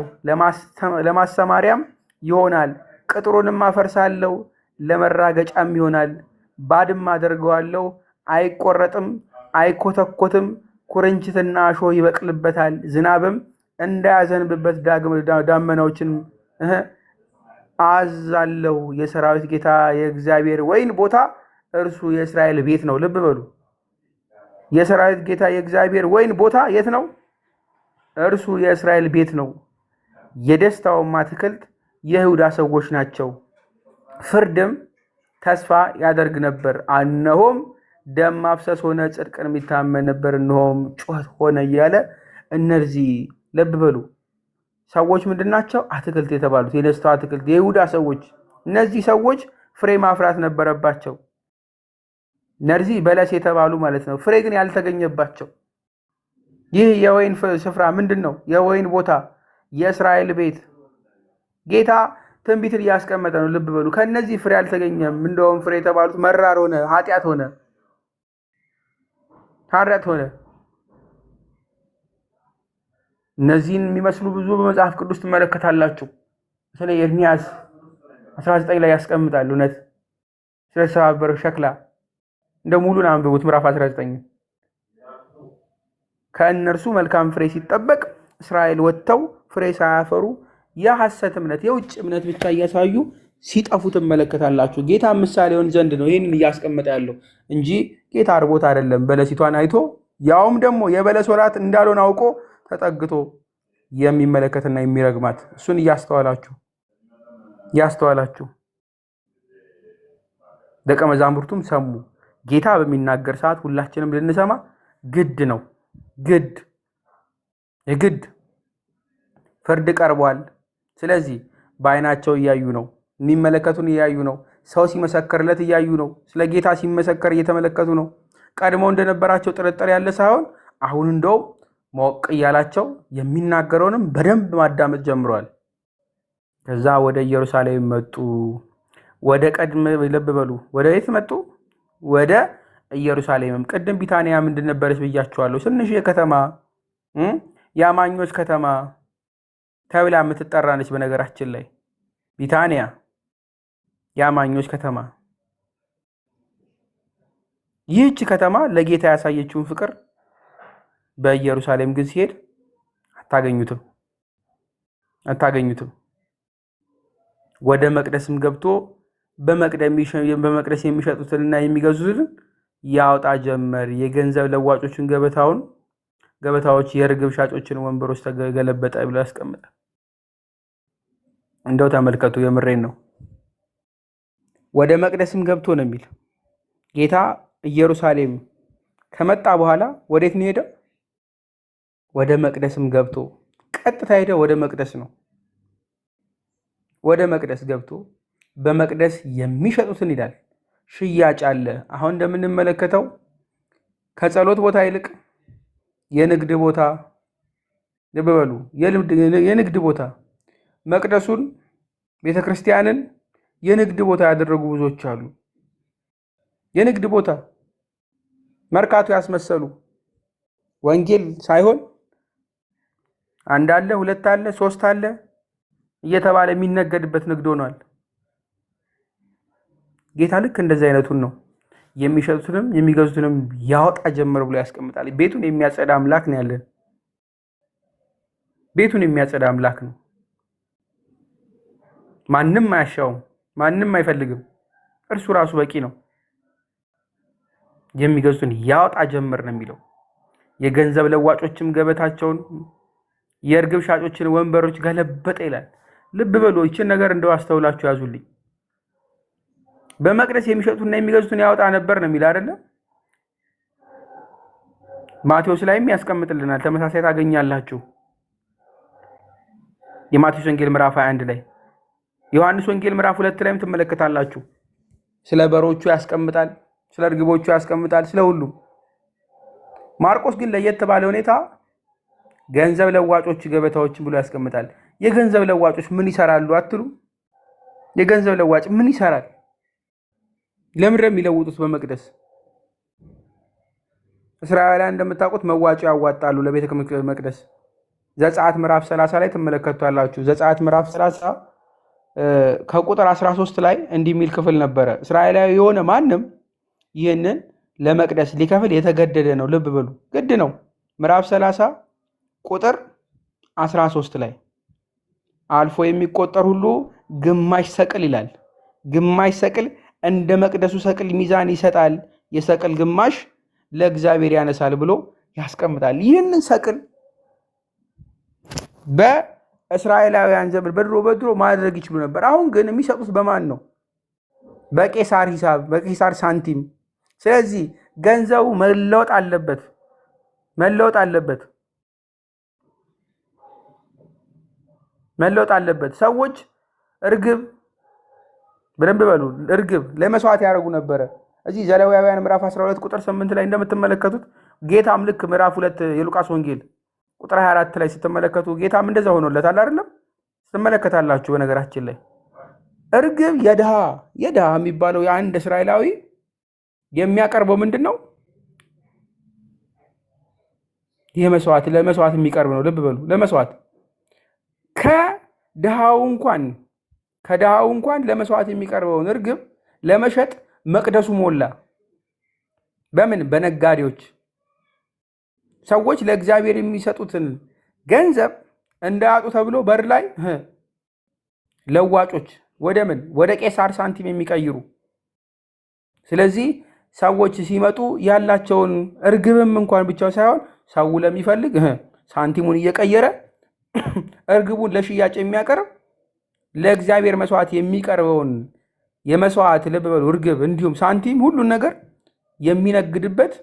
ለማሰማሪያም ይሆናል። ቅጥሩንም አፈርሳለሁ፣ ለመራገጫም ይሆናል። ባድማ አደርገዋለሁ፣ አይቆረጥም፣ አይኮተኮትም። ኩርንችትና እሾህ ይበቅልበታል። ዝናብም እንዳያዘንብበት ዳመናዎችን አዛለሁ። የሰራዊት ጌታ የእግዚአብሔር ወይን ቦታ እርሱ የእስራኤል ቤት ነው። ልብ በሉ፣ የሰራዊት ጌታ የእግዚአብሔር ወይን ቦታ የት ነው? እርሱ የእስራኤል ቤት ነው። የደስታውም አትክልት የይሁዳ ሰዎች ናቸው። ፍርድም ተስፋ ያደርግ ነበር፣ እነሆም ደም ማፍሰስ ሆነ። ጽድቅን የሚታመን ነበር፣ እነሆም ጩኸት ሆነ እያለ እነዚህ ልብ በሉ ሰዎች ምንድን ናቸው? አትክልት የተባሉት የደስታው አትክልት የይሁዳ ሰዎች። እነዚህ ሰዎች ፍሬ ማፍራት ነበረባቸው። እነዚህ በለስ የተባሉ ማለት ነው። ፍሬ ግን ያልተገኘባቸው። ይህ የወይን ስፍራ ምንድን ነው? የወይን ቦታ፣ የእስራኤል ቤት። ጌታ ትንቢትን እያስቀመጠ ነው። ልብ በሉ ከእነዚህ ፍሬ አልተገኘም። እንደውም ፍሬ የተባሉት መራር ሆነ፣ ኃጢአት ሆነ። እነዚህን የሚመስሉ ብዙ በመጽሐፍ ቅዱስ ትመለከታላችሁ። ስለ ኤርምያስ 19 ላይ ያስቀምጣል። እውነት ስለተሰባበረ ሸክላ እንደ ሙሉን አንብቡት። ምዕራፍ 19 ከእነርሱ መልካም ፍሬ ሲጠበቅ እስራኤል ወጥተው ፍሬ ሳያፈሩ የሐሰት እምነት፣ የውጭ እምነት ብቻ እያሳዩ ሲጠፉ ትመለከታላችሁ። ጌታ ምሳሌውን ዘንድ ነው ይህንን እያስቀመጠ ያለው እንጂ ጌታ አርቦት አይደለም። በለሲቷን አይቶ ያውም ደግሞ የበለስ ወራት እንዳልሆነ አውቆ ተጠግቶ የሚመለከትና የሚረግማት እሱን እያስተዋላችሁ ደቀ መዛሙርቱም ሰሙ። ጌታ በሚናገር ሰዓት ሁላችንም ልንሰማ ግድ ነው። የግድ ፍርድ ቀርቧል። ስለዚህ በአይናቸው እያዩ ነው፣ የሚመለከቱን እያዩ ነው። ሰው ሲመሰከርለት እያዩ ነው። ስለ ጌታ ሲመሰከር እየተመለከቱ ነው። ቀድሞ እንደነበራቸው ጥርጥር ያለ ሳይሆን አሁን እንደው ሞቅ እያላቸው የሚናገረውንም በደንብ ማዳመጥ ጀምረዋል። ከዛ ወደ ኢየሩሳሌም መጡ። ወደ ቀድመ ልብ በሉ ወደ የት መጡ? ወደ ኢየሩሳሌምም። ቅድም ቢታንያ ምንድን ነበረች ብያቸዋለሁ። ትንሽ የከተማ የአማኞች ከተማ ተብላ የምትጠራ ነች። በነገራችን ላይ ቢታንያ የአማኞች ከተማ። ይህች ከተማ ለጌታ ያሳየችውን ፍቅር በኢየሩሳሌም ግን ሲሄድ አታገኙትም። ወደ መቅደስም ገብቶ በመቅደስ የሚሸጡትንና የሚገዙትን ያወጣ ጀመር። የገንዘብ ለዋጮችን ገበታዎች፣ የርግብ ሻጮችን ወንበሮች ተገለበጠ ብሎ ያስቀምጣል። እንደው ተመልከቱ፣ የምሬን ነው። ወደ መቅደስም ገብቶ ነው የሚል ጌታ። ኢየሩሳሌም ከመጣ በኋላ ወዴት ነው ሄደው? ወደ መቅደስም ገብቶ ቀጥታ ሄደው ወደ መቅደስ ነው። ወደ መቅደስ ገብቶ በመቅደስ የሚሸጡትን ይላል ሽያጭ አለ። አሁን እንደምንመለከተው ከጸሎት ቦታ ይልቅ የንግድ ቦታ፣ ልብ በሉ የንግድ ቦታ፣ መቅደሱን ቤተክርስቲያንን የንግድ ቦታ ያደረጉ ብዙዎች አሉ። የንግድ ቦታ መርካቶ ያስመሰሉ ወንጌል ሳይሆን አንድ አለ፣ ሁለት አለ፣ ሶስት አለ እየተባለ የሚነገድበት ንግድ ሆኗል። ጌታ ልክ እንደዚህ አይነቱን ነው የሚሸጡትንም የሚገዙትንም ያወጣ ጀመር ብሎ ያስቀምጣል። ቤቱን የሚያጸዳ አምላክ ነው ያለን። ቤቱን የሚያጸዳ አምላክ ነው። ማንም አያሻውም፣ ማንም አይፈልግም። እርሱ ራሱ በቂ ነው። የሚገዙትን ያወጣ ጀመር ነው የሚለው። የገንዘብ ለዋጮችም ገበታቸውን የእርግብ ሻጮችን ወንበሮች ገለበጠ ይላል። ልብ በሉ፣ ይችን ነገር እንደው አስተውላችሁ ያዙልኝ። በመቅደስ የሚሸጡትና የሚገዙትን ያወጣ ነበር ነው የሚል አይደለ? ማቴዎስ ላይም ያስቀምጥልናል። ተመሳሳይ ታገኛላችሁ። የማቴዎስ ወንጌል ምዕራፍ 21 ላይ፣ ዮሐንስ ወንጌል ምዕራፍ 2 ላይም ትመለከታላችሁ። ስለ በሮቹ ያስቀምጣል፣ ስለ እርግቦቹ ያስቀምጣል፣ ስለ ሁሉም። ማርቆስ ግን ለየት ባለ ሁኔታ ገንዘብ ለዋጮች ገበታዎችን ብሎ ያስቀምጣል። የገንዘብ ለዋጮች ምን ይሰራሉ አትሉ? የገንዘብ ለዋጭ ምን ይሰራል? ለምን የሚለውጡት በመቅደስ? እስራኤላውያን እንደምታውቁት መዋጮ ያዋጣሉ ለቤተ መቅደስ። ዘጸአት ምዕራፍ 30 ላይ ትመለከቷላችሁ። ዘጸአት ምዕራፍ 30 ከቁጥር 13 ላይ እንዲህ የሚል ክፍል ነበረ። እስራኤላዊ የሆነ ማንም ይህንን ለመቅደስ ሊከፍል የተገደደ ነው። ልብ በሉ፣ ግድ ነው። ምዕራፍ 30 ቁጥር 13 ላይ አልፎ የሚቆጠር ሁሉ ግማሽ ሰቅል ይላል። ግማሽ ሰቅል እንደ መቅደሱ ሰቅል ሚዛን ይሰጣል፣ የሰቅል ግማሽ ለእግዚአብሔር ያነሳል ብሎ ያስቀምጣል። ይህንን ሰቅል በእስራኤላውያን ዘመን በድሮ ማድረግ ይችሉ ነበር። አሁን ግን የሚሰጡት በማን ነው? በቄሳር ሂሳብ፣ በቄሳር ሳንቲም። ስለዚህ ገንዘቡ መለወጥ አለበት፣ መለወጥ አለበት፣ መለወጥ አለበት። ሰዎች እርግብ በደንብ በሉ፣ እርግብ ለመስዋዕት ያደርጉ ነበረ። እዚህ ዘሌዋውያን ምዕራፍ 12 ቁጥር 8 ላይ እንደምትመለከቱት ጌታም ልክ ምዕራፍ 2 የሉቃስ ወንጌል ቁጥር 24 ላይ ስትመለከቱ ጌታም እንደዛ ሆኖለታል አይደለም? ስትመለከታላችሁ። በነገራችን ላይ እርግብ የድሃ የሚባለው የአንድ እስራኤላዊ የሚያቀርበው ምንድን ነው? ይሄ ለመስዋዕት የሚቀርብ ነው። ልብ በሉ፣ ለመስዋዕት ከድሃው እንኳን ለመስዋዕት የሚቀርበውን እርግብ ለመሸጥ መቅደሱ ሞላ። በምን? በነጋዴዎች። ሰዎች ለእግዚአብሔር የሚሰጡትን ገንዘብ እንዳያጡ ተብሎ በር ላይ ለዋጮች ወደ ምን? ወደ ቄሳር ሳንቲም የሚቀይሩ። ስለዚህ ሰዎች ሲመጡ ያላቸውን እርግብም እንኳን ብቻ ሳይሆን ሰው ለሚፈልግ ሳንቲሙን እየቀየረ እርግቡን ለሽያጭ የሚያቀርብ ለእግዚአብሔር መስዋዕት የሚቀርበውን የመስዋዕት ልብ በሉ እርግብ እንዲሁም ሳንቲም ሁሉን ነገር የሚነግድበት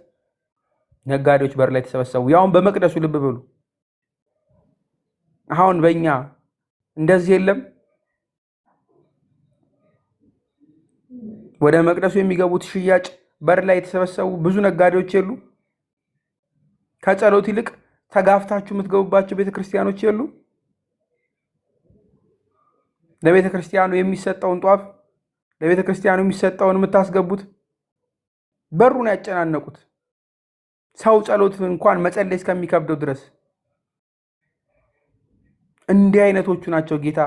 ነጋዴዎች በር ላይ ተሰበሰቡ። ያውን በመቅደሱ ልብ በሉ። አሁን በእኛ እንደዚህ የለም። ወደ መቅደሱ የሚገቡት ሽያጭ በር ላይ የተሰበሰቡ ብዙ ነጋዴዎች የሉ? ከጸሎት ይልቅ ተጋፍታችሁ የምትገቡባቸው ቤተክርስቲያኖች የሉ? ለቤተክርስቲያኑ የሚሰጠውን ጧፍ ለቤተክርስቲያኑ የሚሰጠውን የምታስገቡት በሩን ያጨናነቁት ሰው ጸሎት እንኳን መጸለይ እስከሚከብደው ድረስ እንዲህ አይነቶቹ ናቸው ጌታ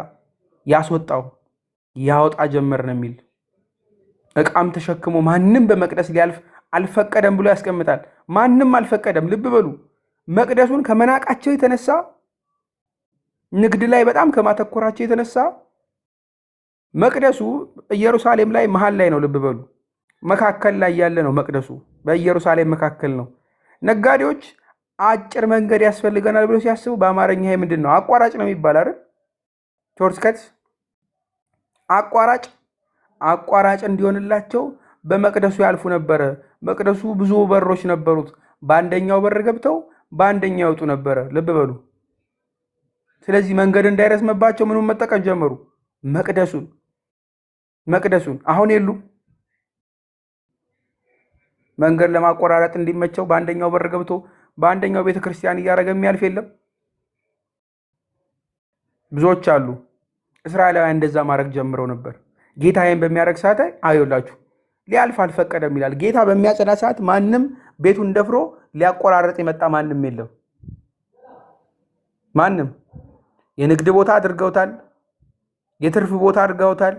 ያስወጣው ያወጣ ጀመር ነው የሚል። ዕቃም ተሸክሞ ማንም በመቅደስ ሊያልፍ አልፈቀደም ብሎ ያስቀምጣል። ማንም አልፈቀደም። ልብ በሉ። መቅደሱን ከመናቃቸው የተነሳ ንግድ ላይ በጣም ከማተኮራቸው የተነሳ መቅደሱ ኢየሩሳሌም ላይ መሃል ላይ ነው። ልብ በሉ። መካከል ላይ ያለ ነው መቅደሱ፣ በኢየሩሳሌም መካከል ነው። ነጋዴዎች አጭር መንገድ ያስፈልገናል ብሎ ሲያስቡ በአማርኛ ይሄ ምንድን ነው? አቋራጭ ነው የሚባል አይደል? ሾርትከት አቋራጭ እንዲሆንላቸው በመቅደሱ ያልፉ ነበረ። መቅደሱ ብዙ በሮች ነበሩት። በአንደኛው በር ገብተው በአንደኛው ይወጡ ነበረ። ልብ በሉ። ስለዚህ መንገድ እንዳይረዝምባቸው ምኑን መጠቀም ጀመሩ? መቅደሱን። አሁን የሉ። መንገድ ለማቆራረጥ እንዲመቸው በአንደኛው በር ገብቶ በአንደኛው ቤተክርስቲያን እያደረገ የሚያልፍ የለም። ብዙዎች አሉ። እስራኤላውያን እንደዛ ማድረግ ጀምረው ነበር። ጌታ ይህን በሚያደርግ ሰዓት አይውላችሁ ሊያልፍ አልፈቀደም ይላል። ጌታ በሚያጸዳ ሰዓት ማንም ቤቱን ደፍሮ ሊያቆራረጥ የመጣ ማንም የለም። ማንም የንግድ ቦታ አድርገውታል፣ የትርፍ ቦታ አድርገውታል፣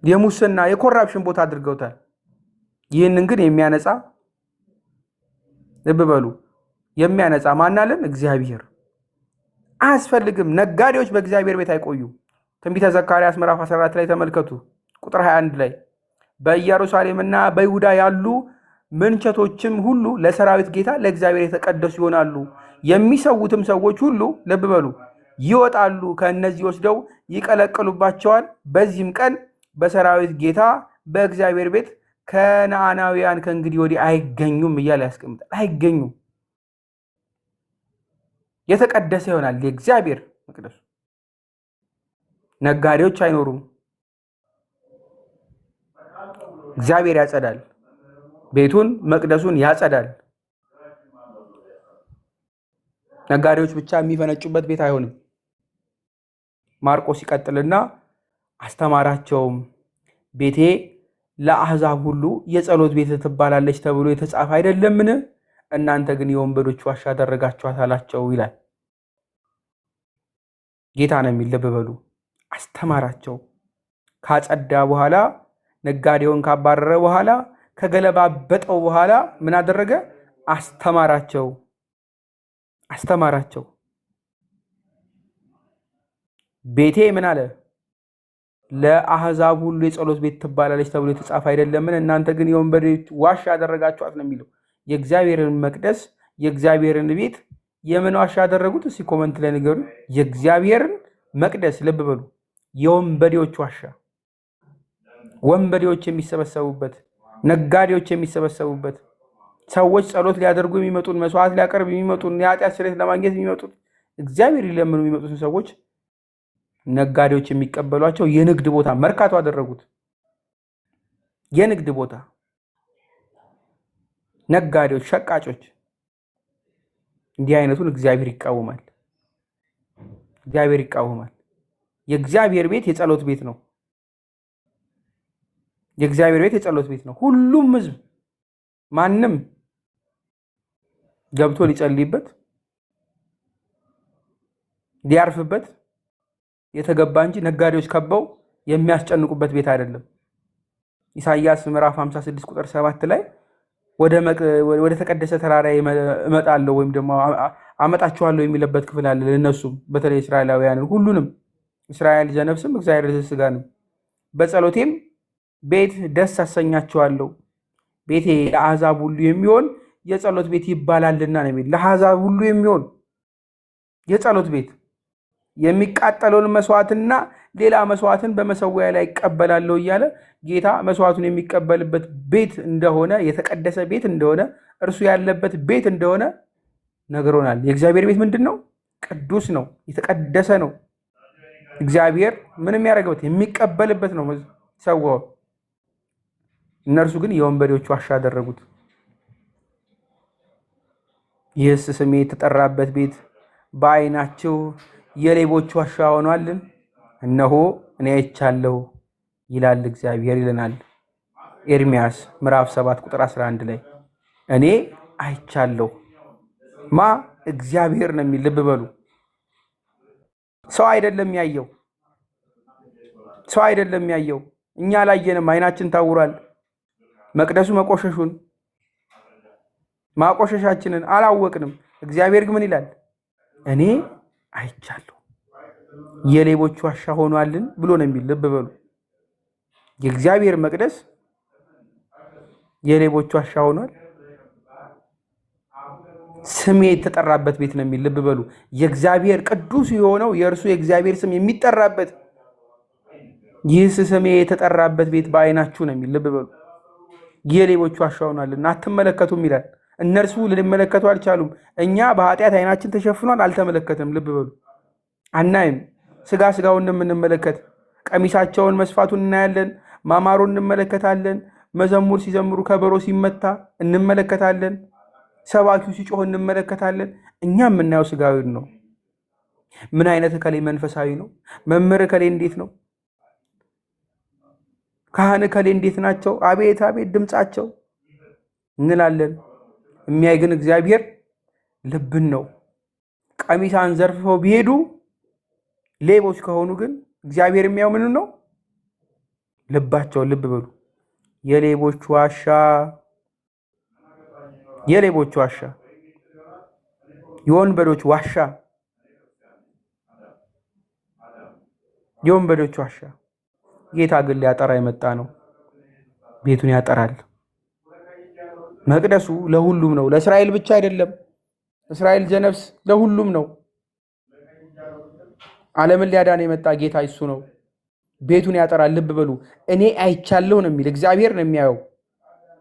የሙስና የኮራፕሽን ቦታ አድርገውታል። ይህንን ግን የሚያነጻ ልብ በሉ የሚያነጻ ማናለን? እግዚአብሔር። አያስፈልግም። ነጋዴዎች በእግዚአብሔር ቤት አይቆዩም። ትንቢተ ዘካርያስ ምዕራፍ 14 ላይ ተመልከቱ፣ ቁጥር 21 ላይ በኢየሩሳሌምና በይሁዳ ያሉ ምንቸቶችም ሁሉ ለሰራዊት ጌታ ለእግዚአብሔር የተቀደሱ ይሆናሉ። የሚሰዉትም ሰዎች ሁሉ ልብ በሉ ይወጣሉ፣ ከእነዚህ ወስደው ይቀለቅሉባቸዋል። በዚህም ቀን በሰራዊት ጌታ በእግዚአብሔር ቤት ከነዓናውያን ከእንግዲህ ወዲህ አይገኙም እያለ ያስቀምጣል። አይገኙም። የተቀደሰ ይሆናል የእግዚአብሔር መቅደሱ። ነጋዴዎች አይኖሩም። እግዚአብሔር ያጸዳል፣ ቤቱን መቅደሱን ያጸዳል። ነጋዴዎች ብቻ የሚፈነጩበት ቤት አይሆንም። ማርቆስ ይቀጥልና አስተማራቸውም፣ ቤቴ ለአሕዛብ ሁሉ የጸሎት ቤት ትባላለች ተብሎ የተጻፈ አይደለምን? እናንተ ግን የወንበዶች ዋሻ አደረጋችኋት አላቸው ይላል። ጌታ ነው የሚል ልብ በሉ። አስተማራቸው። ካጸዳ በኋላ ነጋዴውን ካባረረ በኋላ ከገለባበጠው በኋላ ምን አደረገ? አስተማራቸው። አስተማራቸው። ቤቴ ምን አለ? ለአሕዛብ ሁሉ የጸሎት ቤት ትባላለች ተብሎ የተጻፈ አይደለምን? እናንተ ግን የወንበዴዎች ዋሻ አደረጋችኋት ነው የሚለው። የእግዚአብሔርን መቅደስ የእግዚአብሔርን ቤት የምን ዋሻ አደረጉት? እስኪ ኮመንት ላይ ንገሩ። የእግዚአብሔርን መቅደስ ልብ በሉ፣ የወንበዴዎች ዋሻ። ወንበዴዎች የሚሰበሰቡበት፣ ነጋዴዎች የሚሰበሰቡበት፣ ሰዎች ጸሎት ሊያደርጉ የሚመጡን፣ መስዋዕት ሊያቀርብ የሚመጡን፣ የኃጢአት ስርየት ለማግኘት የሚመጡት፣ እግዚአብሔር ሊለምኑ የሚመጡትን ሰዎች ነጋዴዎች የሚቀበሏቸው የንግድ ቦታ መርካቶ አደረጉት። የንግድ ቦታ ነጋዴዎች፣ ሸቃጮች። እንዲህ አይነቱን እግዚአብሔር ይቃወማል። እግዚአብሔር ይቃወማል። የእግዚአብሔር ቤት የጸሎት ቤት ነው። የእግዚአብሔር ቤት የጸሎት ቤት ነው። ሁሉም ሕዝብ ማንም ገብቶ ሊጸልይበት ሊያርፍበት የተገባ እንጂ ነጋዴዎች ከበው የሚያስጨንቁበት ቤት አይደለም። ኢሳይያስ ምዕራፍ 56 ቁጥር 7 ላይ ወደ ተቀደሰ ተራራ እመጣለሁ ወይም ደግሞ አመጣችኋለሁ የሚለበት ክፍል አለ። ለነሱም በተለይ እስራኤላውያንን ሁሉንም እስራኤል ዘነፍስም እግዚአብሔር ዘሥጋንም በጸሎቴም ቤት ደስ አሰኛችኋለሁ፣ ቤቴ ለአሕዛብ ሁሉ የሚሆን የጸሎት ቤት ይባላልና ነው የሚል። ለአሕዛብ ሁሉ የሚሆን የጸሎት ቤት የሚቃጠለውን መስዋዕትና ሌላ መስዋዕትን በመሰዊያ ላይ ይቀበላለሁ እያለ ጌታ መስዋዕቱን የሚቀበልበት ቤት እንደሆነ፣ የተቀደሰ ቤት እንደሆነ፣ እርሱ ያለበት ቤት እንደሆነ ነግሮናል። የእግዚአብሔር ቤት ምንድን ነው? ቅዱስ ነው፣ የተቀደሰ ነው። እግዚአብሔር ምን የሚያደርግበት የሚቀበልበት ነው ሰዋው። እነርሱ ግን የወንበዴዎች ዋሻ አደረጉት። ይህስ ስሜ የተጠራበት ቤት በዓይናችሁ የሌቦች ዋሻ ሆኗልን? እነሆ እኔ አይቻለሁ ይላል እግዚአብሔር ይለናል። ኤርምያስ ምዕራፍ 7 ቁጥር 11 ላይ እኔ አይቻለሁ። ማ? እግዚአብሔር ነው የሚል ልብ በሉ። ሰው አይደለም ያየው፣ ሰው አይደለም ያየው። እኛ አላየንም፣ አይናችን ታውሯል። መቅደሱ መቆሸሹን ማቆሸሻችንን አላወቅንም። እግዚአብሔር ግን ምን ይላል? እኔ አይቻለሁ የሌቦች ዋሻ ሆኗልን ብሎ ነው የሚል ልብ በሉ። የእግዚአብሔር መቅደስ የሌቦች ዋሻ ሆኗል። ስሜ የተጠራበት ቤት ነው የሚል ልብ በሉ። የእግዚአብሔር ቅዱስ የሆነው የእርሱ የእግዚአብሔር ስም የሚጠራበት ይህስ ስሜ የተጠራበት ቤት በዓይናችሁ ነው የሚል ልብ በሉ። የሌቦች ዋሻ ሆኗልና አትመለከቱም ይላል። እነርሱ ሊመለከቱ አልቻሉም። እኛ በኃጢአት ዓይናችን ተሸፍኗል፣ አልተመለከትም። ልብ በሉ። አናይም። ስጋውን እንመለከት፣ ቀሚሳቸውን መስፋቱን እናያለን፣ ማማሩን እንመለከታለን፣ መዘሙር ሲዘምሩ ከበሮ ሲመታ እንመለከታለን፣ ሰባኪው ሲጮህ እንመለከታለን። እኛ የምናየው ስጋዊን ነው። ምን አይነት እከሌ መንፈሳዊ ነው፣ መምህር እከሌ እንዴት ነው፣ ካህን እከሌ እንዴት ናቸው፣ አቤት አቤት ድምፃቸው እንላለን። የሚያይ ግን እግዚአብሔር ልብን ነው። ቀሚሳን ዘርፈው ቢሄዱ ሌቦች ከሆኑ ግን እግዚአብሔር የሚያው ምን ነው? ልባቸው። ልብ በሉ። የሌቦች ዋሻ የወንበዶች ዋሻ ጌታ ግን ሊያጠራ የመጣ ነው። ቤቱን ያጠራል። መቅደሱ ለሁሉም ነው፣ ለእስራኤል ብቻ አይደለም። እስራኤል ዘነፍስ ለሁሉም ነው። ዓለምን ሊያዳን የመጣ ጌታ እሱ ነው። ቤቱን ያጠራል። ልብ በሉ። እኔ አይቻለሁ ነው የሚል እግዚአብሔር ነው የሚያየው።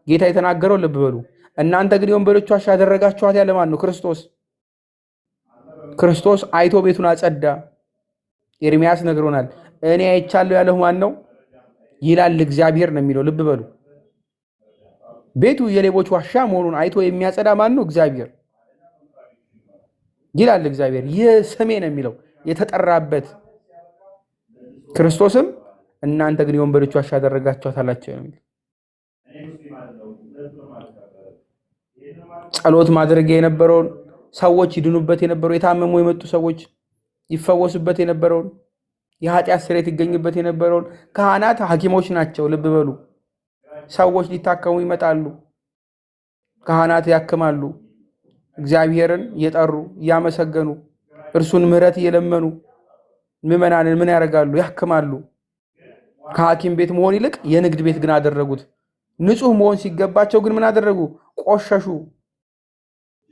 ጌታ የተናገረው ልብ በሉ። እናንተ ግን የወንበዶች ዋሻ ያደረጋችኋት ያለ ማን ነው? ክርስቶስ አይቶ ቤቱን አጸዳ። ኤርሚያስ ነግሮናል። እኔ አይቻለሁ ያለው ማን ነው ይላል እግዚአብሔር ነው የሚለው። ልብ በሉ። ቤቱ የሌቦች ዋሻ መሆኑን አይቶ የሚያጸዳ ማን ነው? እግዚአብሔር ይላል እግዚአብሔር። ይህ ስሜ ነው የሚለው የተጠራበት። ክርስቶስም እናንተ ግን የወንበዶች ዋሻ ያደረጋችኋት አላቸው ነው የሚለው። ጸሎት ማድረግ የነበረውን ሰዎች ይድኑበት የነበረው የታመሙ የመጡ ሰዎች ይፈወሱበት የነበረውን የኃጢአት ስርየት ይገኝበት የነበረውን ካህናት ሐኪሞች ናቸው። ልብ በሉ። ሰዎች ሊታከሙ ይመጣሉ። ካህናት ያክማሉ። እግዚአብሔርን እየጠሩ እያመሰገኑ እርሱን ምሕረት እየለመኑ ምዕመናንን ምን ያደርጋሉ? ያክማሉ። ከሐኪም ቤት መሆን ይልቅ የንግድ ቤት ግን አደረጉት። ንጹህ መሆን ሲገባቸው ግን ምን አደረጉ? ቆሸሹ።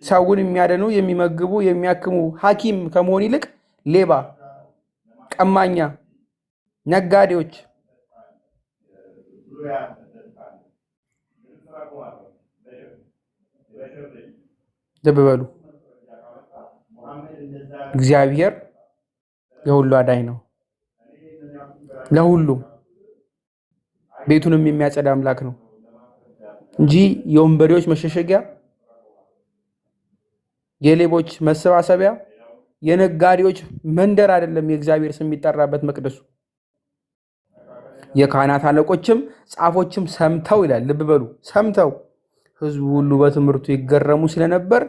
ሰውን የሚያደኑ የሚመግቡ የሚያክሙ ሐኪም ከመሆን ይልቅ ሌባ፣ ቀማኛ፣ ነጋዴዎች ልብ በሉ። እግዚአብሔር የሁሉ አዳኝ ነው። ለሁሉም ቤቱንም የሚያጸዳ አምላክ ነው እንጂ የወንበዴዎች መሸሸጊያ፣ የሌቦች መሰባሰቢያ፣ የነጋዴዎች መንደር አይደለም። የእግዚአብሔር ስም የሚጠራበት መቅደሱ። የካህናት አለቆችም ጻፎችም ሰምተው ይላል። ልብ በሉ። ሰምተው ሕዝቡ ሁሉ በትምህርቱ ይገረሙ ስለነበር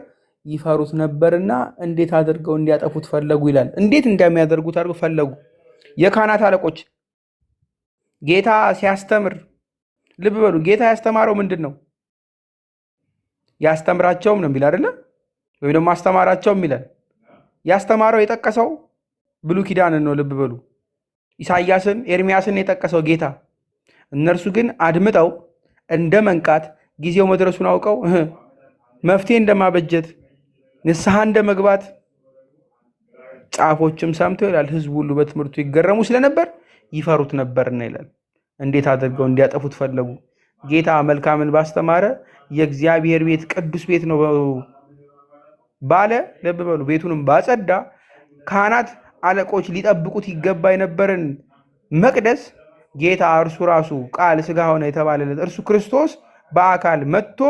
ይፈሩት ነበርና እንዴት አድርገው እንዲያጠፉት ፈለጉ ይላል። እንዴት እንደሚያደርጉት አድርገው ፈለጉ። የካህናት አለቆች ጌታ ሲያስተምር ልብ በሉ። ጌታ ያስተማረው ምንድን ነው? ያስተምራቸውም ነው የሚል አይደለ? ወይም ደግሞ አስተማራቸውም ይላል። ያስተማረው የጠቀሰው ብሉይ ኪዳንን ነው። ልብ በሉ። ኢሳይያስን ኤርሚያስን የጠቀሰው ጌታ። እነርሱ ግን አድምጠው እንደ መንቃት ጊዜው መድረሱን አውቀው መፍትሄ እንደማበጀት ንስሐ እንደ መግባት ጻፎችም ሰምተው ይላል ሕዝቡ ሁሉ በትምህርቱ ይገረሙ ስለነበር ይፈሩት ነበርና ይላል። እንዴት አድርገው እንዲያጠፉት ፈለጉ። ጌታ መልካምን ባስተማረ የእግዚአብሔር ቤት ቅዱስ ቤት ነው ባለ ልብ በሉ። ቤቱንም ባጸዳ ካህናት አለቆች ሊጠብቁት ይገባ የነበረን መቅደስ ጌታ እርሱ ራሱ ቃል ሥጋ ሆነ የተባለለት እርሱ ክርስቶስ በአካል መጥቶ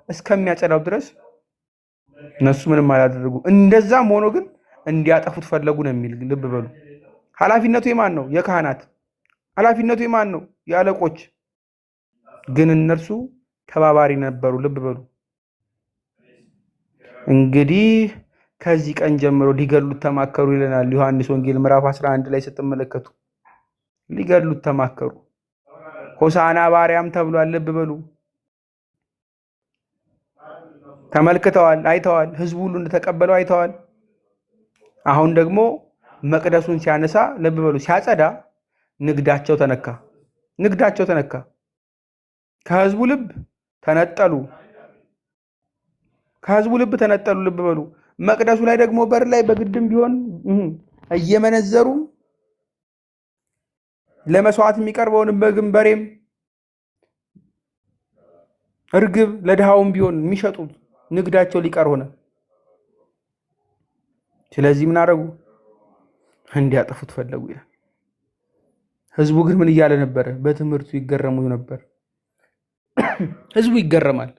እስከሚያጸዳው ድረስ እነሱ ምንም አላደረጉ። እንደዛም ሆኖ ግን እንዲያጠፉት ፈለጉ ነው የሚል። ልብ በሉ። ኃላፊነቱ የማን ነው? የካህናት። ኃላፊነቱ የማን ነው? የአለቆች። ግን እነርሱ ተባባሪ ነበሩ። ልብ በሉ። እንግዲህ ከዚህ ቀን ጀምሮ ሊገድሉት ተማከሩ ይለናል ዮሐንስ ወንጌል ምዕራፍ 11 ላይ ስትመለከቱ። ሊገድሉት ተማከሩ። ሆሳዕና በአርያም ተብሏል። ልብ በሉ። ተመልክተዋል፣ አይተዋል። ህዝቡ ሁሉ እንደተቀበለው አይተዋል። አሁን ደግሞ መቅደሱን ሲያነሳ ልብ በሉ፣ ሲያጸዳ ንግዳቸው ተነካ። ንግዳቸው ተነካ። ከህዝቡ ልብ ተነጠሉ። ከህዝቡ ልብ ተነጠሉ። ልብ በሉ። መቅደሱ ላይ ደግሞ በር ላይ በግድም ቢሆን እየመነዘሩ ለመስዋዕት የሚቀርበውን በግም በሬም እርግብ ለድሃውም ቢሆን የሚሸጡት ንግዳቸው ሊቀር ሆነ። ስለዚህ ምን አደረጉ? እንዲያጠፉት ፈለጉ ይላል። ህዝቡ ግን ምን እያለ ነበረ? በትምህርቱ ይገረሙ ነበር። ህዝቡ ይገረማል።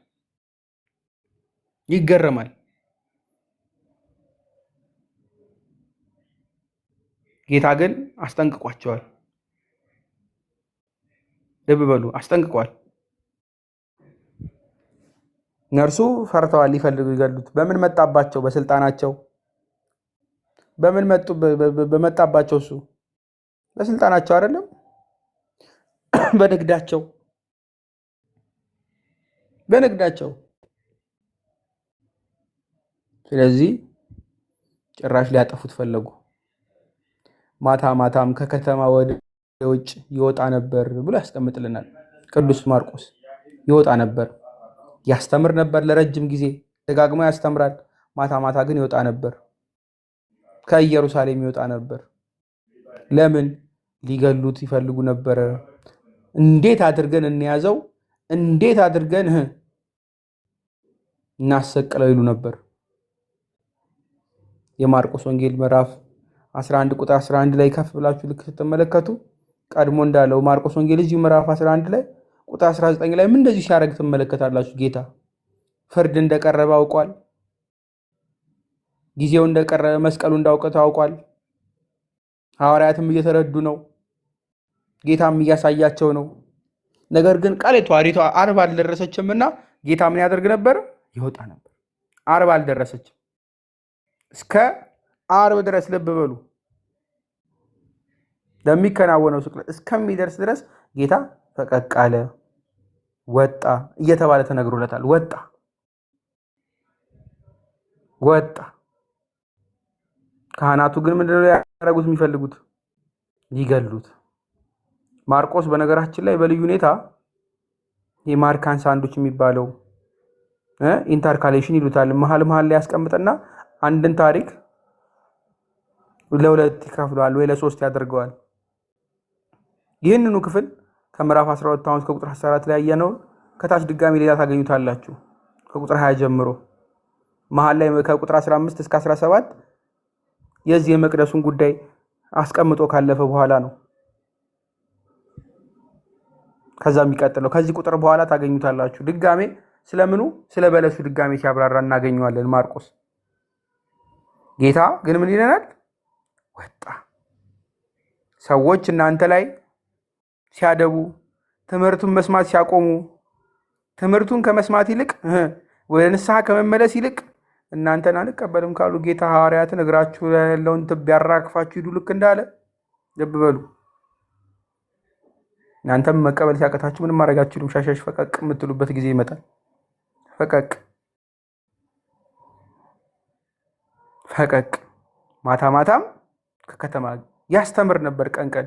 ጌታ ግን አስጠንቅቋቸዋል። ልብ በሉ፣ አስጠንቅቋል። እነርሱ ፈርተዋል፣ ሊፈልጉ ይገሉት። በምን መጣባቸው? በስልጣናቸው። በምን መጡ? በመጣባቸው እሱ በስልጣናቸው አይደለም በንግዳቸው። ስለዚህ ጭራሽ ሊያጠፉት ፈለጉ። ማታ ማታም ከከተማ ወደ ውጭ ይወጣ ነበር ብሎ ያስቀምጥልናል ቅዱስ ማርቆስ። ይወጣ ነበር፣ ያስተምር ነበር፣ ለረጅም ጊዜ ደጋግሞ ያስተምራል። ማታ ማታ ግን ይወጣ ነበር፣ ከኢየሩሳሌም ይወጣ ነበር። ለምን? ሊገሉት ይፈልጉ ነበረ። እንዴት አድርገን እንያዘው፣ እንዴት አድርገን እናሰቅለው ይሉ ነበር። የማርቆስ ወንጌል ምዕራፍ 11 ቁጥር 11 ላይ ከፍ ብላችሁ ልክ ስትመለከቱ ቀድሞ እንዳለው ማርቆስ ወንጌል እዚሁ ምዕራፍ 11 ላይ ቁጥር 19 ላይ ምን እንደዚህ ሲያደርግ ትመለከታላችሁ። ጌታ ፍርድ እንደቀረበ አውቋል። ጊዜው እንደቀረበ መስቀሉ እንዳውቀ ታውቋል። ሐዋርያትም እየተረዱ ነው። ጌታም እያሳያቸው ነው። ነገር ግን ቃሌቷ ዓርብ አልደረሰችምና ጌታ ምን ያደርግ ነበር? ይወጣ ነበር። ዓርብ አልደረሰችም። እስከ ዓርብ ድረስ ልብ በሉ፣ ለሚከናወነው ስቅለት እስከሚደርስ ድረስ ጌታ ፈቀቅ አለ፣ ወጣ እየተባለ ተነግሮለታል። ወጣ። ካህናቱ ግን ምንድነው ያደረጉት? የሚፈልጉት ሊገሉት። ማርቆስ በነገራችን ላይ በልዩ ሁኔታ የማርካን ሳንዱች የሚባለው ኢንተርካሌሽን ይሉታል። መሀል ላይ ያስቀምጥና አንድን ታሪክ ለሁለት ይከፍለዋል ወይ ለሶስት ያደርገዋል። ይህንኑ ክፍል ከምዕራፍ 12 አሁን ከቁጥር 14 ላይ ያየነው ከታች ድጋሚ ሌላ ታገኙታላችሁ። ከቁጥር 20 ጀምሮ መሀል ላይ ከቁጥር 15 እስከ 17 የዚህ የመቅደሱን ጉዳይ አስቀምጦ ካለፈ በኋላ ነው። ከዛ የሚቀጥለው ከዚህ ቁጥር በኋላ ታገኙታላችሁ። ድጋሜ ስለምኑ ስለ በለሱ ድጋሜ ሲያብራራ እናገኘዋለን ማርቆስ። ጌታ ግን ምን ይለናል? ወጣ። ሰዎች እናንተ ላይ ሲያደቡ፣ ትምህርቱን መስማት ሲያቆሙ፣ ትምህርቱን ከመስማት ይልቅ ወደ ንስሐ ከመመለስ ይልቅ እናንተን አንቀበልም ካሉ ጌታ ሐዋርያትን እግራችሁ ያለውን ትቢያ ያራግፋችሁ ሂዱ ልክ እንዳለ ልብ በሉ። እናንተም መቀበል ሲያቀታችሁ ምንም ማድረግ አትችሉም። ሻሻሽ ፈቀቅ የምትሉበት ጊዜ ይመጣል። ፈቀቅ። ማታም ከከተማ ያስተምር ነበር፣ ቀን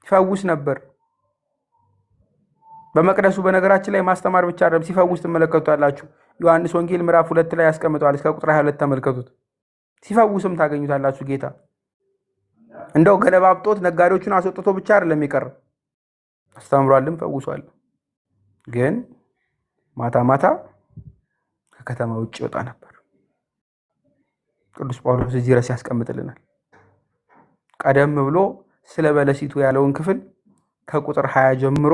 ይፈውስ ነበር። በመቅደሱ በነገራችን ላይ ማስተማር ብቻ አይደለም፣ ሲፈውስ ትመለከቱታላችሁ። ዮሐንስ ወንጌል ምዕራፍ 2 ላይ ያስቀምጠዋል። እስከ ቁጥር 22 ተመልከቱት። ሲፈውስም ታገኙታላችሁ። ጌታ እንደው ገለባብጦት ነጋዴዎቹን አስወጥቶ ብቻ አይደለም የቀረው፣ አስተምሯልም ፈውሷል። ግን ማታ ከከተማ ውጭ ይወጣ ነበር። ቅዱስ ጳውሎስ እዚህ ድረስ ያስቀምጥልናል። ቀደም ብሎ ስለ በለሲቱ ያለውን ክፍል ከቁጥር 20 ጀምሮ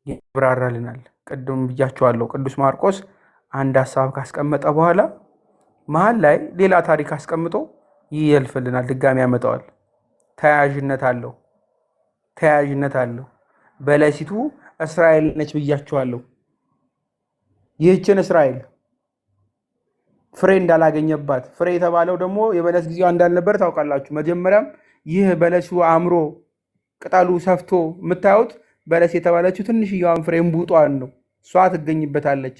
ይብራራልናል። ቅድም ብያቸዋለሁ። ቅዱስ ማርቆስ አንድ ሐሳብ ካስቀመጠ በኋላ መሀል ላይ ሌላ ታሪክ አስቀምጦ ይልፍልናል። ድጋሚ ያመጣዋል። ተያያዥነት አለው። በለሲቱ እስራኤል ነች ብያቸዋለሁ። ይህችን እስራኤል ፍሬ እንዳላገኘባት፣ ፍሬ የተባለው ደግሞ የበለስ ጊዜዋ እንዳልነበር ታውቃላችሁ። መጀመሪያም ይህ በለሱ አምሮ ቅጠሉ ሰፍቶ የምታዩት በለስ የተባለችው ትንሽዬዋን ፍሬ እምቡጧን ነው። እሷ ትገኝበታለች።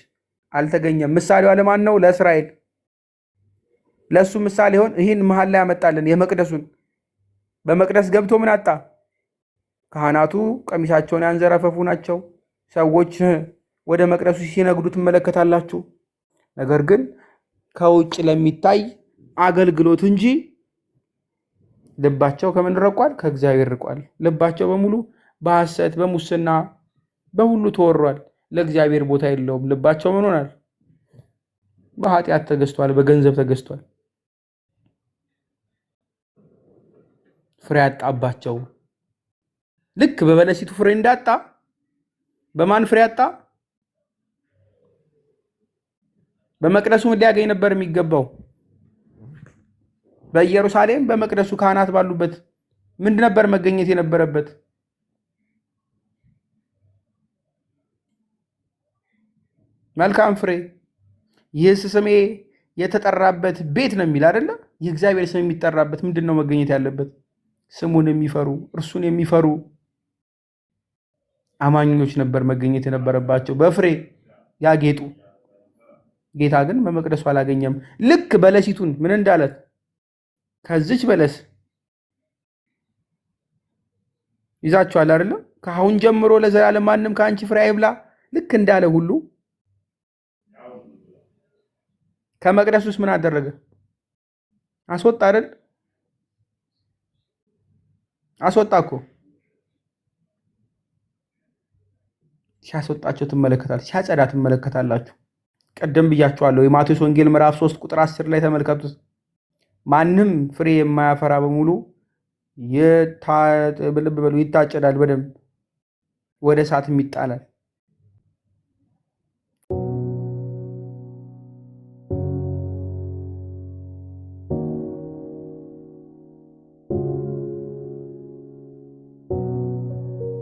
አልተገኘም። ምሳሌዋ ለማን ነው? ለእስራኤል። ለእሱ ምሳሌ ሆን ይህን መሀል ላይ ያመጣልን የመቅደሱን። በመቅደስ ገብቶ ምን አጣ? ካህናቱ ቀሚሳቸውን ያንዘረፈፉ ናቸው። ሰዎች ወደ መቅደሱ ሲነግዱ ትመለከታላችሁ። ነገር ግን ከውጭ ለሚታይ አገልግሎት እንጂ ልባቸው ከምን ርቋል? ከእግዚአብሔር ርቋል። ልባቸው በሙሉ በሐሰት በሙስና በሁሉ ተወሯል። ለእግዚአብሔር ቦታ የለውም። ልባቸው ምን ሆኗል? በኃጢአት ተገዝቷል፣ በገንዘብ ተገዝቷል። ፍሬ አጣባቸው። ልክ በበለሲቱ ፍሬ እንዳጣ በማን ፍሬ አጣ? በመቅደሱ ሊያገኝ ነበር የሚገባው። በኢየሩሳሌም በመቅደሱ ካህናት ባሉበት ምንድን ነበር መገኘት የነበረበት? መልካም ፍሬ። ይህ ስሜ የተጠራበት ቤት ነው የሚል አይደለ? የእግዚአብሔር ስም የሚጠራበት ምንድን ነው መገኘት ያለበት? ስሙን የሚፈሩ እርሱን የሚፈሩ አማኞች ነበር መገኘት የነበረባቸው፣ በፍሬ ያጌጡ። ጌታ ግን በመቅደሱ አላገኘም። ልክ በለሲቱን ምን እንዳለት ከዚች በለስ ይዛችኋል አይደለም? ከአሁን ጀምሮ ለዘላለም ማንም ከአንቺ ፍሬ አይብላ ልክ እንዳለ ሁሉ ከመቅደስ ውስጥ ምን አደረገ? አስወጣ አይደል? አስወጣ እኮ። ሲያስወጣቸው ትመለከታላችሁ፣ ሲያጸዳ ትመለከታላችሁ። ቀደም ብያችኋለሁ። የማቴዎስ ወንጌል ምዕራፍ 3 ቁጥር 10 ላይ ተመልከቱት። ማንም ፍሬ የማያፈራ በሙሉ ይታጨዳል፣ በደንብ ወደ እሳትም ይጣላል።